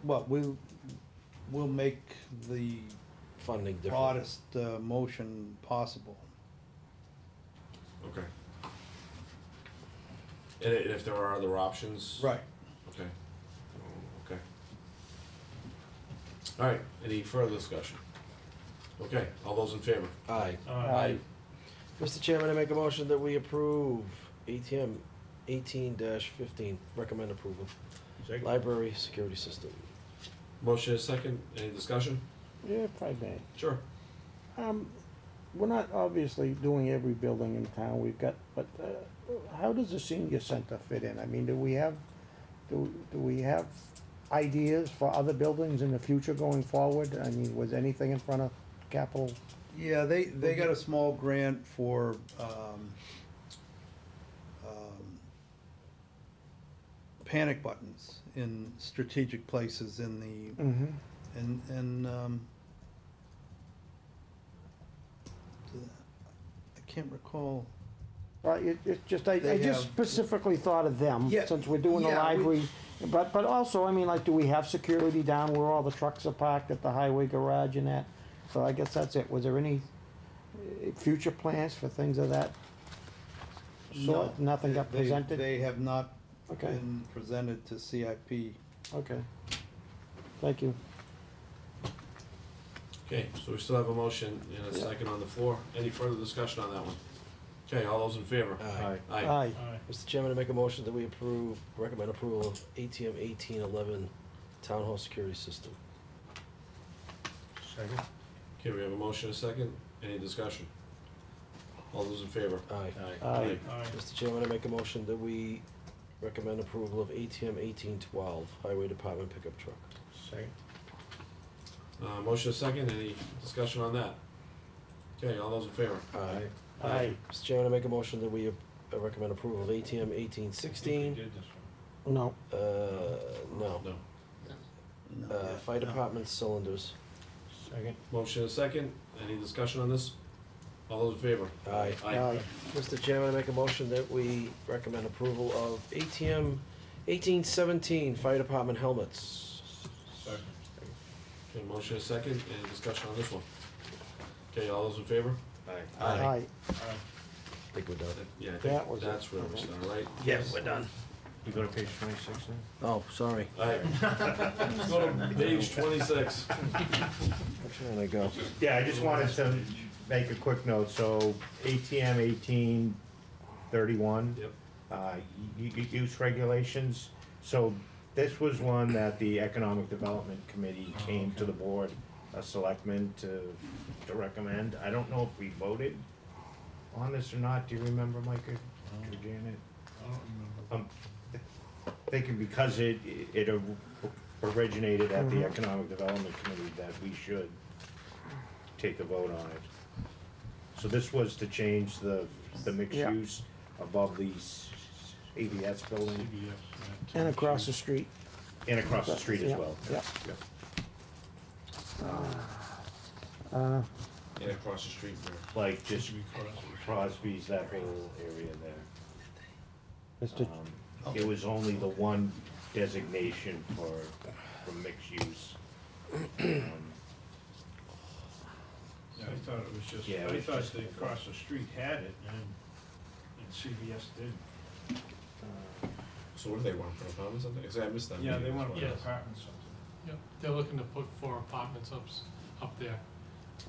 Well, we'll make the Funding different. broadest motion possible. Okay. And if there are other options? Right. Okay. Okay. All right, any further discussion? Okay, all those in favor? Aye. Aye. Mr. Chairman, I make a motion that we approve ATM 18-15, recommend approval. Second. Library security system. Motion is second, any discussion? Yeah, if I may. Sure. we're not obviously doing every building in town we've got, but, how does the senior center fit in? I mean, do we have ideas for other buildings in the future going forward? I mean, was anything in front of capital? Yeah, they got a small grant for, panic buttons in strategic places in the, Mm-hmm. and, I can't recall. Well, it's just, I They just have- specifically thought of them, Yeah, since we're doing the yeah, library. But also, I mean, like, do we have security down where all the trucks are parked at the highway garage and that? So I guess that's it. Was there any future plans for things of that sort? No, Nothing got presented? They have not Okay, been presented to CIP. okay. Thank you. Okay, so we still have a motion and a Yeah. second on the floor. Any further discussion on that one? Okay, all those in favor? Aye. Aye. Aye. Mr. Chairman, I make a motion that we recommend approval of ATM 1811 Town Hall Security System. Second? Okay, we have a motion, a second. Any discussion? All those in favor? Aye. Aye. Mr. Chairman, I make a motion that we recommend approval of ATM 1812 Highway Department pickup truck. Second? Motion, a second. Any discussion on that? Okay, all those in favor? Aye. Aye. Mr. Chairman, I make a motion that we recommend approval of ATM 1816. did this one. No. No. No. No, yeah, Fire no. department cylinders. Second? Motion, a second. Any discussion on this? All those in favor? Aye. Aye. Mr. Chairman, I make a motion that we recommend approval of ATM 1817 Fire Department helmets. Second. Okay, motion, a second. Any discussion on this one? Okay, all those in favor? Aye. Aye. I think we're done. Yeah, I That think was it. that's where we're starting, right? Yeah, we're done. You go to page 26 now? Oh, sorry. Alright. Let's go to page 26. Which one did I go? Yeah, I just wanted to make a quick note, so ATM 1831. Yep. Use regulations, so this was one that the Economic Development Committee came to the Board of Selectmen to recommend. I don't know if we voted on this or not, do you remember, Micah or Janet? I don't remember. Thinking because it originated at the Economic Development Committee that we should take a vote on it. So this was to change the mixed Yeah. use above the ABS building CBS, And across the street. and across the street as Yeah, well. yeah. Yeah, across the street there. Like just Should be crossed. Crosby's, that whole area there. Mr. It was only the one designation for mixed use. Yeah, I thought it was just, Yeah, it I was thought just- they across the street had it and CBS did. So what do they want, for apartments up there? 'Cause I missed that. Yeah, they meeting want to as put well. apartments up Yep, they're looking to put 4 apartments up there.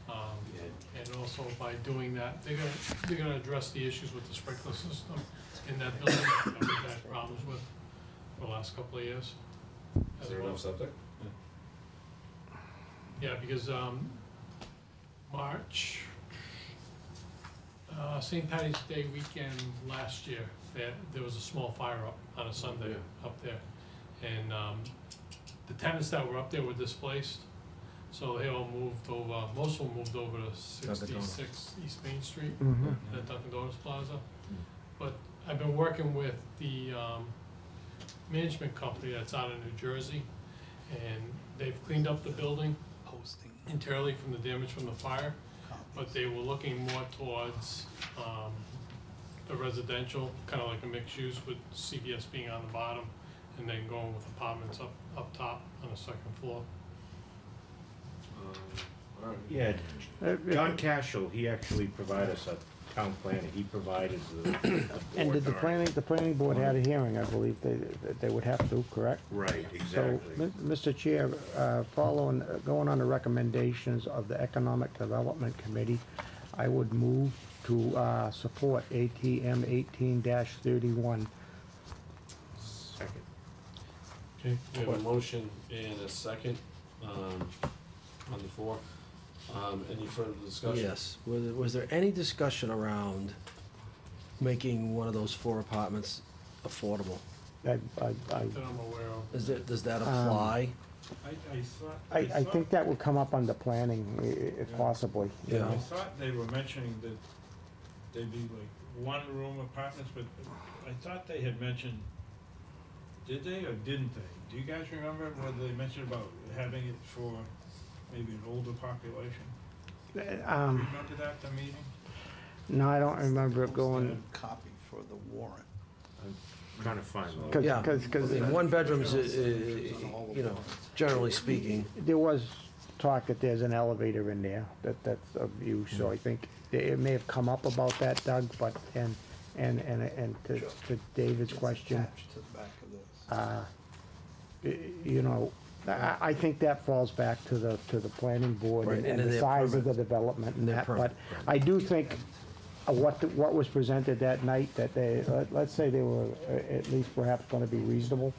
And also by doing that, they're gonna address the issues with the sprinkler system in that building that we've had problems with for the last couple of years. Is as there well. enough septic? Yeah, because, March, St. Patty's Day weekend last year, there was a small fire up on a Sunday up there. And, the tenants that were up there were displaced, so they all moved over, most of them moved over to 66 East Main Street, at Dunkin' Donuts Plaza. But I've been working with the, management company that's out of New Jersey, and they've cleaned up the building entirely from the damage from the fire, but they were looking more towards, the residential, kinda like a mixed use with CVS being on the bottom, and then going with apartments up top on the second floor. Alright. Yeah, John Cashel, he actually provided us a town planner, he provided the And did board the planning board had a hearing, I believe, they would have to, correct? Right, So, exactly. Mr. Chair, following, going on the recommendations of the Economic Development Committee, I would move to support ATM 18-31. Second. Okay, we have a motion and a second, on the floor. Any further discussion? Yes. Was there any discussion around making one of those 4 apartments affordable? That I'm aware of. Does that apply? I think that would come up under planning, if possibly. you Yeah. know. I thought they were mentioning that they'd be like one-room apartments, but I thought they had mentioned, did they or didn't they? Do you guys remember whether they mentioned about having it for maybe an older population? Remember that, the meeting? No, I don't remember it going, Copy for the warrant. Trying to find one. cause, Yeah. 'cause I mean, 1 bedrooms, you know, generally speaking. there was talk that there's an elevator in there, that's of use, so I think it may have come up about that, Doug, but, and to David's question, Attached to the back of this. you know, I think that falls back to the planning board Right, and into the their size of permit. the development and Their that, permit, but I do think what was presented that night, that they, let's say they were at least perhaps gonna be reasonable.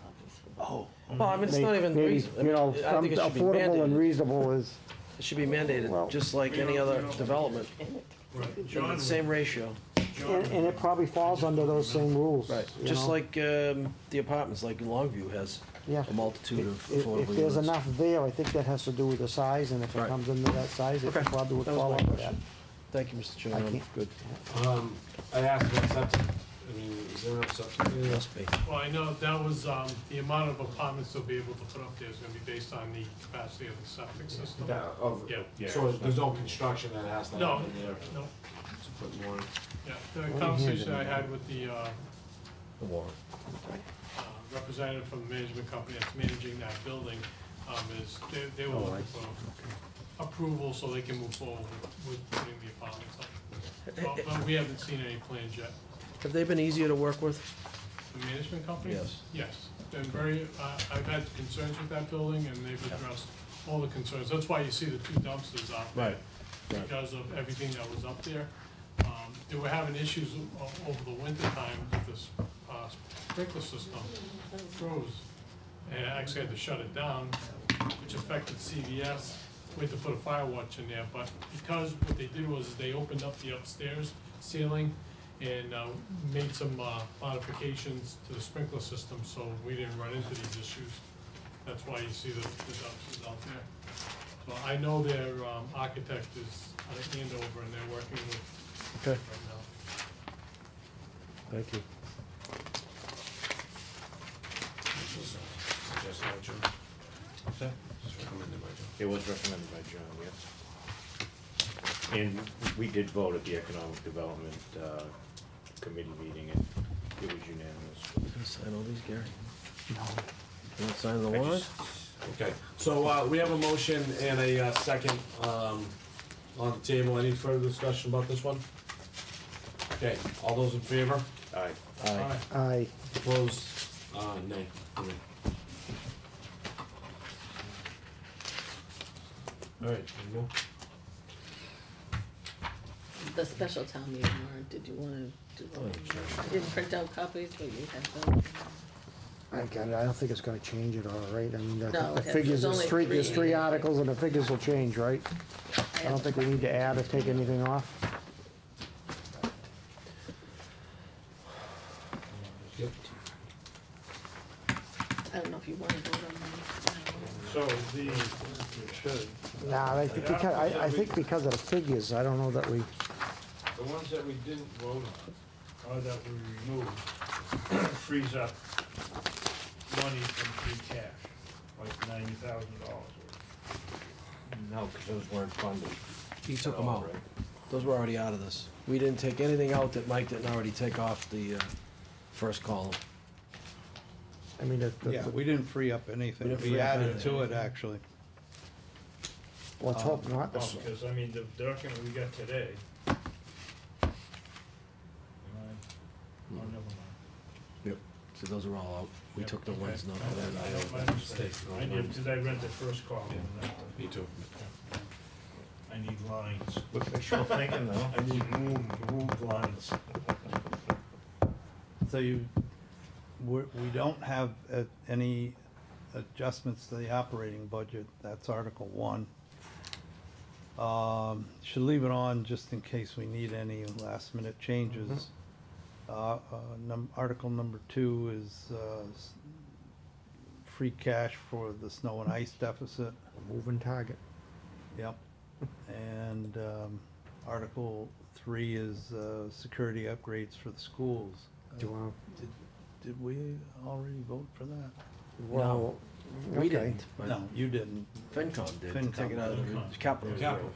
Oh. Well, I mean, it's not even Maybe, reason. I you know, mean, I think it should be affordable and mandated. reasonable is, It should be mandated, Well, just like any other development, Right. in John, the same ratio. and it probably falls under those same rules. Right, you just know? like the apartments, like Longview has Yeah. a multitude of If affordable there's units. enough there, I think that has to do with the size, and if it Right. comes into that size, it Okay. probably would That was fall my under that. question. Thank you, Mr. I Chairman, can't- good. I asked about septic. I mean, is there a septic? It must be. Well, I know that was, the amount of apartments they'll be able to put up there is gonna be based on the capacity of the septic system. Yeah, Yeah. so there's no construction that has to No, happen there no, to put more in? yeah, the What conversation are I you had with the, The warrant. representative from the management company that's managing that building, is they were Oh, I looking for approval so they can move forward with putting the apartments up. But we haven't seen any plans yet. Have they been easier to work with? The management company? Yes. Yes, been very, I've had concerns with that building and they've addressed all the concerns. That's why you see the 2 dumpsters out there. Right. Because of everything that was up there. They were having issues over the winter time with this sprinkler system froze. And I actually had to shut it down, which affected CVS. We had to put a fire watch in there, but because what they did was they opened up the upstairs ceiling and made some modifications to the sprinkler system, so we didn't run into these issues. That's why you see the dumpsters out there. So I know their architect is at Andover and they're working with Okay, right now. thank you. This was suggested by John. What's that? Just recommended by John. It was recommended by John, yes. And we did vote at the Economic Development Committee meeting, and it was unanimous. You gonna sign all these, Gary? No. You want to sign the I warrant? just- Okay, so we have a motion and a second on the table. Any further discussion about this one? Okay, all those in favor? Aye. Aye. I, Opposed? Nay. For me. All right, any more? The special town meeting warrant, did you wanna do that? I didn't print out copies, but you had them. I don't think it's gonna change it all, right? I mean, No, the it has- figures, there's only there's three. 3 articles and the figures will change, right? I don't think we need to add or take anything off. Yep. I don't know if you wanna vote on so the, Nah, I think because of the figures, I don't know that we, the ones that we didn't vote on, or that we removed, frees up money from free cash, like $90,000 worth. No, because those weren't funded. He took at them all, out. right? Those were already out of this. We didn't take anything out that Mike didn't already take off the first column. I mean, Yeah, we didn't free up anything. didn't free We up added anything. to it, actually. let's hope not. Oh, because, I mean, the document we got today. Oh, never mind. So those are all out. We Yep, took the okay. ones not My that. mistake. I did, because I read the first column. and that one. Me too. I need lines. Wishful thinking, though. I need moved lines. So we don't have any adjustments to the operating budget. That's Article 1. Should leave it on just in case we need any last minute changes. Article number 2 is free cash for the snow and ice deficit. A moving target. Yep. And Article 3 is security upgrades for the schools. Do you want, Did we already vote for that? well, We okay. didn't, but No, you didn't. FinCom did, to FinCom. take it out of the capital reserve. Capital.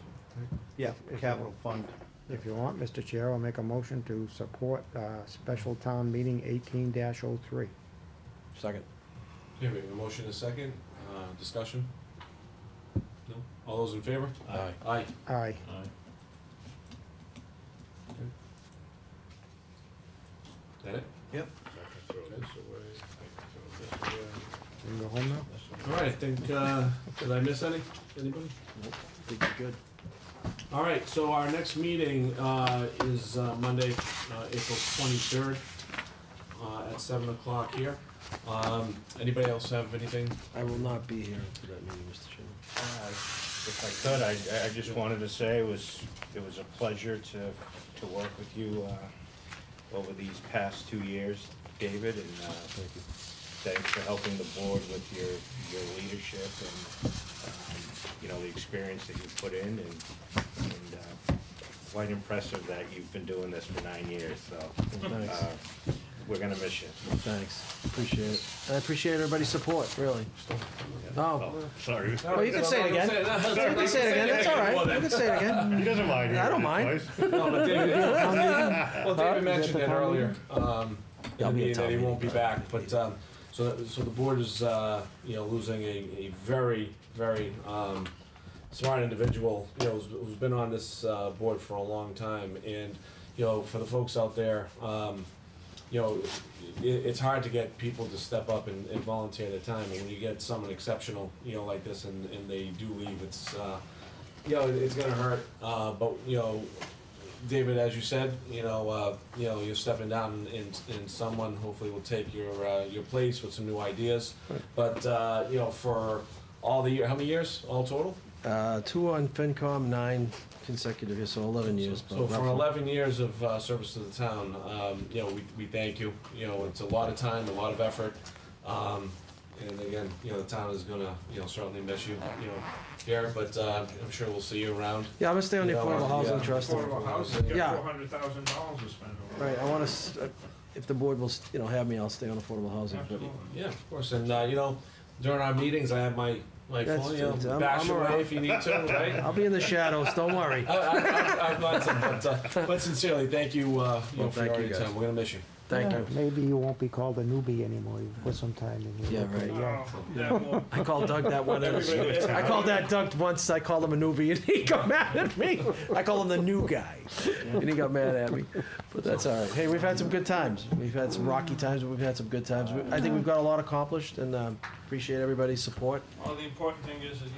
Yeah, If- capital fund. If you want, Mr. Chair, I'll make a motion to support, special town meeting 18-03. Second. Okay, we have a motion and a second, discussion? No? All those in favor? Aye. Aye. Aye. That it? Yep. You can go home now? All right, I think, did I miss anybody? I think you're good. All right, so our next meeting is Monday, April 23rd, at 7 o'clock here. Anybody else have anything? I will not be here for that meeting, Mr. Chairman. If I could, I just wanted to say it was a pleasure to work with you over these past 2 years, David, and Thank you. thanks for helping the board with your leadership and, you know, the experience that you've put in, and quite impressive that you've been doing this for 9 years, so. Thanks. We're gonna miss you. Thanks, appreciate it. I appreciate everybody's support, really. Oh, Sorry. well, you can say it again. You can say it again, that's all right. You can say it again. He doesn't mind. I don't mind. No, but David, well, David mentioned it earlier, in I'll the be meeting at that he town won't be meeting. back, but, so the board is, you know, losing a very, very, smart individual, you know, who's been on this, board for a long time, and, you know, for the folks out there, you know, it's hard to get people to step up and volunteer their time, and when you get someone exceptional, you know, like this, and they do leave, it's, you know, it's gonna hurt, but, you know, David, as you said, you know, you're stepping down, and someone hopefully will take your place with some new ideas, but, you know, for all the year, how many years, all total? 2 on FinCom, 9 consecutive years, so 11 years. but So for roughly. 11 years of service to the town, you know, we thank you. You know, it's a lot of time, a lot of effort. And again, you know, the town is gonna, you know, certainly miss you, you know, here, but I'm sure we'll see you around. Yeah, I'm gonna stay on the You know, Affordable Housing yeah. Trust. Affordable housing, you Yeah. got $400,000 to spend over. Right, I wanna, if the board will, you know, have me, I'll stay on Affordable Housing. but- Absolutely. Yeah, of course, and, you know, during our meetings, I have my That's- phone, you know, I'm bash all away right. if you need to, right? I'll be in the shadows, don't worry. I'm glad to, but sincerely, thank you, you know, for thank your you, guys. time. We're gonna miss you. Thank Yeah, you. Maybe you won't be called a newbie anymore. You put some time in here. Yeah, right. Oh, that won't- I called Doug that one. Everybody was I called that Doug once. I called him a newbie, and he got mad at me. I called him the new guy, and he got mad at me. But that's all right. Hey, we've had some good times. We've had some rocky times, but we've had some good times. I think we've got a lot accomplished, and appreciate everybody's support. Well, the important thing is that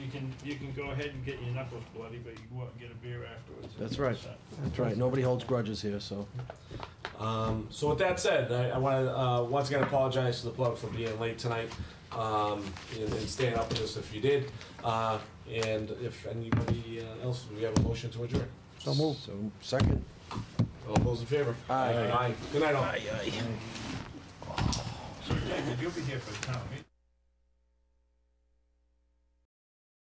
you can go ahead and get your knuckles bloody, but you go out and get a beer afterwards. That's right. That's right. Nobody holds grudges here, so. So with that said, I want to once again apologize to the plug for being late tonight, and staying up with us if you did. And if anybody else, we have a motion to adjourn. So move. So second. All those in favor? Aye. Aye. Good night, all. Aye, aye. So, David, you'll be here for the town meeting.